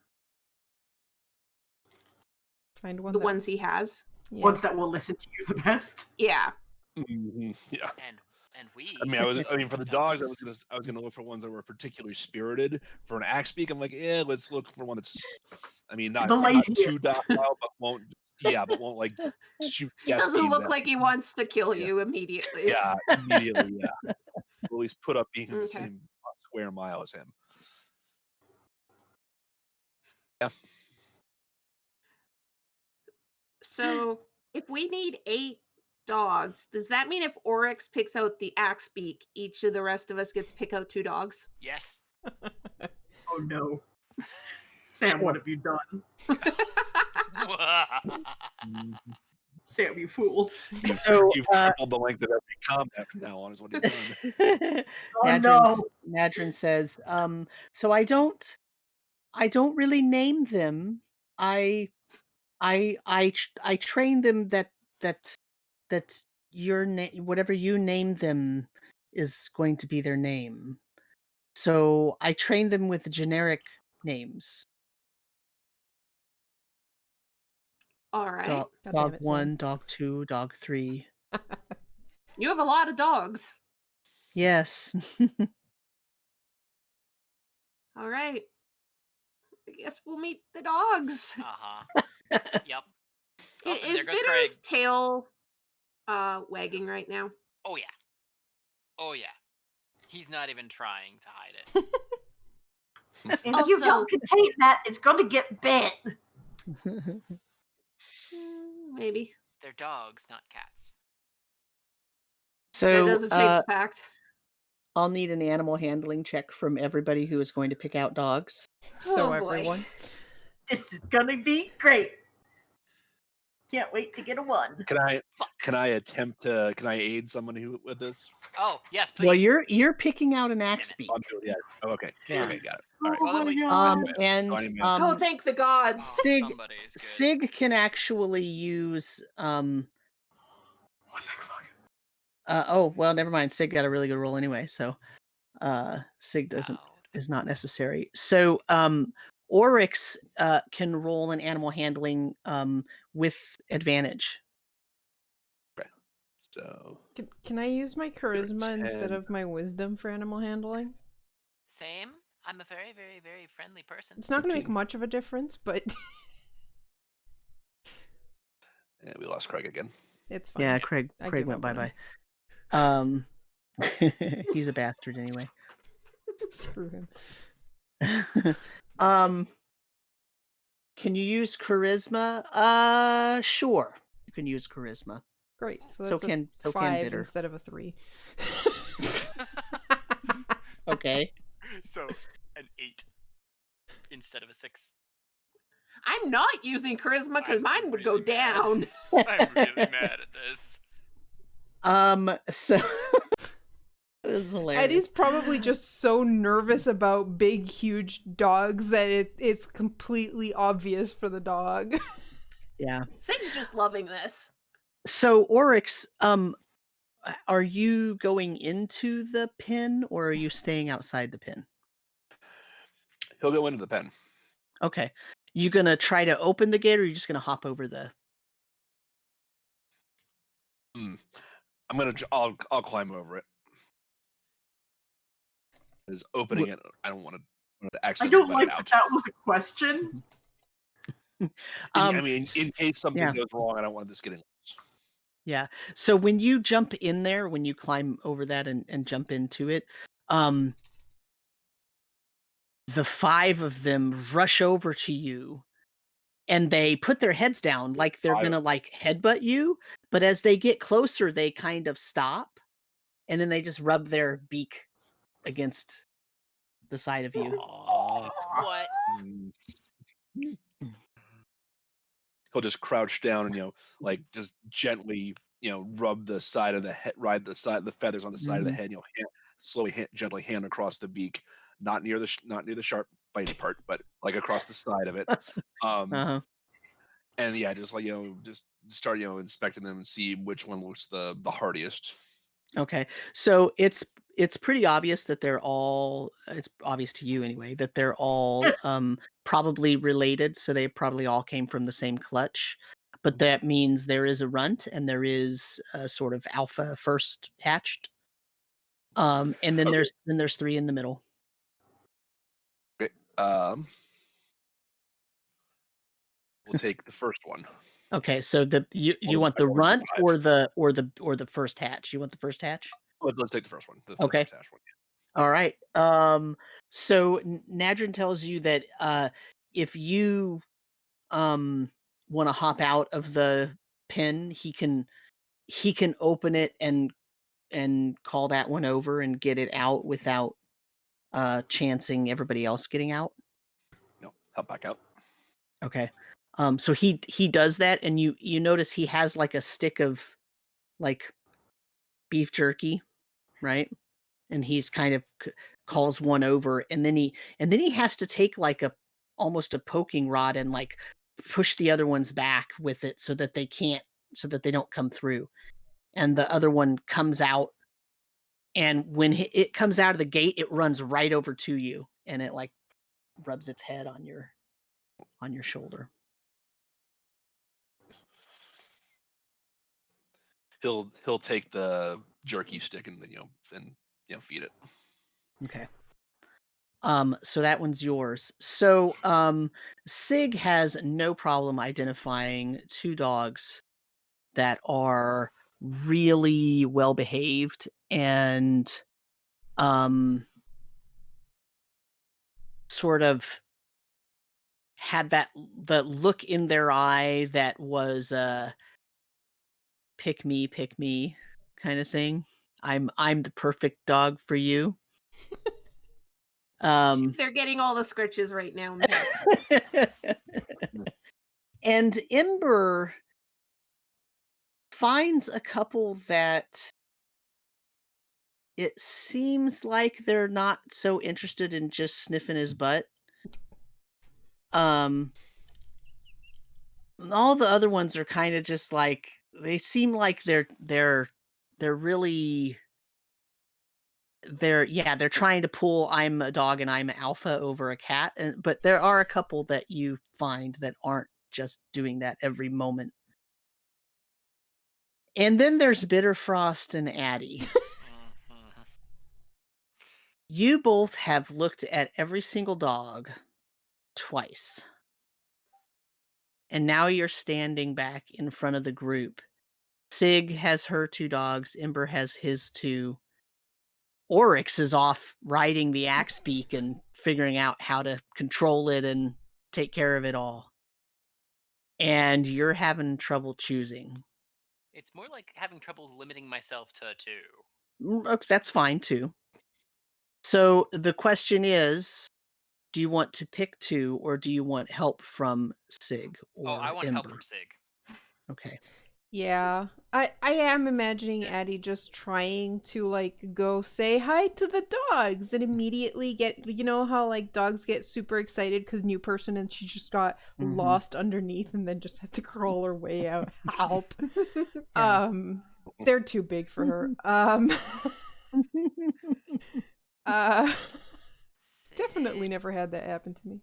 Find one the ones he has. Yeah. Ones that will listen to you the best. Yeah. Mm-hmm. Yeah. And we. I mean, for the dogs, I was gonna look for ones that were particularly spirited. For an axe beak, I'm like, let's look for one that's, not too docile, but won't like shoot. It doesn't look like he wants to kill you immediately. Yeah, immediately. Yeah. At least put up being in the same square mile as him. Yeah. So if we need 8 dogs, does that mean if Oryx picks out the axe beak, each of the rest of us gets to pick out 2 dogs? Yes. Oh no. Sam, what have you done? Sam, you fool. You've tripled the length of every combat from now on, is what you've done. Madrin says, so I don't really name them. I train them that your name, whatever you name them, is going to be their name. So I train them with generic names. All right. Dog 1, dog 2, dog 3. You have a lot of dogs. Yes. All right. I guess we'll meet the dogs. Yep. Is Bitter's tail wagging right now? Oh yeah. He's not even trying to hide it. If you don't contain that, it's going to get bit. Maybe. They're dogs, not cats. So that doesn't change the fact. I'll need an animal handling check from everybody who is going to pick out dogs. So everyone. This is going to be great. Can't wait to get a 1. Can I aid someone with this? Oh, yes, please. Well, you're picking out an axe beak. Yeah. Oh, okay. Yeah. Okay, got it. All right. Thank the gods. Sig can actually use What the fuck? Well, never mind. Sig got a really good roll anyway, so Sig is not necessary. So Oryx can roll an animal handling with advantage. Okay. So can I use my charisma instead of my wisdom for animal handling? Same. I'm a very, very, very friendly person. It's not going to make much of a difference, but yeah, we lost Craig again. It's fine. Yeah, Craig went bye-bye. He's a bastard anyway. Screw him. Can you use charisma? Sure. You can use charisma. Great. So So that's can a 5 bitter. instead of a 3. Okay. So an 8 instead of a 6. I'm not using charisma because I'm mine would go really mad. down. I'm really mad at this. So this is hilarious. Eddie's probably just so nervous about big, huge dogs that it's completely obvious for the dog. Yeah. Sig's just loving this. So Oryx, are you going into the pen or are you staying outside the pen? He'll go into the pen. Okay. You gonna try to open the gate or are you just gonna hop over the... I'll climb over it. Is opening it. I don't want to I accidentally don't let like it out. that was a question. I mean, in case something yeah. goes wrong, I don't want this getting loose. Yeah. So when you jump in there, when you climb over that and jump into it, the 5 of them rush over to you and they put their heads down like they're gonna like headbutt you, but as they get closer, they kind of stop and then they just rub their beak against the side of you. What? He'll just crouch down and like just gently rub the side of the head, ride the feathers on the side of the head. Slowly, gently hand across the beak, not near the sharp bitey part, but like across the side of it. And yeah, just like just start inspecting them and see which one looks the hardiest. Okay, so it's pretty obvious that they're all. It's obvious to you anyway that they're all probably related. So they probably all came from the same clutch. But that means there is a runt and there is a sort of alpha first hatched. And then there's 3 in the middle. Okay. We'll take the first one. Okay, so you want the runt or the first hatch? You want the first hatch? Let's take the first one. The Okay. first hatch one. All right. So Nadrin tells you that if you want to hop out of the pen, he can open it and call that one over and get it out without chancing everybody else getting out. No, hop back out. Okay. So he does that, and you notice he has like a stick of like beef jerky, right? And he's kind of calls one over, and then he has to take like almost a poking rod and like push the other ones back with it so that they don't come through. And the other one comes out, and when it comes out of the gate, it runs right over to you, and it like rubs its head on your shoulder. He'll take the jerky stick and feed it. Okay. So that one's yours. So Sig has no problem identifying 2 dogs that are really well behaved and sort of had the look in their eye that was pick me kind of thing. I'm the perfect dog for you. They're getting all the scritches right now. And Ember finds a couple that it seems like they're not so interested in just sniffing his butt. All the other ones are kind of just like, they seem like they're really they're trying to pull I'm a dog and I'm alpha over a cat, but there are a couple that you find that aren't just doing that every moment. And then there's Bitterfrost and Addie. You both have looked at every single dog twice. And now you're standing back in front of the group. Sig has her 2 dogs. Ember has his 2. Oryx is off riding the axe beak and figuring out how to control it and take care of it all. And you're having trouble choosing. It's more like having trouble limiting myself to 2. Okay, that's fine too. So the question is, do you want to pick 2 or do you want help from Sig or I want help Ember? from Sig. Okay. Yeah. I am imagining Addie just trying to like go say hi to the dogs and immediately get, you know how like dogs get super excited because new person and she just got lost underneath and then just had to crawl her way out. Help. Yeah. They're too big for her. Definitely never had that happen to me.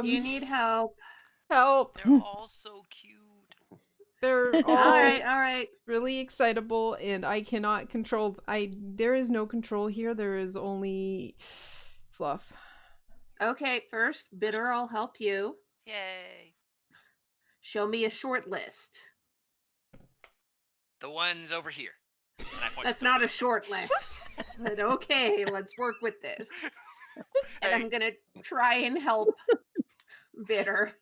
Do you need help? Help. They're all so cute. They're all All right. really excitable, and I cannot control. There is no control here. There is only fluff. Okay, first, Bitter, I'll help you. Yay. Show me a short list. The one's over here. That's not a short list. But okay, let's work with this. And I'm going to try and help Bitter.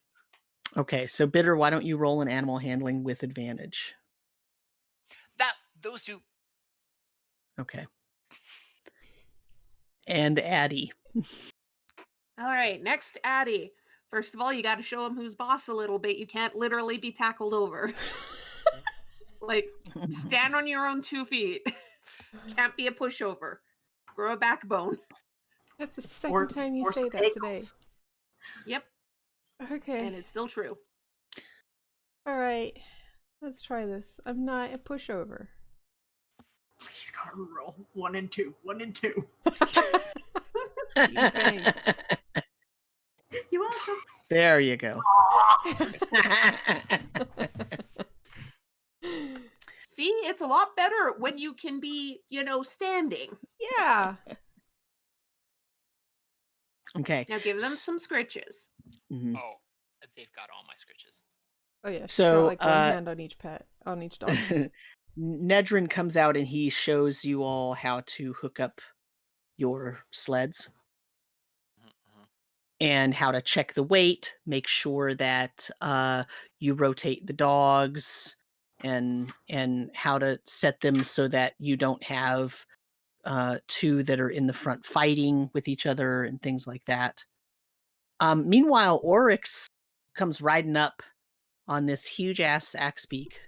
Okay, so Bitter, why don't you roll an animal handling with advantage? Those 2. Okay. And Addie. All right, next, Addie. First of all, you got to show him who's boss a little bit. You can't literally be tackled over. Like, stand on your own 2 feet. Can't be a pushover. Grow a backbone. That's the second time you say that today. Yep. Okay. And it's still true. All right. Let's try this. I'm not a pushover. Please, Carl, roll 1 and 2. 1 and 2. Thanks. You're welcome. There you go. See, it's a lot better when you can be, standing. Yeah. Okay. Now give them some scritches. Mm-hmm. Oh, they've got all my scritches. Oh yeah. She's So, got like one hand on each dog. Nedrin comes out and he shows you all how to hook up your sleds and how to check the weight, make sure that you rotate the dogs, and how to set them so that you don't have 2 that are in the front fighting with each other and things like that. Meanwhile, Oryx comes riding up on this huge ass axe beak,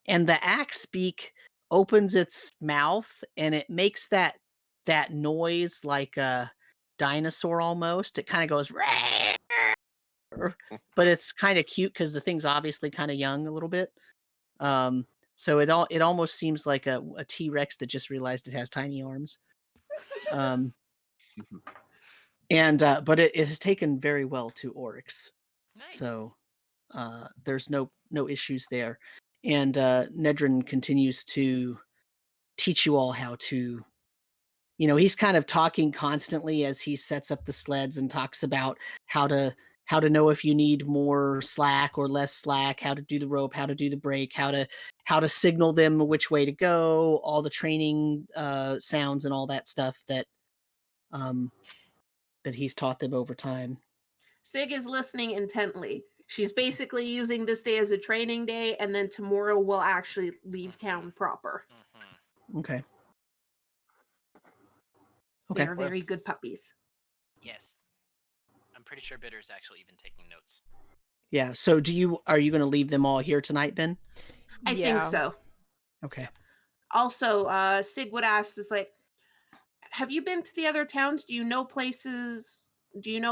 and the axe beak opens its mouth and it makes that noise like a dinosaur almost. It kind of goes, but it's kind of cute because the thing's obviously kind of young a little bit. So it almost seems like a T-Rex that just realized it has tiny arms. But it has taken very well to Oryx. Nice. So there's no issues there. And Nedrin continues to teach you all how to, he's kind of talking constantly as he sets up the sleds and talks about how to know if you need more slack or less slack, how to do the rope, how to do the brake, how to signal them which way to go, all the training sounds and all that stuff that he's taught them over time. Sig is listening intently. She's basically using this day as a training day, and then tomorrow we'll actually leave town proper. Okay. They're very good puppies. Yes. I'm pretty sure Bitter's actually even taking notes. Yeah. So are you going to leave them all here tonight then? I think so. Okay. Also, Sig would ask is like, have you been to the other towns? Do you know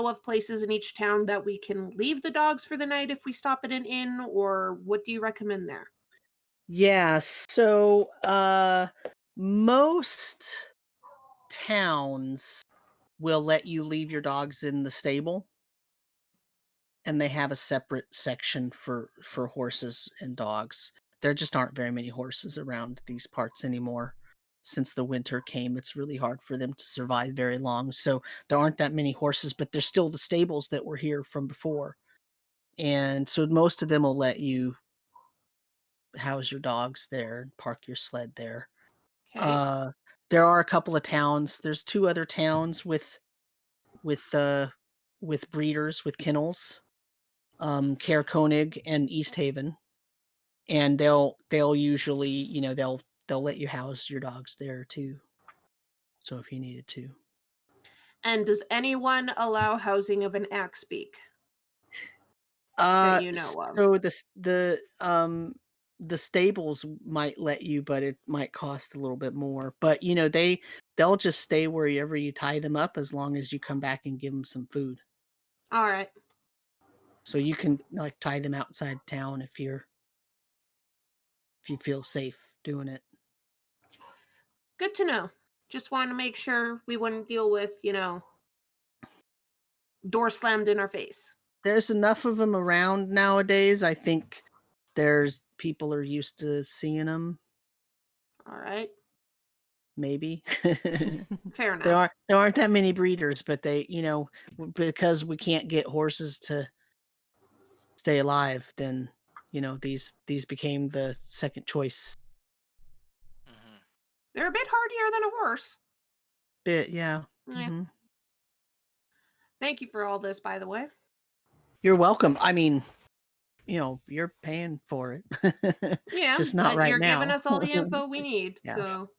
of places in each town that we can leave the dogs for the night if we stop at an inn, or what do you recommend there? Yeah, so most towns will let you leave your dogs in the stable, and they have a separate section for horses and dogs. There just aren't very many horses around these parts anymore. Since the winter came, it's really hard for them to survive very long. So there aren't that many horses, but there's still the stables that were here from before. And so most of them will let you house your dogs there and park your sled there. Okay. There are a couple of towns. There's 2 other towns with with breeders, with kennels, Care Koenig and East Haven, and they'll usually, they'll let you house your dogs there too. So if you needed to. And does anyone allow housing of an axe beak? That you know of. So the stables might let you, but it might cost a little bit more. But they'll just stay wherever you tie them up as long as you come back and give them some food. All right. So you can like tie them outside town if you feel safe doing it. Good to know. Just want to make sure we wouldn't deal with, door slammed in our face. There's enough of them around nowadays. I think people are used to seeing them. All right. Maybe. Fair enough. There aren't that many breeders, but they, because we can't get horses to stay alive, then these became the second choice. Mm-hmm. They're a bit hardier than a horse. Bit, yeah. Yeah. Mm-hmm. Thank you for all this, by the way. You're welcome. I mean, you're paying for it. Yeah, just not but right you're now. giving us all the info we need. Yeah. So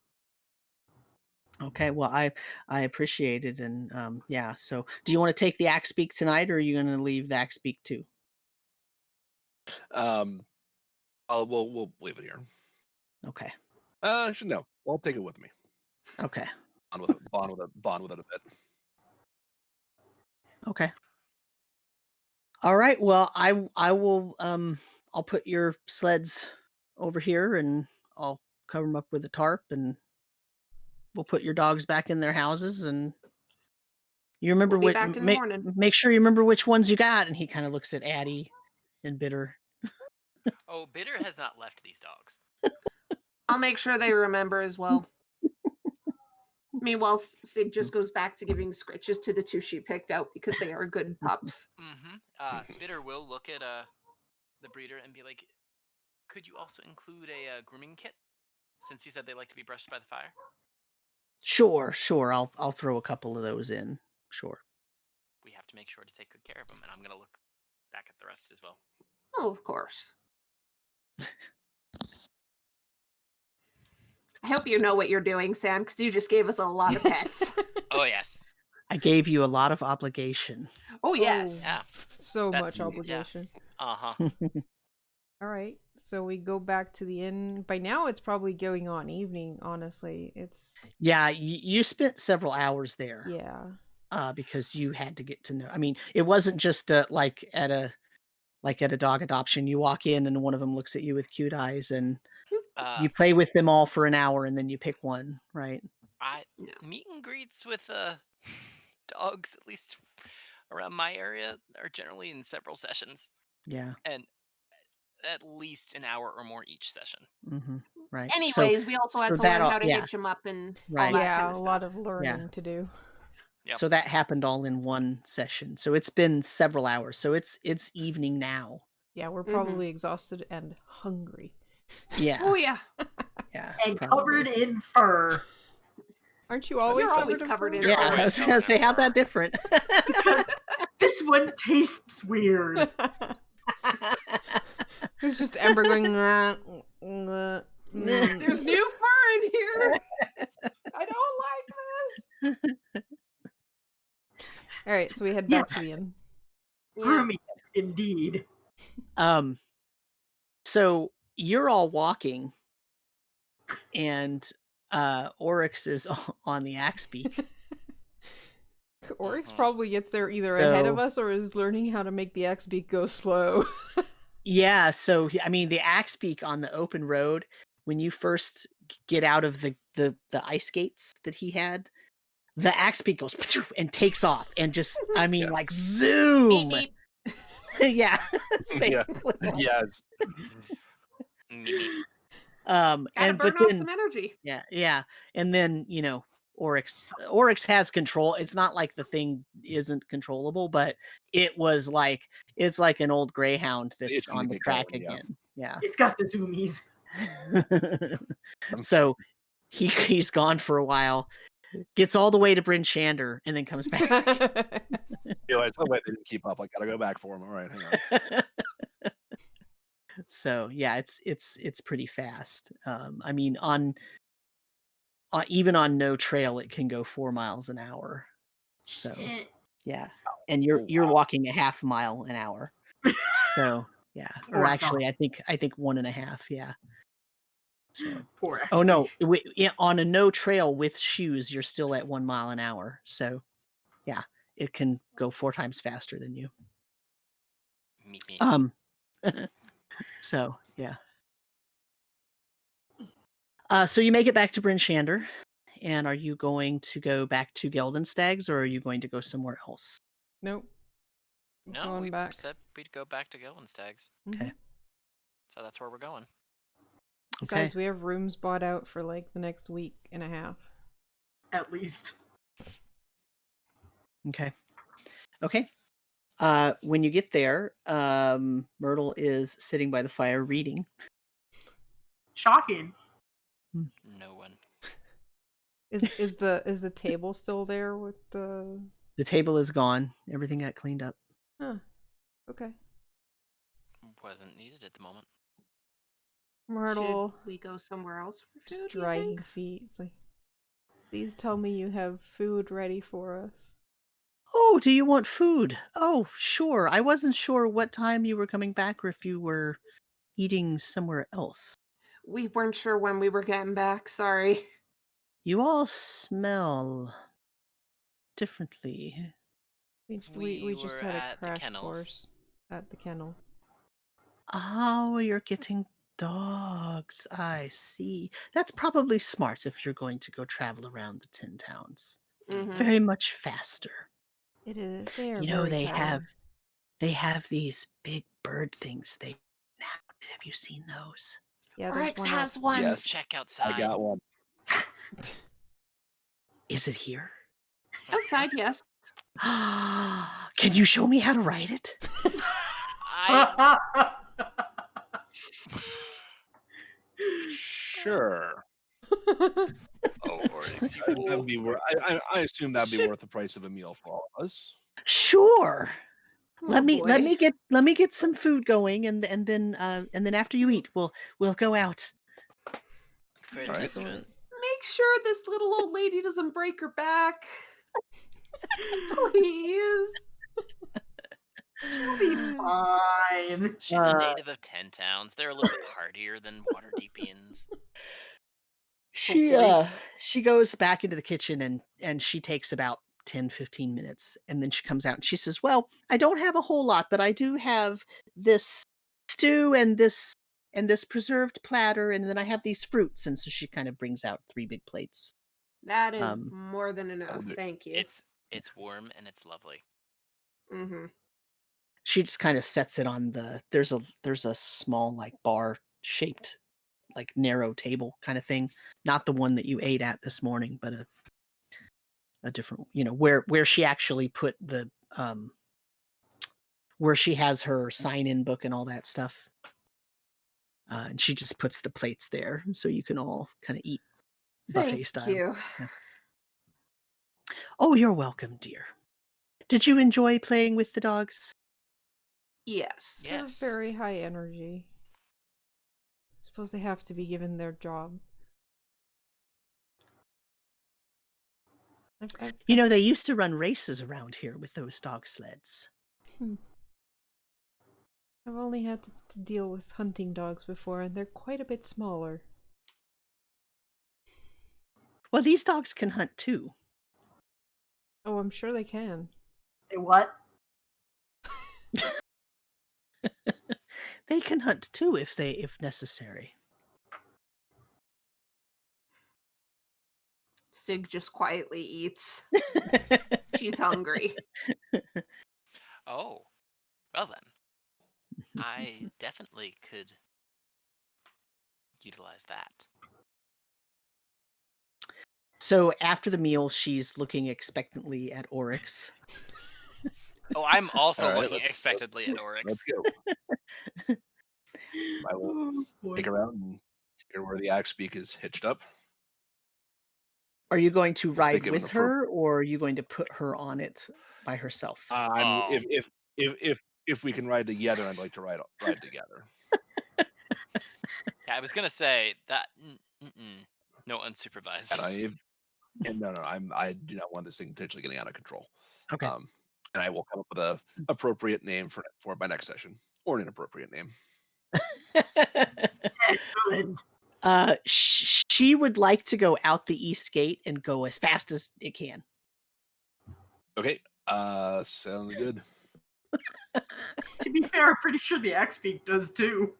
okay, well, I appreciate it, and yeah. So, do you want to take the axe beak tonight, or are you going to leave the axe beak too? We'll leave it here. Okay. Actually, no. I'll take it with me. Okay. Bond with it a bit. Okay. All right. Well, I will. I'll put your sleds over here, and I'll cover them up with a tarp, and we'll put your dogs back in their houses. And you remember we'll be back in the morning. Make sure you remember which ones you got. And he kind of looks at Addie and Bitter. Oh, Bitter has not left these dogs. I'll make sure they remember as well. Meanwhile, Sig just goes back to giving scritches to the two she picked out because they are good pups. Mm-hmm. Bitter will look at the breeder and be like, "Could you also include a grooming kit, since you said they like to be brushed by the fire?" Sure. I'll throw a couple of those in. Sure. We have to make sure to take good care of them, and I'm gonna look back at the rest as well. Oh, of course. I hope you know what you're doing, Sam, because you just gave us a lot of pets. Oh, yes. I gave you a lot of obligation. Oh, yes. Yeah. So much obligation. Yes. Uh-huh. All right. So we go back to the inn. By now, it's probably going on evening, honestly. Yeah, you spent several hours there. Yeah. Because you had to get to know. I mean, it wasn't just like at a dog adoption. You walk in and one of them looks at you with cute eyes, and you play with them all for an hour, and then you pick one, right? Meet and greets with dogs, at least around my area, are generally in several sessions. Yeah. And at least an hour or more each session. Mm-hmm. Right. Anyways, we also had to learn how to hitch them up and all that kind of stuff. A lot of learning to do. Yep. So that happened all in one session. So it's been several hours. So it's evening now. Yeah, we're probably exhausted and hungry. Yeah. Oh yeah. Yeah. And covered in fur. Aren't you always covered in fur? Yeah, I was gonna say, how's that different? This one tastes weird. It's just Ember going. There's new fur in here. I don't like this. All right, so we head back to the inn. Roomy, indeed. So you're all walking, and Oryx is on the axe beak. Oryx probably gets there either ahead of us or is learning how to make the axe beak go slow. Yeah, so I mean, the axe beak on the open road, when you first get out of the ice skates that he had, the axe beak goes and takes off and just, I mean, like zoom. Beep, beep. Yeah, it's basically. Yeah. Gotta burn off some energy. Yeah, and then Oryx has control. It's not like the thing isn't controllable, but it's like an old greyhound that's on the track again. Yeah. It's got the zoomies. So he's gone for a while. Gets all the way to Bryn Shander and then comes back. I told they didn't keep up. I gotta go back for them. All right, hang on. So yeah, it's pretty fast. I mean, on even on no trail, it can go 4 miles an hour. So yeah, and you're walking a half mile an hour. So yeah, or actually, I think 1.5. Yeah. So oh no, on a no trail with shoes, you're still at 1 mile an hour. So yeah, it can go 4 times faster than you. Me. So yeah. So you make it back to Bryn Shander, and are you going to go back to Geldenstags, or are you going to go somewhere else? Nope. No, Going we back. said we'd go back to Geldenstags. Okay. So that's where we're going. Besides, we have rooms bought out for like the next week and a half. At least. Okay. When you get there, Myrtle is sitting by the fire reading. Shocking. No one. Is the table still there with the? The table is gone. Everything got cleaned up. Huh. Okay. Wasn't needed at the moment. Myrtle. Should we go somewhere else for food? Just dragging feet. It's like, please tell me you have food ready for us. Oh, do you want food? Oh, sure. I wasn't sure what time you were coming back or if you were eating somewhere else. We weren't sure when we were getting back. Sorry. You all smell differently. We just were had a at the crash kennels. course at the kennels. Oh, you're getting dogs. I see. That's probably smart if you're going to go travel around the 10 towns. Mhm. Very much faster. It is. They are You know, very tired. they have these big bird things they now. Have you seen those? Yeah, Oryx there's has one. Yes, Check outside. I got one. Is it here? Outside, yes. Can you show me how to ride it? Sure. Oh, Oryx, you That fool. would be I assume that'd be worth the price of a meal for all of us. Sure. Let me boy. let me get some food going, and then after you eat, we'll go out. For a All right. testament. Make sure this little old lady doesn't break her back. Please. She'll be fine. She's a native of 10 towns. They're a little bit hardier than Waterdeepians. She goes back into the kitchen and she takes about 10-15 minutes, and then she comes out and she says, well, I don't have a whole lot, but I do have this stew and this preserved platter, and then I have these fruits. And so she kind of brings out 3 big plates. That is more than enough. Thank you. It's warm and it's lovely. Mm-hmm. She just kind of sets it on there's a small like bar shaped like narrow table kind of thing, not the one that you ate at this morning, but a different, where she actually put the where she has her sign-in book and all that stuff. And she just puts the plates there so you can all kind of eat buffet style. Thank you. Yeah. Oh, you're welcome, dear. Did you enjoy playing with the dogs? Yes. They're very high energy. I suppose they have to be given their job. They used to run races around here with those dog sleds. I've only had to deal with hunting dogs before, and they're quite a bit smaller. Well, these dogs can hunt too. Oh, I'm sure they can. They what? They can hunt too if necessary. Sig just quietly eats. She's hungry. Oh, well then. I definitely could utilize that. So after the meal, she's looking expectantly at Oryx. Oh, I'm also All right, looking expectantly at Oryx. Let's go. I will take her out and hear where the axe beak is hitched up. Are you going to ride think of an with her, or are you going to put her on it by herself? I'm if we can ride together, I'd like to ride together. Yeah, I was gonna say that. No unsupervised. I do not want this thing potentially getting out of control. Okay. And I will come up with a appropriate name for my next session, or an inappropriate name. Excellent. She would like to go out the east gate and go as fast as it can. Okay. Sounds good. To be fair, I'm pretty sure the X-Beak does too.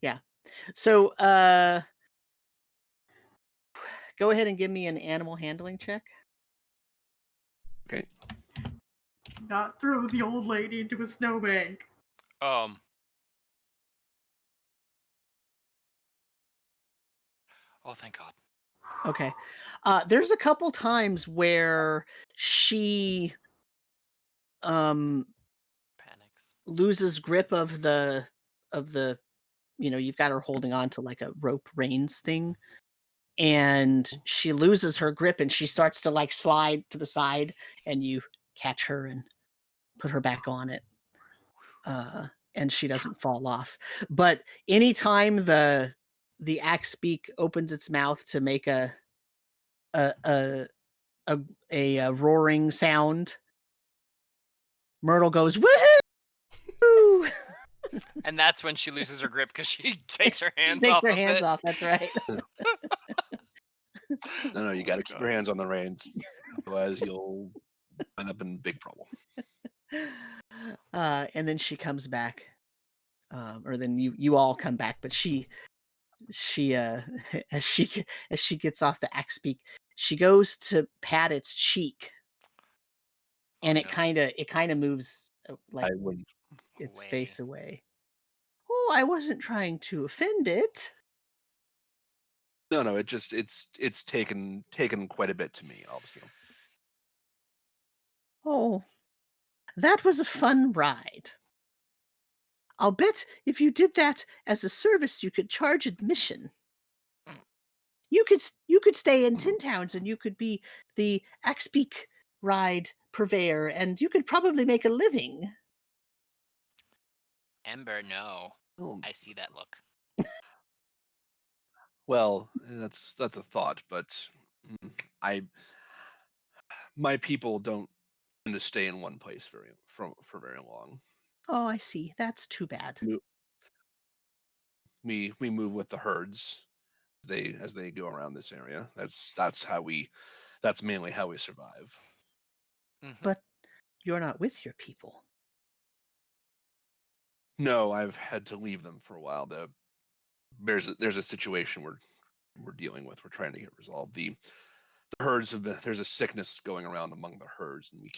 Yeah. So, go ahead and give me an animal handling check. Okay. Not throw the old lady into a snowbank. Oh, thank God. Okay. There's a couple times where she Panics. loses grip of the you've got her holding on to like a rope reins thing, and she loses her grip and she starts to like slide to the side, and you catch her and put her back on it, and she doesn't fall off. But anytime the axe beak opens its mouth to make a roaring sound, Myrtle goes woohoo. And that's when she loses her grip because she takes her hands Take off her of hands it. off. That's right. No, you got to keep your hands on the reins, otherwise you'll end up in big trouble. And then she comes back, or then you all come back, but she as she gets off the axe beak, she goes to pat its cheek, and it kind of moves like I wouldn't. its face away. Oh, I wasn't trying to offend it. No, it's taken quite a bit to me. Oh, that was a fun ride. I'll bet if you did that as a service, you could charge admission. You could stay in Tin Towns and you could be the Axbeak ride purveyor, and you could probably make a living. Ember, no. Oh, I see that look. well, that's a thought, but my people don't tend to stay in one place for very long. Oh, I see. That's too bad. We move with the herds as they go around this area. That's mainly how we survive. But you're not with your people. No, I've had to leave them for a while. There's a situation we're dealing with. We're trying to get resolved. The herds there's a sickness going around among the herds, and we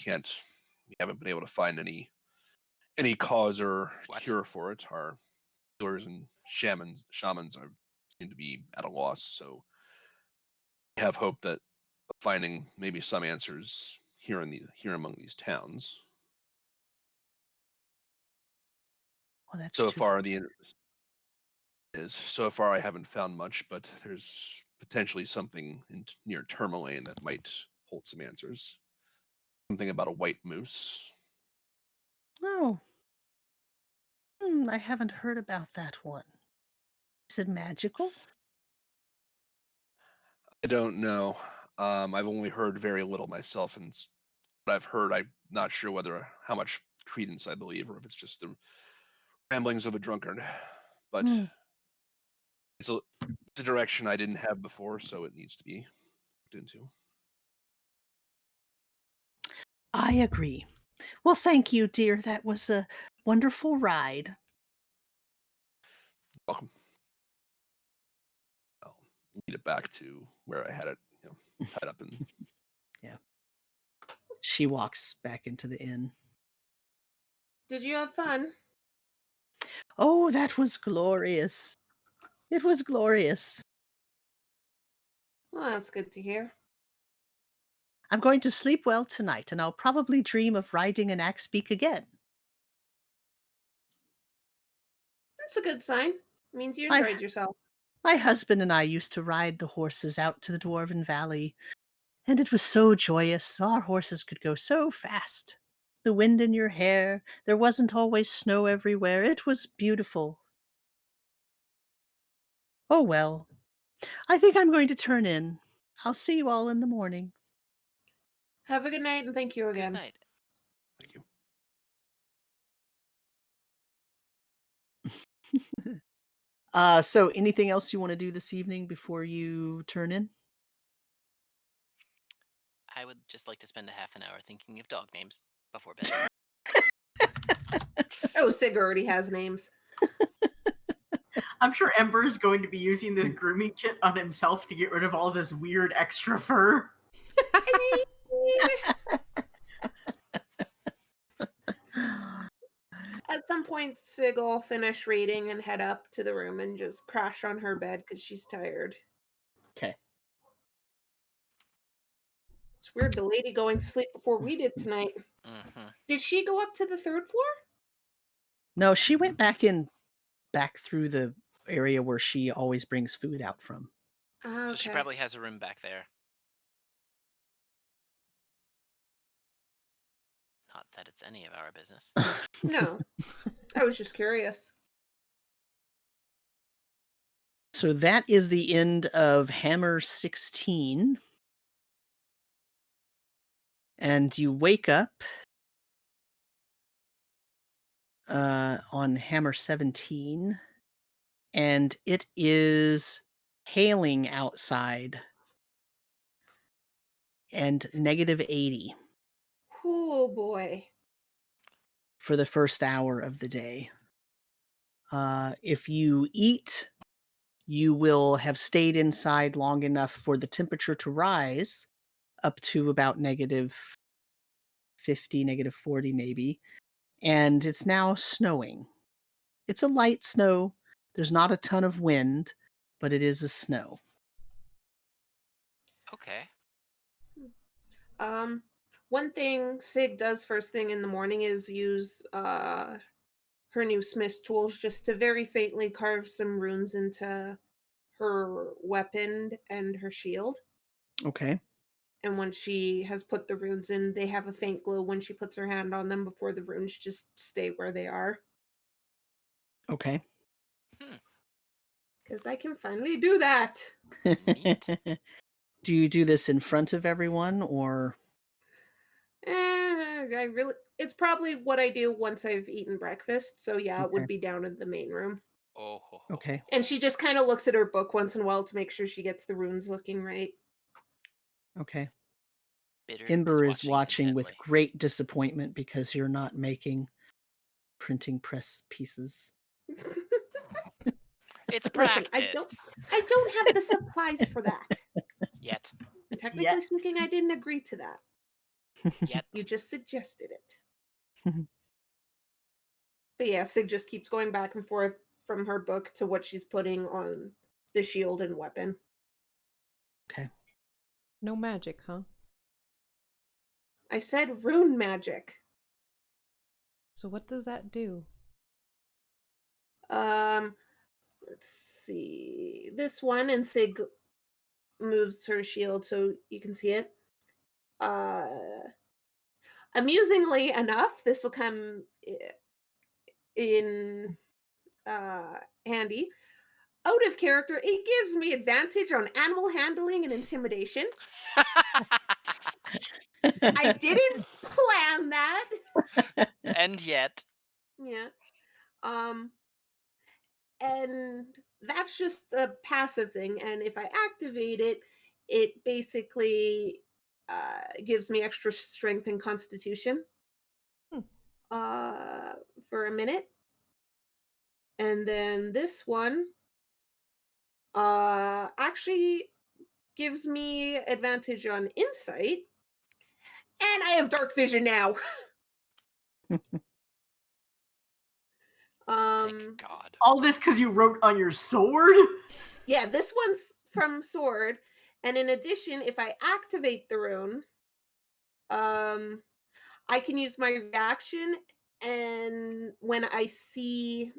haven't been able to find any cause or cure for it. Our healers and shamans seem to be at a loss, so we have hope that finding maybe some answers here among these towns. Well, that's so far I haven't found much, but there's potentially something near Tourmaline that might hold some answers. Something about a white moose. Oh. I haven't heard about that one. Is it magical? I don't know. I've only heard very little myself, and what I've heard, I'm not sure how much credence I believe, or if it's just the ramblings of a drunkard. But it's a direction I didn't have before, so it needs to be looked into. I agree. Well, thank you, dear. That was a wonderful ride. Welcome. I'll lead it back to where I had it, tied up in. Yeah. She walks back into the inn. Did you have fun? Oh, that was glorious. It was glorious. Well, that's good to hear. I'm going to sleep well tonight, and I'll probably dream of riding an Axbeak again. That's a good sign. It means you enjoyed yourself. My husband and I used to ride the horses out to the Dwarven Valley, and it was so joyous. Our horses could go so fast. The wind in your hair, there wasn't always snow everywhere. It was beautiful. Oh well, I think I'm going to turn in. I'll see you all in the morning. Have a good night and thank you Good again. night. Thank you. So anything else you want to do this evening before you turn in? I would just like to spend a half an hour thinking of dog names before bed. Oh, Sig already has names. I'm sure Ember is going to be using this grooming kit on himself to get rid of all this weird extra fur. I mean, at some point, Sig will finish reading and head up to the room and just crash on her bed because she's tired. Okay. It's weird, the lady going to sleep before we did tonight. Mm-hmm. Did she go up to the 3rd floor? No, she went back through the area where she always brings food out from. Okay. So she probably has a room back there. Not that it's any of our business. No. I was just curious. So that is the end of Hammer 16. And you wake up on Hammer 17, and it is hailing outside and -80 Oh boy. for the first hour of the day. If you eat, you will have stayed inside long enough for the temperature to rise up to about -50, -40 maybe. And it's now snowing. It's a light snow. There's not a ton of wind, but it is a snow. Okay. One thing Sig does first thing in the morning is use her new smith's tools just to very faintly carve some runes into her weapon and her shield. Okay. And when she has put the runes in, they have a faint glow when she puts her hand on them before the runes just stay where they are. Okay. Because I can finally do that. Neat. Do you do this in front of everyone or? It's probably what I do once I've eaten breakfast. So yeah, it Okay. would be down in the main room. Oh. Okay. And she just kind of looks at her book once in a while to make sure she gets the runes looking right. Okay. Bitter Ember is watching watching with intently. great disappointment because you're not making printing press pieces. It's Listen, practice. I don't have the supplies for that. Yet. And technically speaking, I didn't agree to that. Yet. You just suggested it. But yeah, Sig just keeps going back and forth from her book to what she's putting on the shield and weapon. Okay. No magic, huh? I said rune magic. So what does that do? Let's see. This one, and Sig moves her shield so you can see it. Amusingly enough, this will come in handy. Out of character, it gives me advantage on animal handling and intimidation. I didn't plan that. And yet. Yeah. And that's just a passive thing. And if I activate it, it basically gives me extra strength and constitution for a minute. And then this one actually gives me advantage on insight. And I have dark vision now. Thank God. All this because you wrote on your sword? Yeah, this one's from sword. And in addition, if I activate the rune, I can use my reaction, and when I see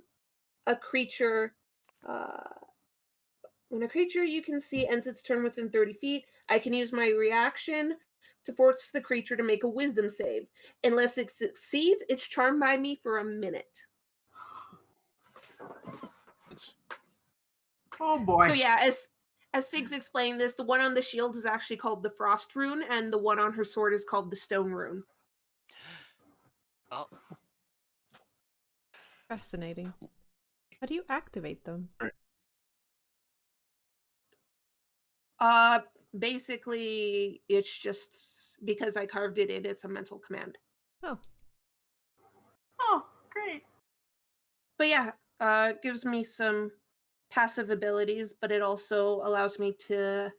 a creature When a creature you can see ends its turn within 30 feet, I can use my reaction to force the creature to make a wisdom save. Unless it succeeds, it's charmed by me for a minute. Oh boy. So yeah, as Sig's explained this, the one on the shield is actually called the Frost Rune, and the one on her sword is called the Stone Rune. Oh, Fascinating. How do you activate them? Basically, it's just because I carved it in, it's a mental command. Oh. Oh, great. But yeah, it gives me some passive abilities, but it also allows me to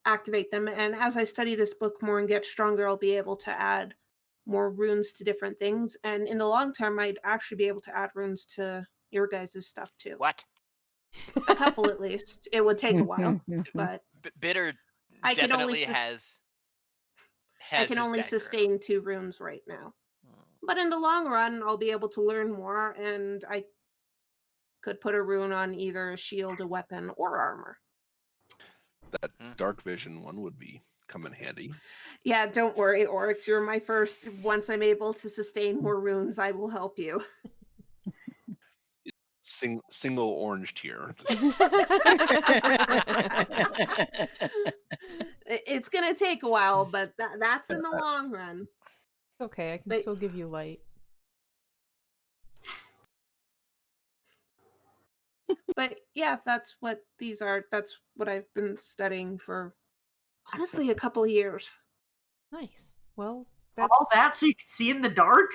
activate them. And as I study this book more and get stronger, I'll be able to add more runes to different things. And in the long term, I'd actually be able to add runes to your guys' stuff too. what? A couple at least. It would take a while, but Bitter I can only definitely has I can his only dagger. sustain 2 runes right now. But in the long run, I'll be able to learn more, and I could put a rune on either a shield, a weapon, or armor. That dark vision one would come in handy. Yeah, don't worry, Oryx. You're my first. Once I'm able to sustain more runes, I will help you. Single orange tier. It's gonna take a while, but that's in the long run. Okay, I can still give you light. But yeah, that's what these are. That's what I've been studying for, honestly, a couple of years. Nice. Well, all that so you can see in the dark?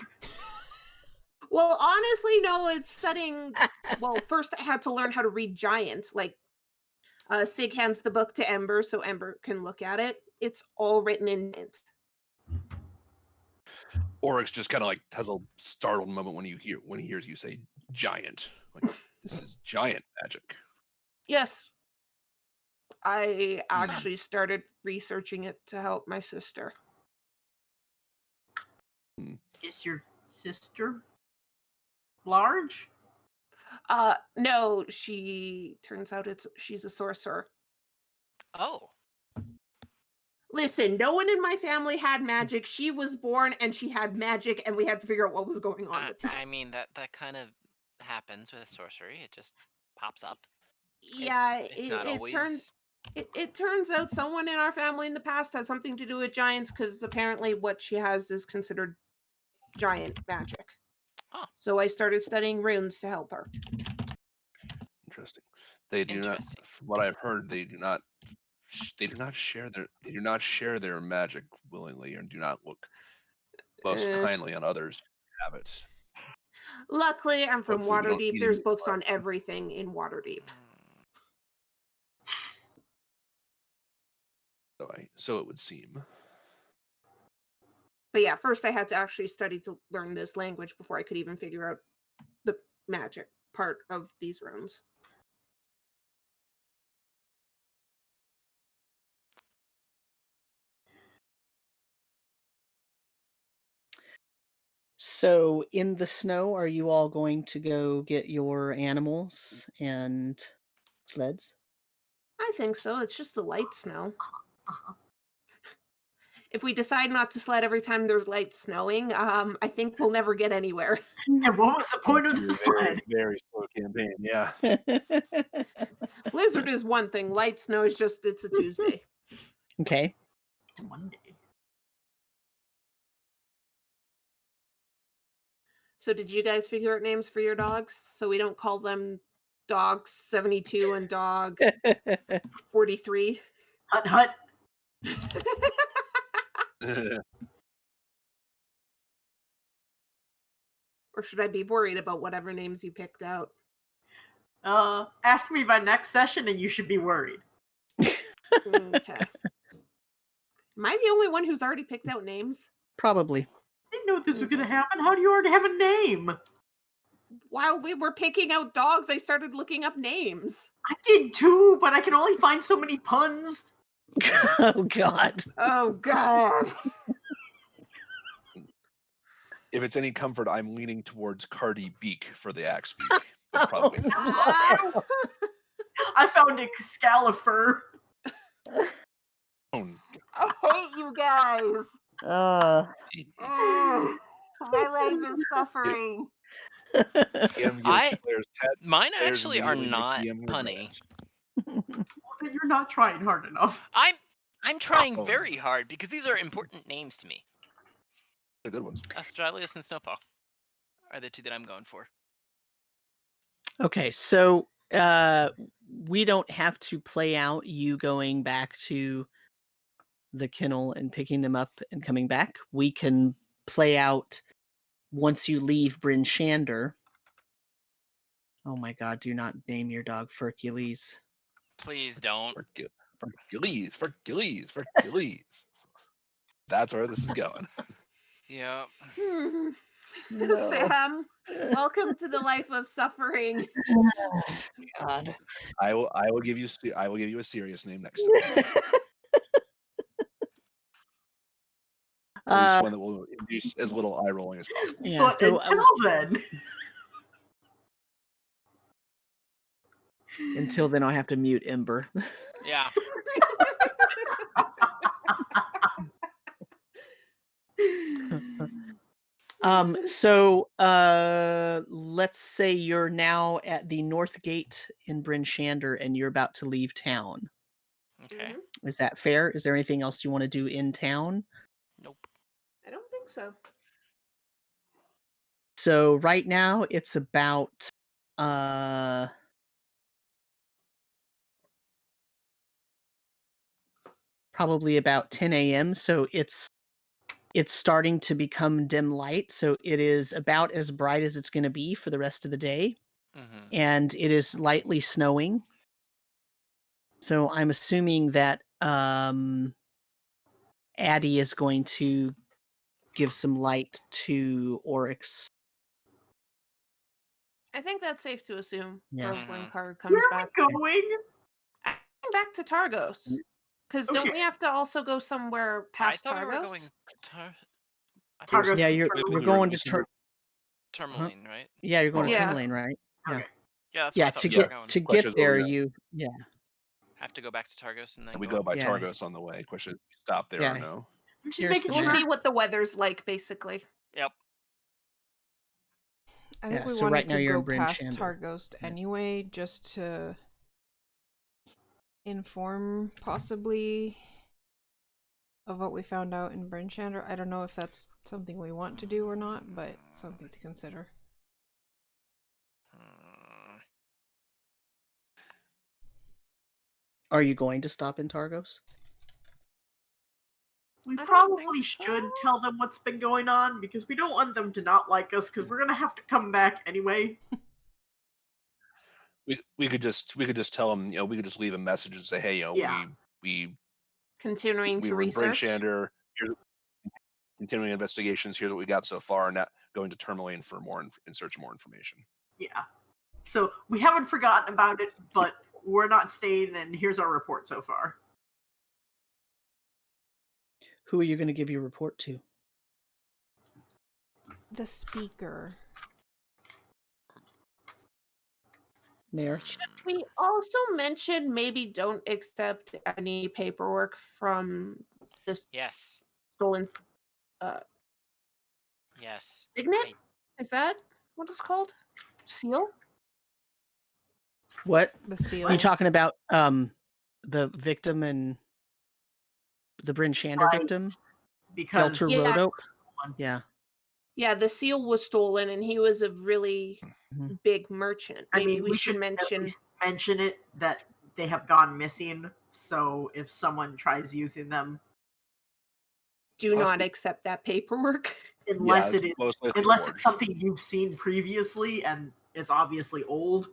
Well, honestly, no, it's studying. Well, first I had to learn how to read giant. Like, Sig hands the book to Ember so Ember can look at it. It's all written in Giant. Oryx just kind of like has a startled moment when he hears you say giant. Like, this is giant magic. Yes. I actually started researching it to help my sister. Is your sister large? No, turns out she's a sorcerer. Oh. Listen, no one in my family had magic. She was born and she had magic, and we had to figure out what was going on with that. I mean, that kind of happens with sorcery. It just pops up. Yeah, it's not always. It turns out someone in our family in the past had something to do with giants, because apparently what she has is considered giant magic. Huh. So I started studying runes to help her. Interesting. They do not, from what I've heard, they do not share their magic willingly, and do not look most kindly on others who have it. Luckily, I'm from Waterdeep. There's books on everything in Waterdeep. So it would seem. But yeah, first I had to actually study to learn this language before I could even figure out the magic part of these runes. So, in the snow, are you all going to go get your animals and sleds? I think so. It's just the light snow. If we decide not to sled every time there's light snowing, I think we'll never get anywhere. Yeah, what was the point of the sled? Very slow campaign, yeah. Blizzard is one thing. Light snow is just, it's a Tuesday. Okay. It's Monday. So did you guys figure out names for your dogs? So we don't call them Dog 72 and Dog 43? Hut hut. Or should I be worried about whatever names you picked out? Ask me by next session and you should be worried. Okay. Am I the only one who's already picked out names? Probably. I didn't know this was going to happen. How do you already have a name? While we were picking out dogs, I started looking up names. I did too, but I can only find so many puns. Oh, God. Oh, God. If it's any comfort, I'm leaning towards Cardi Beak for the axe beak. Probably. I I found a Scalifer. Oh, I hate you guys. My life is suffering. DM I- players pets. Mine Players actually are immediately make not DM punny. Well, then you're not trying hard enough. I'm trying Oh. very hard because these are important names to me. They're good ones. Astralis and Snowpaw are the two that I'm going for. Okay, so we don't have to play out you going back to the kennel and picking them up and coming back. We can play out once you leave Bryn Shander. Oh my god, do not name your dog Hercules. Please don't. Hercules. That's where this is going. Yep. Sam, welcome to the life of suffering. God. I will give you a serious name next time. At least one that will induce as little eye rolling as possible. Yeah, But so until then, until then I'll have to mute Ember. Yeah. So let's say you're now at the North Gate in Bryn Shander and you're about to leave town. Okay. Is that fair? Is there anything else you want to do in town? Nope. I don't think so. So right now it's about probably about 10 a.m. So it's starting to become dim light. So it is about as bright as it's going to be for the rest of the day. Mm-hmm. And it is lightly snowing. So I'm assuming that Addie is going to give some light to Oryx. I think that's safe to assume Yeah. for when Mhm. Card comes where are back. we going? I'm back to Targos. Because don't Okay. we have to also go somewhere I past thought Targos? we were going. I thought Targos. we Yeah, were we're Tourmaline. going to You said you're- Tourmaline, right? yeah, you're going to Yeah. Tourmaline, right? Yeah. Okay. Yeah, that's Yeah, where I thought to we were get going. to Question get is, where there, we you Have to go back to Targos and then And we go go by Yeah. Targos on the way. Question: stop there or Yeah. no? I'm just Here's making the We'll map. see what the weather's like, basically. Yep. I think Yeah, we so wanted right now to you're go in Bryn past Shander. Targhost Yeah. anyway, just to inform possibly of what we found out in Bryn Shander. I don't know if that's something we want to do or not, but something to consider. Are you going to stop in Targos? We I don't probably think should so. tell them what's been going on because we don't want them to not like us because we're gonna have to come back anyway. We could just tell them, we could just leave a message and say, hey, Yeah. we Continuing to were in Bryn research. Shander. Here's continuing investigations. Here's what we got so far. Now going to Tourmaline for more in search of more information. Yeah. So we haven't forgotten about it, but we're not staying, and here's our report so far. Who are you going to give your report to? The speaker. Mayor? Should we also mention maybe don't accept any paperwork from this Yes. stolen Yes. signet? Is that what it's called? Seal? What? The seal. Are you talking about the victim and the Bryn Shander Right. victim? Because Gelter Yeah. Rodope? Yeah. Yeah, the seal was stolen and he was a really Mhm. big merchant. I Maybe mean, we should at mention least mention it that they have gone missing. So if someone tries using them, do not Possibly. accept that paperwork. unless it's it is most likely unless it's forged. something you've seen previously and it's obviously old,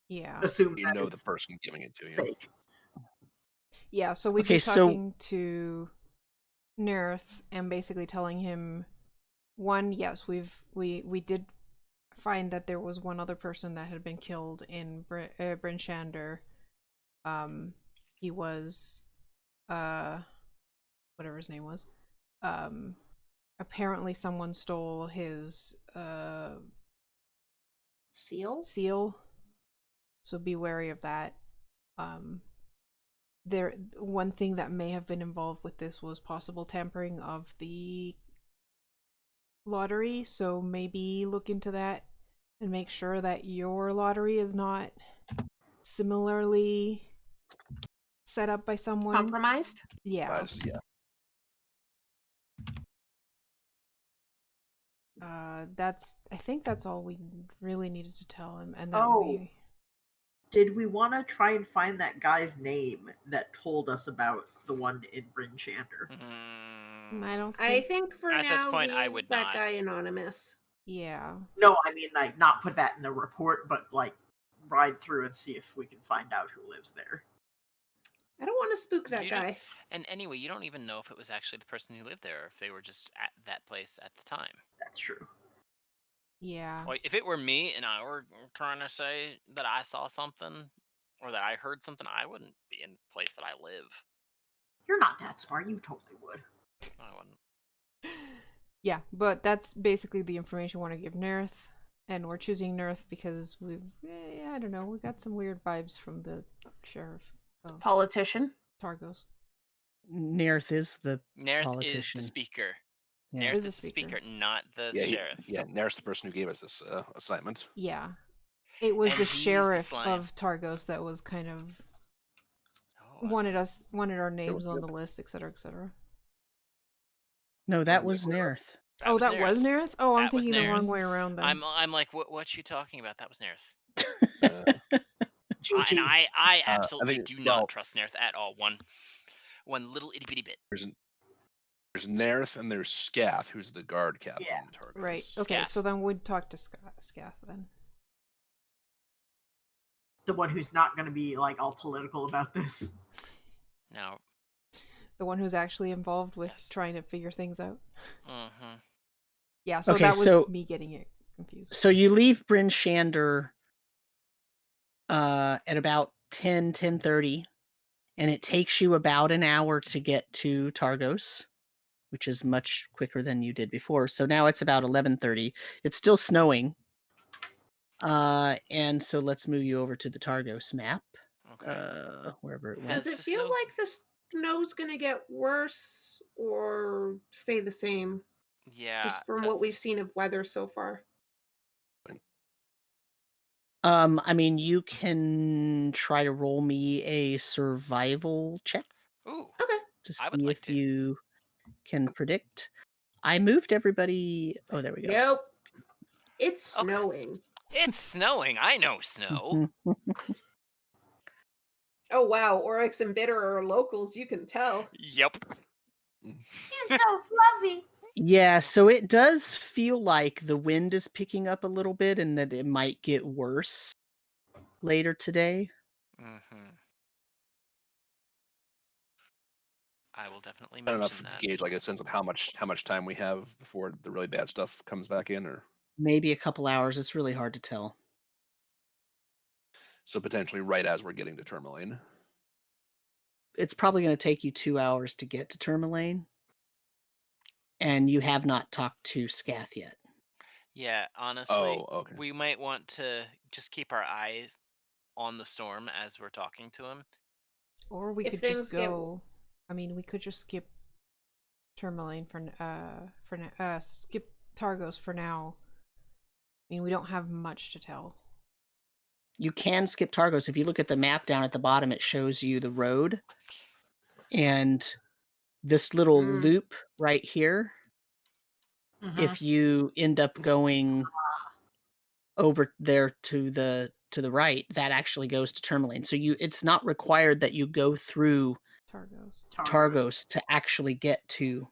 Yeah. assume You that know the it's person giving it to you. fake. Yeah, so we'd Okay, be so- talking to Nerth and basically telling him, one, yes, we did find that there was one other person that had been killed in Bryn Shander. He was whatever his name was. Apparently someone stole his Seal? seal. so be wary of that. One thing that may have been involved with this was possible tampering of the lottery, so maybe look into that and make sure that your lottery is not similarly set up by someone Compromised? Yeah. Yeah. I think that's all we really needed to tell him, and that Did we want to try and find that guy's name that told us about the one in Bryn Shander? I don't I think for At now, this point, I leave would that not. guy anonymous. Yeah. No, I mean, like, not put that in the report, but, like, ride through and see if we can find out who lives there. I don't want to spook that You don't- guy. And anyway, you don't even know if it was actually the person who lived there, or if they were just at that place at the time. That's true. Yeah. Like, if it were me and I were trying to say that I saw something or that I heard something, I wouldn't be in the place that I live. You're not that smart. You totally would. I wouldn't. Yeah, but that's basically the information we want to give Nerth, and we're choosing Nerth because I don't know, we got some weird vibes from the sheriff. Politician. Targos. Nerth is the Nerth politician. is the speaker. Yeah. Nerth is the speaker, not the sheriff. Nerth's the person who gave us this assignment. Yeah. It was And the he's the sheriff slime. of Targos that was kind of wanted our names on the list, etc., etc. No, that was Nerth. That was Nerth? Oh, I'm That was thinking the wrong Nerth. way around then. I'm like, what you talking about? That was Nerth. GG. And I I absolutely think- do well- not trust Nerth at all. One little itty bitty bit. There's Nerth and there's Scath, who's the guard captain. Yeah. in Targus. Right. Okay, Scath. so then we'd talk to Scath then. The one who's not going to be, like, all political about this. No. The one who's actually involved with Yes. trying to figure things out. Mm-hmm. Yeah, so Okay, that was so- me getting it confused. So you leave Bryn Shander at about 10:30, and it takes you about an hour to get to Targos, which is much quicker than you did before. So now it's about 11:30. It's still snowing. And so let's move you over to the Targos map. Okay. Wherever it Has Does went. it to feel snow? like the snow's going to get worse or stay the same? Yeah. Just from what we've that's- seen of weather so far. I mean, you can try to roll me a survival check Ooh. Okay. to I would see like if to. you can predict. I moved everybody. Oh, there we go. Nope. It's Okay. snowing. It's snowing. I know snow. Oh, wow. Oryx and Bitter are locals. You can tell. Yep. He's so fluffy. Yeah, so it does feel like the wind is picking up a little bit and that it might get worse later today. Mm-hmm. I will definitely I don't know mention if that. to gauge like a sense of how much time we have before the really bad stuff comes back in, or Maybe a couple hours. It's really hard to tell. so potentially right as we're getting to Tourmaline. It's probably going to take you 2 hours to get to Tourmaline. And you have not talked to Scath yet. Yeah, honestly, Oh, okay. we might want to just keep our eyes on the storm as we're talking to him. Or we If could things just get- go. I mean, we could just skip Tourmaline skip Targos for now. I mean, we don't have much to tell. You can skip Targos. If you look at the map down at the bottom, it shows you the road. And this little loop right here, if you end up going over there to the right, that actually goes to Tourmaline. So it's not required that you go through Targos to actually get to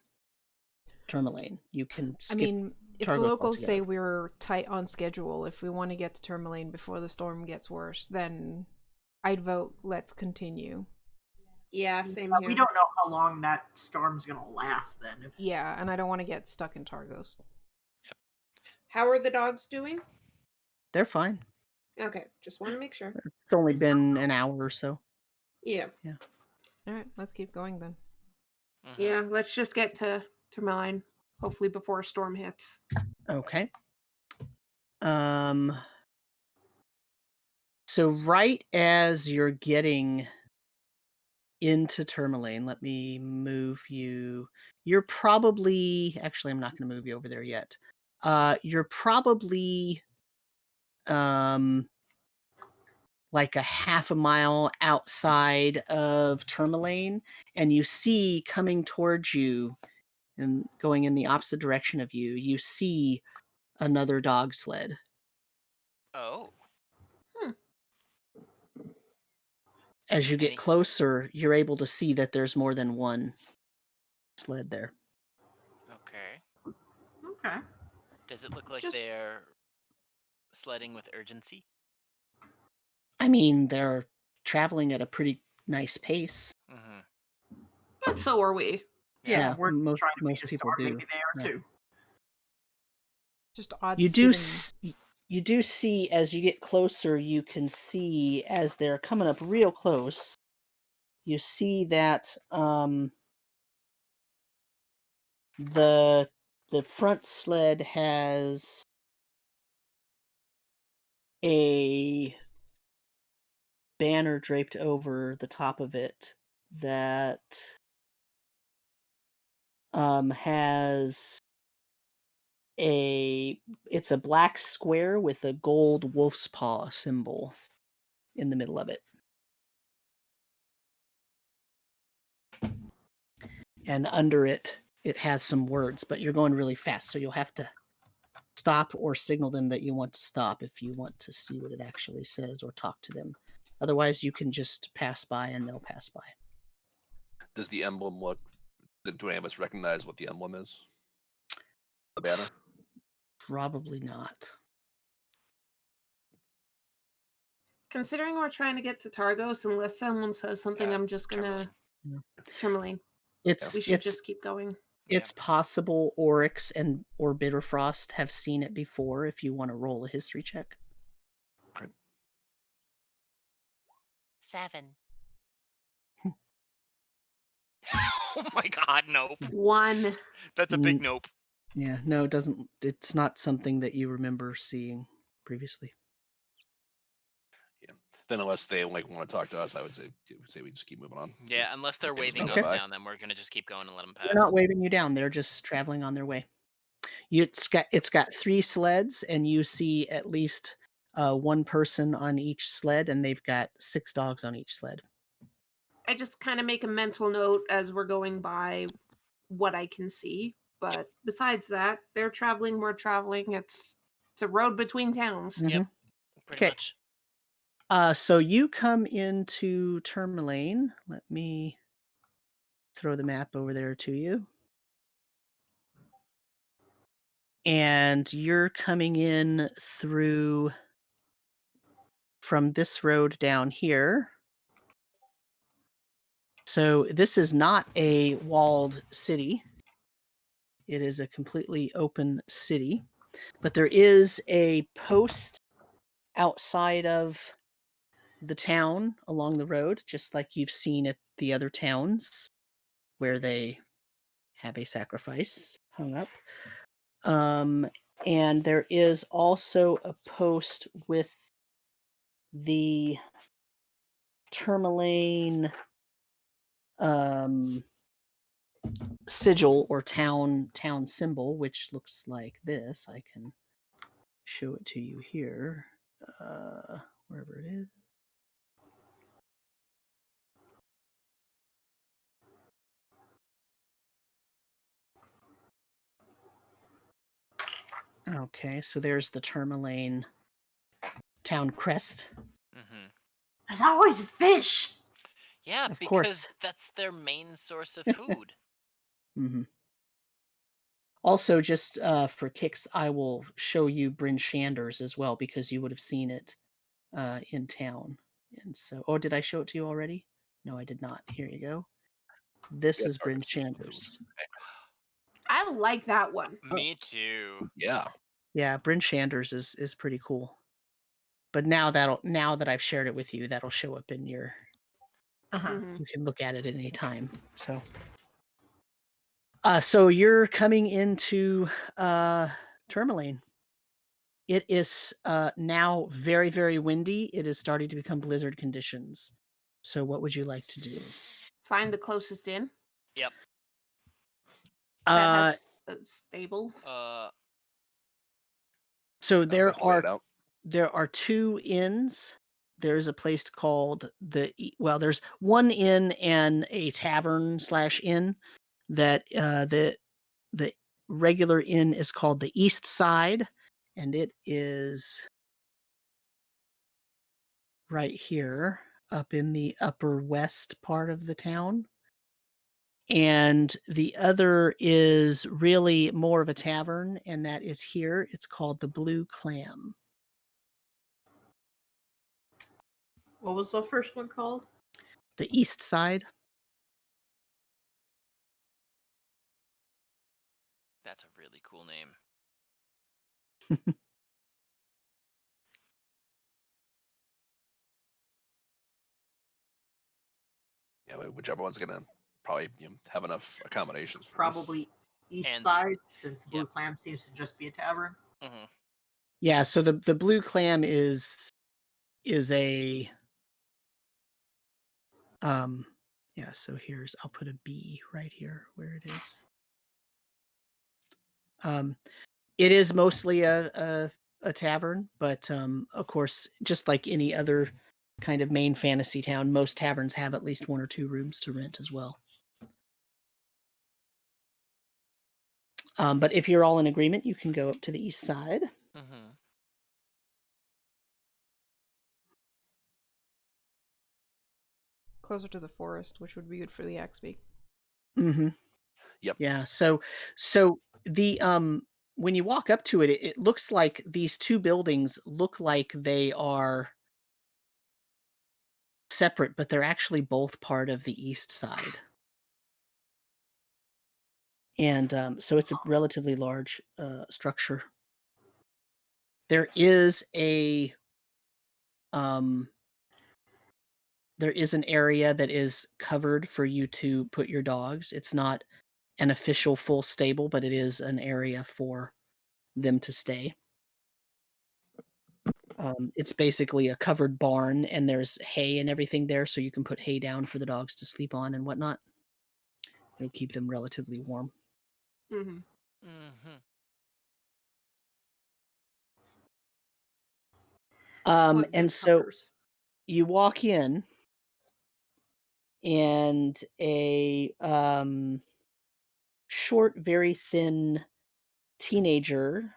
Tourmaline. You can skip. I mean, if the Targos locals say altogether. we're tight on schedule, if we want to get to Tourmaline before the storm gets worse, then I'd vote let's continue. Yeah, same But here. we don't know how long that storm's going to last then. Yeah, and I don't want to get stuck in Targos. How are the dogs doing? They're fine. Okay, just want to make sure. It's only been an hour or so. Yeah. All right, let's keep going then. Mhm. Yeah, let's just get to mine. Hopefully before a storm hits. So right as you're getting into Tourmaline, let me move you. You're probably actually I'm not going to move you over there yet. You're probably like a half a mile outside of Tourmaline, and you see coming towards you and going in the opposite direction of you, you see another dog sled. Oh. As you get Any- closer, you're able to see that there's more than one sled there. Okay. Okay. Does it look like Just- they're sledding with urgency? I mean, they're traveling at a pretty nice pace. Mm-hmm. But so are we. Yeah, we're most trying to most beat a people storm. do. Maybe they are Yeah. too. Just odd You do seating. you do see as you get closer, you can see as they're coming up real close, you see that the front sled has a banner draped over the top of it that has it's a black square with a gold wolf's paw symbol in the middle of it. And under it, it has some words, but you're going really fast, so you'll have to stop or signal them that you want to stop if you want to see what it actually says or talk to them. Otherwise, you can just pass by and they'll pass by. Does the emblem look? Do any of us recognize what the emblem is? The banner? Probably not. Considering we're trying to get to Targos, unless someone says something, Yeah, I'm just gonna Tourmaline. It's We should just keep going. It's possible Oryx or Bitterfrost have seen it before if you want to roll a history check. 7. Oh my god, nope. 1. That's a big nope. Yeah, no, it doesn't. It's not something that you remember seeing previously. Yeah. Then unless they want to talk to us, I would say we just keep moving on. Yeah, unless they're waving Okay. us down, then we're gonna just keep going and let them pass. They're not waving you down. They're just traveling on their way. It's got 3 sleds, and you see at least one person on each sled, and they've got 6 dogs on each sled. I just kind of make a mental note as we're going by what I can see. But besides that, they're traveling, we're traveling. It's a road between towns. Yep. Pretty Okay. much. So you come into Tourmaline. Let me throw the map over there to you. And you're coming in through from this road down here. So this is not a walled city. It is a completely open city. But there is a post outside of the town along the road, just like you've seen at the other towns where they have a sacrifice hung up. And there is also a post with the Tourmaline sigil or town symbol, which looks like this. I can show it to you here, wherever it is. Okay, so there's the Tourmaline town crest. Mm-hmm. There's always fish. Yeah, Of because course. that's their main source of food. Mm-hmm. Also, just for kicks, I will show you Bryn Shanders as well, because you would have seen it in town. And so, oh, did I show it to you already? No, I did not. Here you go. This is Bryn Shanders. I like that one. Me too. Yeah. Yeah, Bryn Shanders is pretty cool. But now that I've shared it with you, that'll show up in your. Mhm. You can look at it at any time. So. So you're coming into Tourmaline. It is now very, very windy. It is starting to become blizzard conditions. So what would you like to do? Find the closest inn Yep. that has a stable. So there wait it out. there are 2 inns. There's a place called there's one inn and a tavern/inn that the regular inn is called the East Side, and it is right here up in the upper west part of the town. And the other is really more of a tavern, and that is here. It's called the Blue Clam. What was the first one called? The East Side. That's a really cool name. Yeah, whichever one's gonna probably have enough accommodations for Probably East And- Side, since Blue Yep. Clam seems to just be a tavern. Mm-hmm. Yeah, so the Blue Clam is a yeah, so I'll put a B right here where it is. It is mostly a tavern, but of course, just like any other kind of main fantasy town, most taverns have at least 1 or 2 rooms to rent as well. But if you're all in agreement, you can go up to the East Side. Mm-hmm. Closer to the forest, which would be good for the axe beak. Mm-hmm. Yep. Yeah. So the when you walk up to it, it looks like these 2 buildings look like they are separate, but they're actually both part of the East Side. And so it's a relatively large structure. There is an area that is covered for you to put your dogs. It's not an official full stable, but it is an area for them to stay. It's basically a covered barn, and there's hay and everything there, so you can put hay down for the dogs to sleep on and whatnot. It'll keep them relatively warm. Mm-hmm. Mm-hmm. And so you walk in, and a short, very thin teenager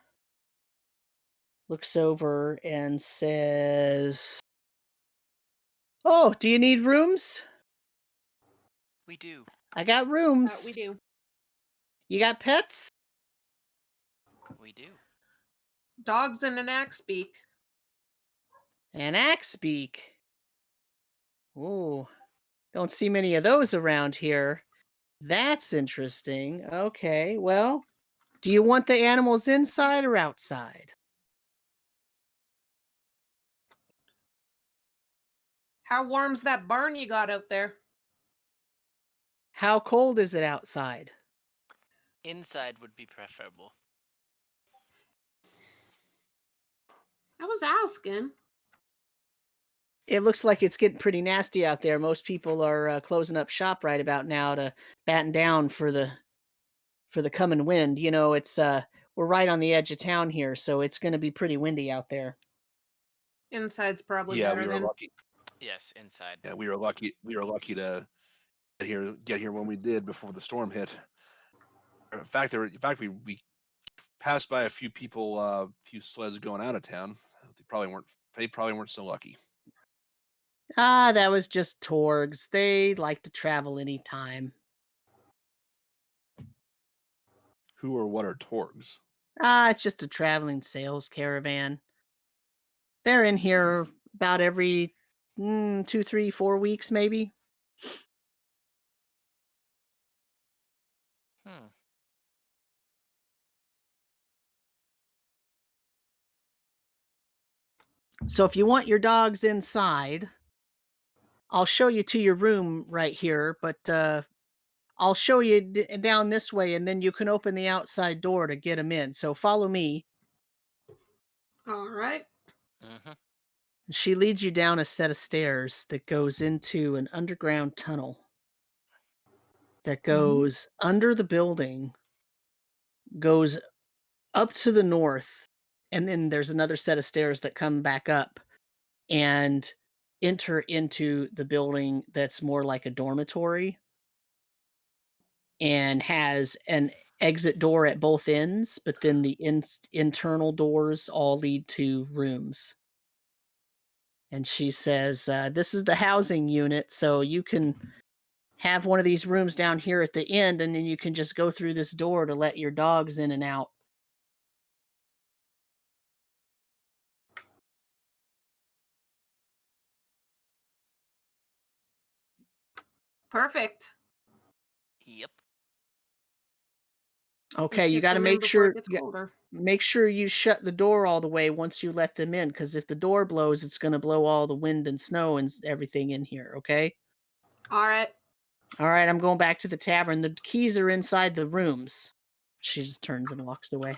looks over and says, "Oh, do you need rooms? We do. I got rooms. We do. You got pets? We do. Dogs and an axe beak. An axe beak. Oh, don't see many of those around here. That's interesting. Okay, well, do you want the animals inside or outside? How warm's that barn you got out there? How cold is it outside? Inside would be preferable. I was asking. It looks like it's getting pretty nasty out there. Most people are closing up shop right about now to batten down for the coming wind. You know, it's we're right on the edge of town here, so it's going to be pretty windy out there. Inside's probably Yeah, better we were than. lucky. Yes, inside. Yeah, we were lucky. We were lucky to get here when we did before the storm hit. In fact, we passed by a few people, few sleds going out of town. They probably weren't so lucky. Ah, that was just Torgs. They like to travel anytime. Who or what are Torgs? Ah, it's just a traveling sales caravan. They're in here about every 2, 3, 4 weeks, maybe. Hmm. So if you want your dogs inside, I'll show you to your room right here, but I'll show you down this way, and then you can open the outside door to get them in. So follow me. All right. Mm-hmm. She leads you down a set of stairs that goes into an underground tunnel that goes under the building, goes up to the north, and then there's another set of stairs that come back up and enter into the building that's more like a dormitory and has an exit door at both ends, but then the internal doors all lead to rooms. And she says, this is the housing unit, so you can have one of these rooms down here at the end, and then you can just go through this door to let your dogs in and out. Perfect. Yep. Okay, Let's you get got to them in make before sure it gets colder. make sure you shut the door all the way once you let them in, because if the door blows, it's going to blow all the wind and snow and everything in here. Okay. All right. All right, I'm going back to the tavern. The keys are inside the rooms. She just turns and walks away.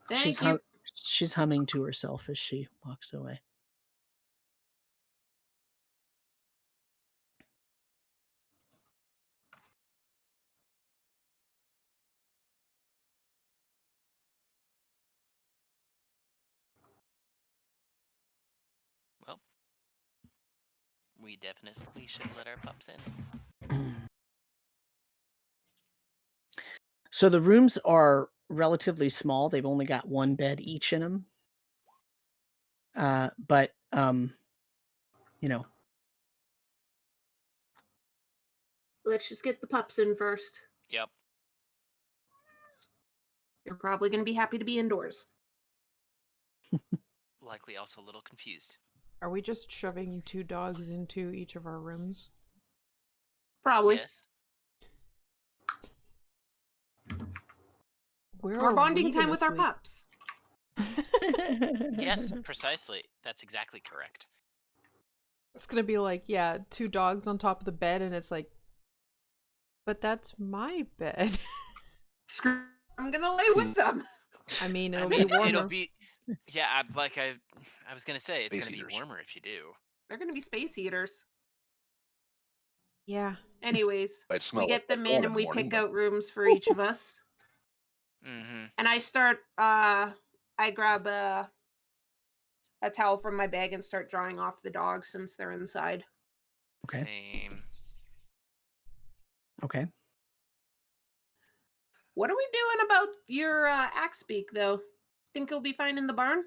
Thank you. She's humming to herself as she walks away. Well, we definitely should let our pups in. So the rooms are relatively small. They've only got one bed each in them. But you know, Let's just get the pups in first. Yep. You're probably going to be happy to be indoors. Likely also a little confused. Are we just shoving 2 dogs into each of our rooms? Probably. Yes. Where Or are bonding we time gonna with our sleep? pups. Yes, precisely. That's exactly correct. It's gonna be like, yeah, 2 dogs on top of the bed, and it's like, but that's my bed. Screw. I'm gonna lay with them. I mean, I it'll mean, be warmer. it'll be. Yeah, I was gonna say it's Space gonna heaters. be warmer if you do. They're gonna be space heaters. Yeah. Anyways, Might smell we like get them corn in the and we morning, pick but- out rooms for each of us. Mm-hmm. And I start. I grab a towel from my bag and start drying off the dogs since they're inside. Okay. Same. Okay. What are we doing about your axe beak, though? Think he'll be fine in the barn?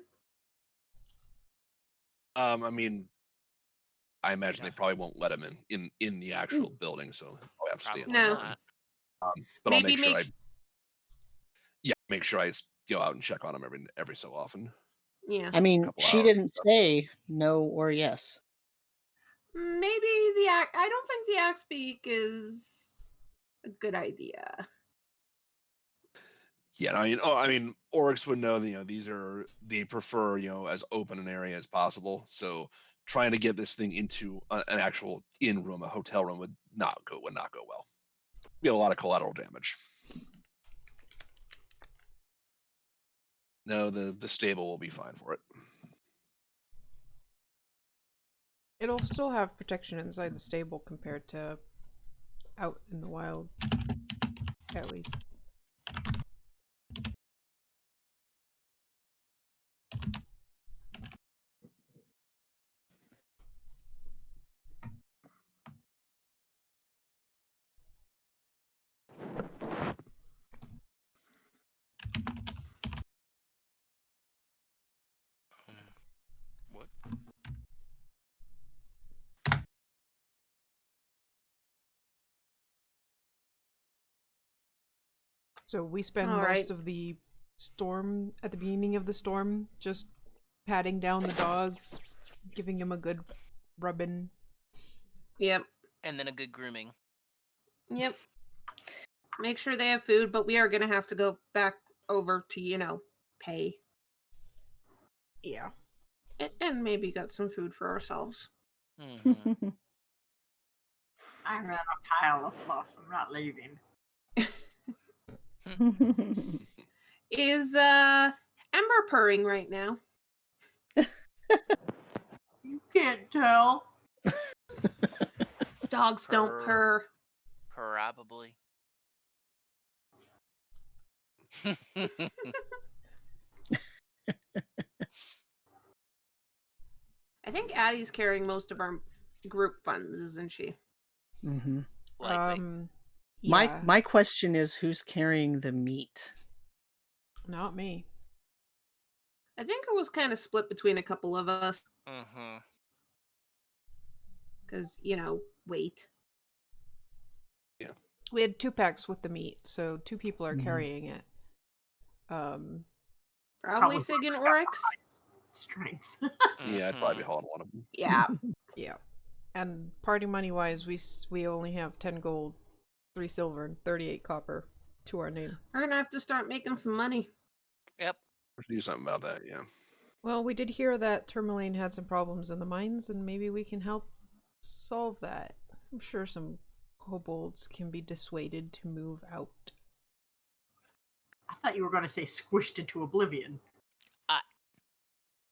I mean, I imagine they probably won't let him in the actual building, so I'll have to stay in Probably the No. barn. not. But Maybe I'll make sure make make sure I go out and check on him every so often. Yeah. I mean, Couple she hours. didn't say no or yes. Maybe the axe. I don't think the axe beak is a good idea. Yeah, I mean, orcs would know that they prefer as open an area as possible. So trying to get this thing into an actual inn room, a hotel room, would not go well. Be a lot of collateral damage. No, the stable will be fine for it. It'll still have protection inside the stable compared to out in the wild, at least. What? So we spend All most right. of the storm, at the beginning of the storm, just patting down the dogs, giving them a good rubbing. Yep. And then a good grooming. Yep. Make sure they have food, but we are going to have to go back over to, pay. Yeah. And maybe get some food for ourselves. Mm-hmm. I ran a pile of fluff. I'm not leaving. Is Ember purring right now? You can't tell. Dogs don't purr. Probably. I think Addie's carrying most of our group funds, isn't she? Mm-hmm. Likely. Yeah, My question is, who's carrying the meat? not me. I think it was kind of split between a couple of us Mm-hmm. because, weight. We had 2 packs with the meat, so 2 people are Mhm. carrying it. Probably Sig and Oryx. Strength. Yeah, I'd probably be hauling one of them. Yeah. Yeah. And party money wise, we only have 10 gold, 3 silver, and 38 copper to our name. We're gonna have to start making some money. Yep. We should do something about that. Yeah. Well, we did hear that Tourmaline had some problems in the mines, and maybe we can help solve that. I'm sure some kobolds can be dissuaded to move out. I thought you were going to say squished into oblivion.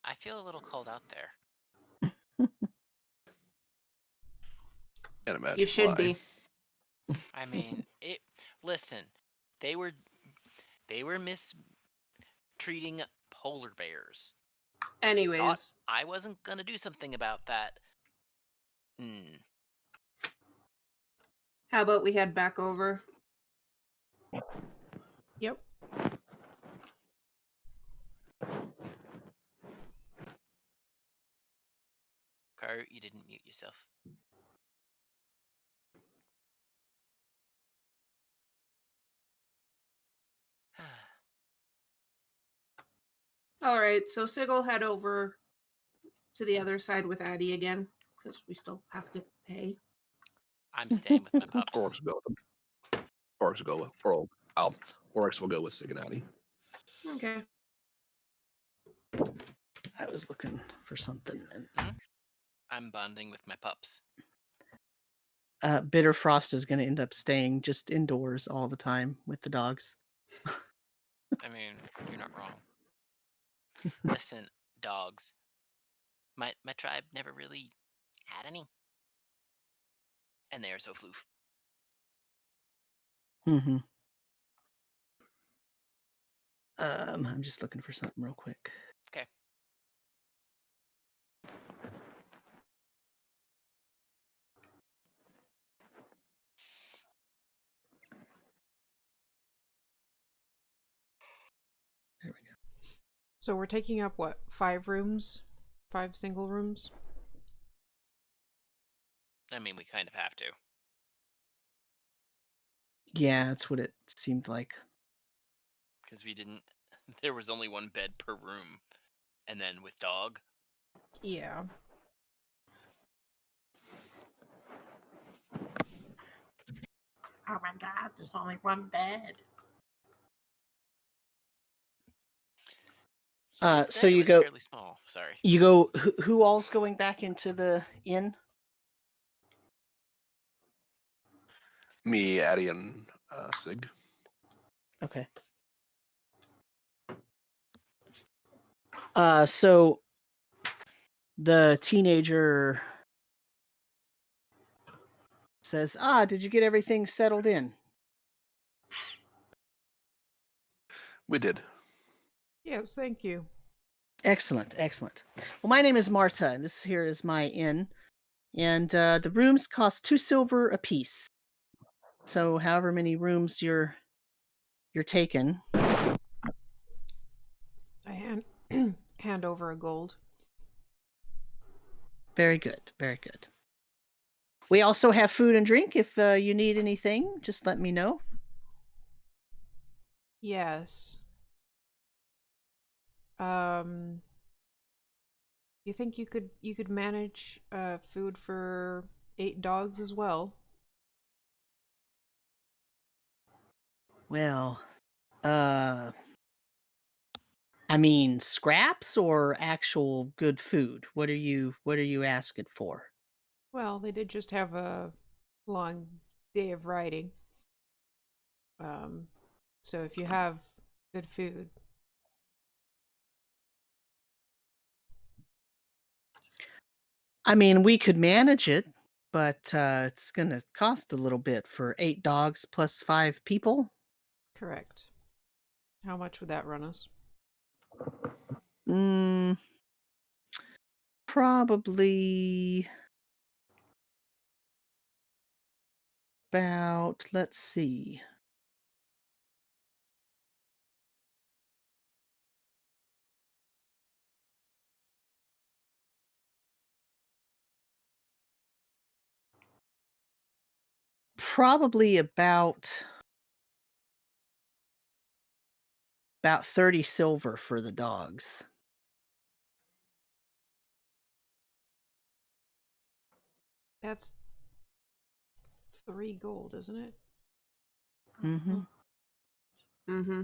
I feel a little cold out there. Can't imagine. You should why. be. I mean, listen, they were mistreating polar bears. Anyways, I wasn't gonna do something about that. how about we head back over? Yep. Karu, you didn't mute yourself. All right, so Sig will head over to the other side with Addie again because we still have to pay. I'm staying with my pups. Oryx will go. Oryx will go with. Or Oryx will go with Siganati. Okay. I was looking for something. I'm bonding with my pups. Bitter Frost is going to end up staying just indoors all the time with the dogs. I mean, you're not wrong. Listen, dogs. My tribe never really had any. And they are so floof. Mm-hmm. I'm just looking for something real quick. Okay. There we go. So we're taking up what, 5 rooms? 5 single rooms? I mean, we kind of have to. Yeah, that's what it seemed like. Because we didn't. There was only 1 bed per room. And then with dog. Yeah. Oh my god, there's only one bed. So It you was go. fairly small. Sorry. You go. Who all's going back into the inn? Me, Addie, and Sig. Okay. So the teenager says, did you get everything settled in? We did. Yes, thank you. Excellent, excellent. Well, my name is Marta, and this here is my inn. And the rooms cost 2 silver apiece. So however many rooms you're taking. I hand over a gold. Very good, very good. We also have food and drink. If you need anything, just let me know. Yes. You think you could manage food for 8 dogs as well? Well, I mean, scraps or actual good food? What are you asking for? Well, they did just have a long day of riding. So if you have good food. I mean, we could manage it, but it's going to cost a little bit for 8 dogs plus 5 people. Correct. How much would that run us? Probably about, let's see. Probably about 30 silver for the dogs. That's 3 gold, isn't it? Mm-hmm. Mm-hmm.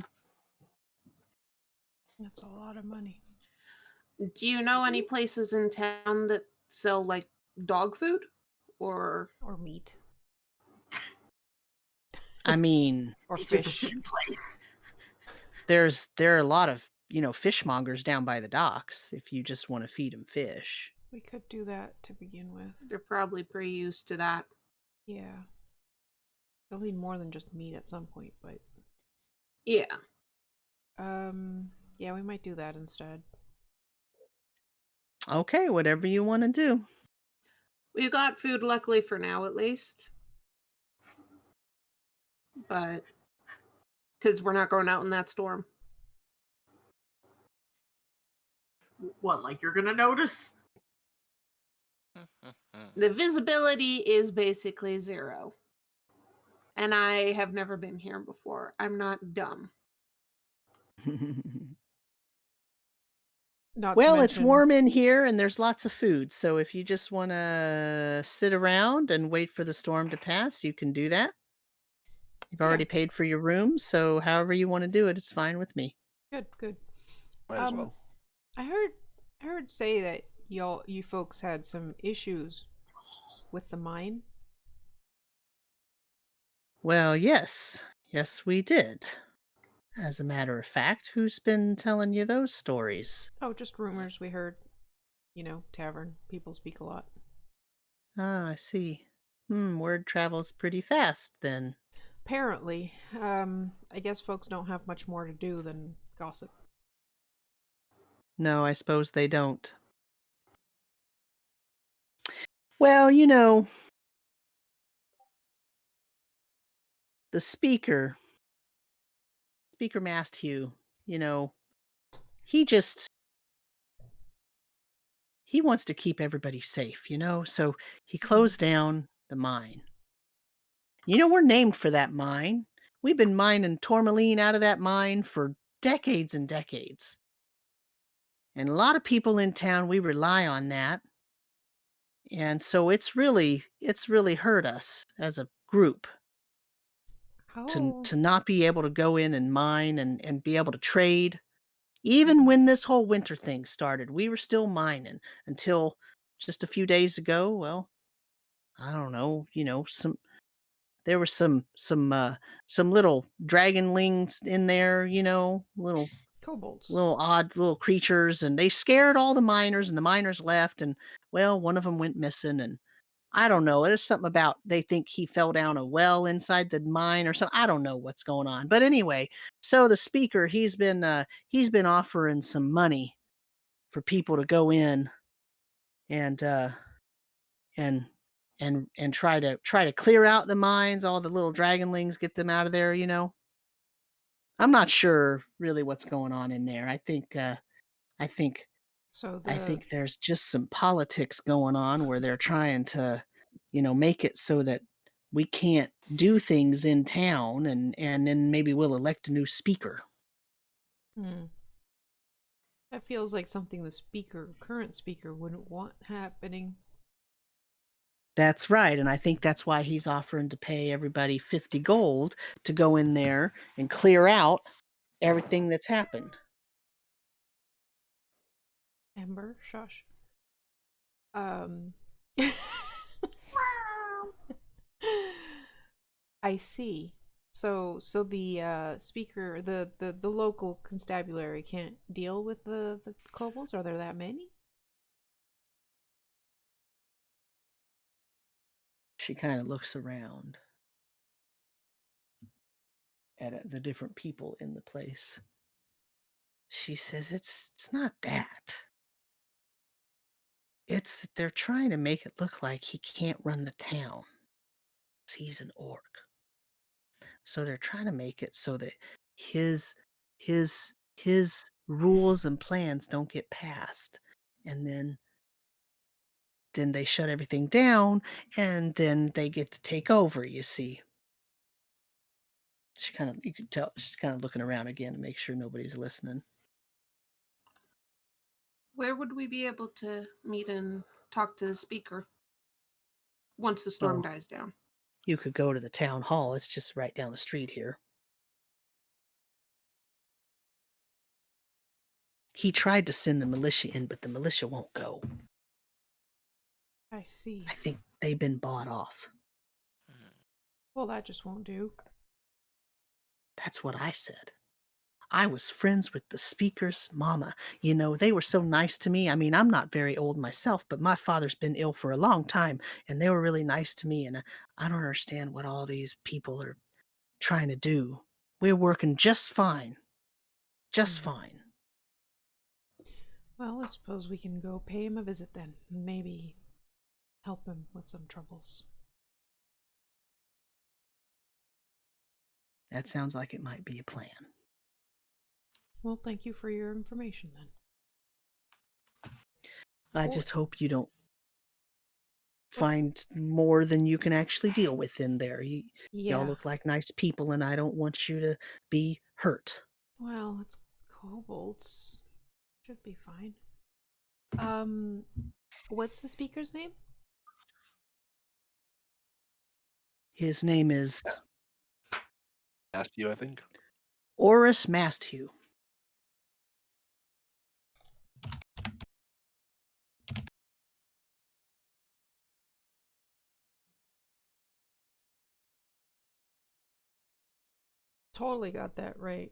That's a lot of money. Do you know any places in town that sell like dog food or meat? I mean, Or Is it the fish? same place? there are a lot of, fishmongers down by the docks if you just want to feed them fish. We could do that to begin with. they're probably pretty used to that? Yeah. They'll need more than just meat at some point, but Yeah. yeah, we might do that instead. Okay, whatever you want to do. We've got food, luckily for now, at least. But because we're not going out in that storm. What, like you're gonna notice? The visibility is basically 0. And I have never been here before. I'm not dumb. Not Well, to it's mention, warm in here and there's lots of food. So if you just want to sit around and wait for the storm to pass, you can do that. You've already paid for your room, so however you want to do it, it's fine with me. Good. Might as well. I heard say that you folks had some issues with the mine. Well, yes. Yes, we did. As a matter of fact, who's been telling you those stories? Oh, just rumors we heard. Tavern. People speak a lot. Ah, I see. Word travels pretty fast then. Apparently. I guess folks don't have much more to do than gossip. No, I suppose they don't. Well, the Speaker Masthew, he he wants to keep everybody safe, so he closed down the mine. We're named for that mine. We've been mining tourmaline out of that mine for decades and decades. And a lot of people in town, we rely on that. And so it's really hurt us as a group to not be able to go in and mine and be able to trade. Even when this whole winter thing started, we were still mining until just a few days ago. Well, I don't know, there were some little dragonlings in there, little Kobolds. odd little creatures, and they scared all the miners, and the miners left, and well, one of them went missing, and I don't know. There's something about they think he fell down a well inside the mine or something. I don't know what's going on. But anyway, so the Speaker, he's been offering some money for people to go in and and try to clear out the mines, all the little dragonlings, get them out of there, I'm not sure really what's going on in there. I think So I think there's just some politics going on where they're trying to, make it so that we can't do things in town, and then maybe we'll elect a new speaker. That feels like something the current speaker wouldn't want happening. That's right, and I think that's why he's offering to pay everybody 50 gold to go in there and clear out everything that's happened. Ember, shush. I see. So the speaker, the local constabulary can't deal with the kobolds? Are there that many? She kind of looks around at the different people in the place. She says, it's not that. It's that they're trying to make it look like he can't run the town. He's an orc. So they're trying to make it so that his rules and plans don't get passed. And then they shut everything down, and then they get to take over, you see. You could tell she's kind of looking around again to make sure nobody's listening. Where would we be able to meet and talk to the speaker once the storm dies down? You could go to the town hall. It's just right down the street here. He tried to send the militia in, but the militia won't go. I see. I think they've been bought off. Well, that just won't do. That's what I said. I was friends with the speaker's mama. You know, they were so nice to me. I mean, I'm not very old myself, but my father's been ill for a long time, and they were really nice to me, and I don't understand what all these people are trying to do. We're working just fine. Just fine. Well, I suppose we can go pay him a visit then. Maybe help him with some troubles. That sounds like it might be a plan. Well, thank you for your information then. I just hope you don't find more than you can actually deal with in there. Y'all look like nice people, and I don't want you to be hurt. Well, it's kobolds. Should be fine. What's the speaker's name? His name is Masthew, I think. Oris Masthew. Totally got that right.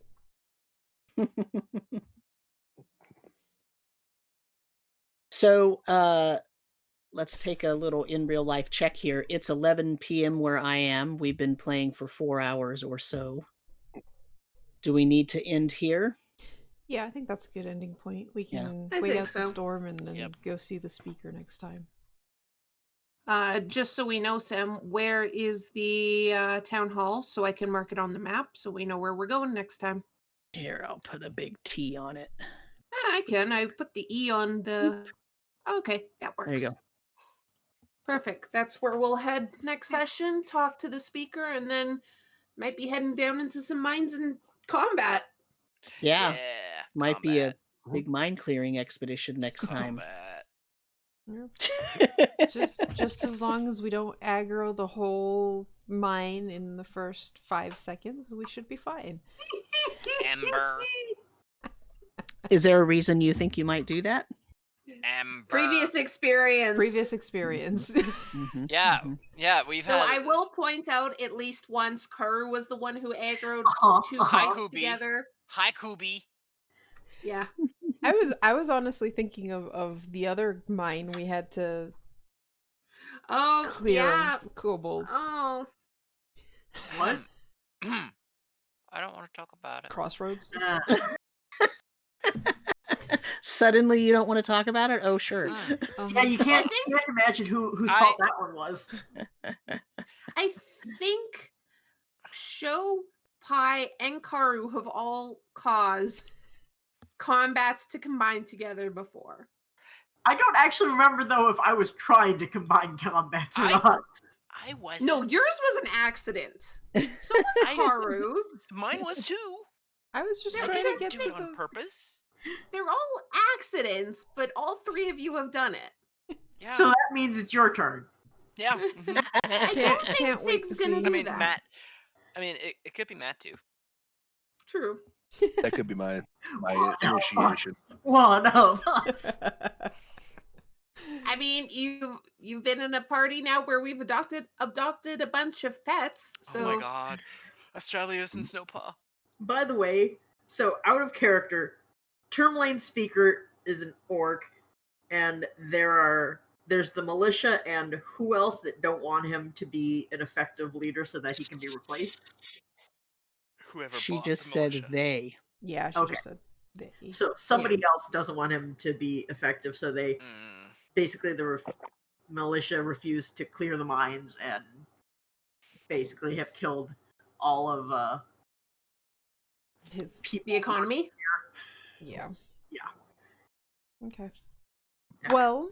So, let's take a little in real life check here. It's 11 p.m. where I am. We've been playing for 4 hours or so. Do we need to end here? Yeah, I think that's a good ending point. We can I wait think out the so. storm and then go see the speaker next time. Just so we know, Sam, where is the town hall so I can mark it on the map so we know where we're going next time? Here, I'll put a big T on it. I can. I put the E on the... Okay, that works. There you go. Perfect. That's where we'll head next session, talk to the speaker, and then might be heading down into some mines and combat. Yeah. Might be a big mine clearing expedition next time. Just as long as we don't aggro the whole mine in the first 5 seconds, we should be fine. Ember. Is there a reason you think you might do that? Ember. Previous experience. Yeah, we've had. So I will point out at least once Karu was the one who aggroed two Hi, mobs Kubi. together. Hi, Kubi. Yeah. I was honestly thinking of the other mine we had to clear of kobolds. Oh. What? I don't want to talk about it. Crossroads? Suddenly you don't want to talk about it? Oh, sure. Yeah, you can't imagine whose fault that one was. I think Sho, Pai, and Karu have all caused combats to combine together before. I don't actually remember, though, if I was trying to combine combats or not. I was. No, yours was an accident. So was Karu's. Mine was too. I was just I trying to didn't get do to it on purpose. They're all accidents, but all three of you have done it. Yeah. So that means it's your turn. Yeah. I don't think Sig's gonna do that. Matt. I mean, it could be Matt too. True. That could be my initiation. One of us. I mean, you've been in a party now where we've adopted a bunch of pets. So. Oh my god, Australia's and Snowpaw. By the way, so out of character, Termlane Speaker is an orc, and there are there's the militia, and who else that don't want him to be an effective leader so that he can be replaced? Whoever She bought just the said militia. they. Yeah, she Okay. just said they. So somebody else doesn't want him to be effective, so they basically the militia refused to clear the mines and basically have killed all of His people. The economy? Yeah. Yeah. Okay. Well,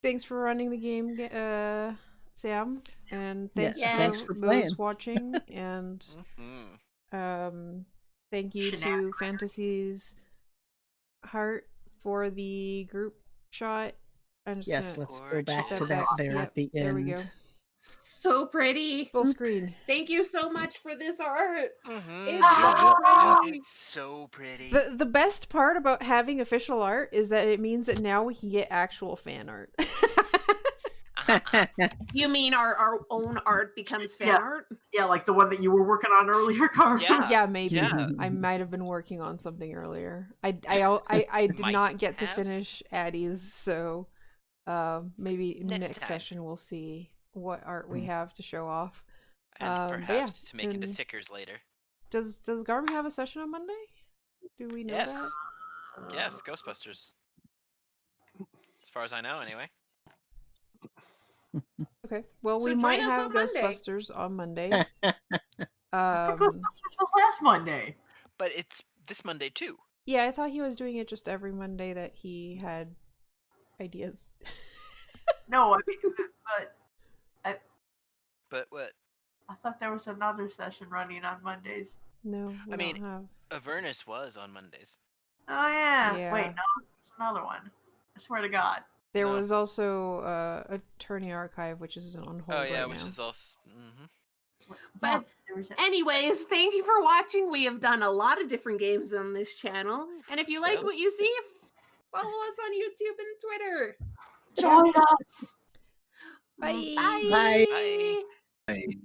thanks for running the game, Sam, and thanks Yes. for Thanks for those playing. watching, and thank you to Fantasy's Heart for the group shot. I'm just Yes, gonna let's go back put to that there Yep, at the there end. we go. So pretty. Full screen. Thank you so much for this art. It's so pretty. The best part about having official art is that it means that now we can get actual fan art. You mean our own art becomes fan art? Yeah, like the one that you were working on earlier, Carl. Yeah, maybe. Yeah. I might have been working on something earlier. I did Might not get to have. finish Addie's, so maybe Next next time. session we'll see what art we have to show off. And but yeah, perhaps to make it the and stickers later. Does Garmin have a session on Monday? Do we know Yes. that? Yes, Ghostbusters. As far as I know, anyway. Okay. Well, So we join might us have on Monday. Ghostbusters on Monday. I think Ghostbusters was last Monday. But it's this Monday too. Yeah, I thought he was doing it just every Monday that he had ideas. No, I mean, But what? I thought there was another session running on Mondays. No, we I mean, don't have. Avernus was on Mondays. Oh yeah. Yeah. Wait, no, there's another one. I swear to God. There No. was also Attorney Archive, which is on hold Oh yeah, right which now. is also. But anyways, thank you for watching. We have done a lot of different games on this channel. And if you like what you see, follow us on YouTube and Twitter. Join us. Bye. Bye. Bye. Hey.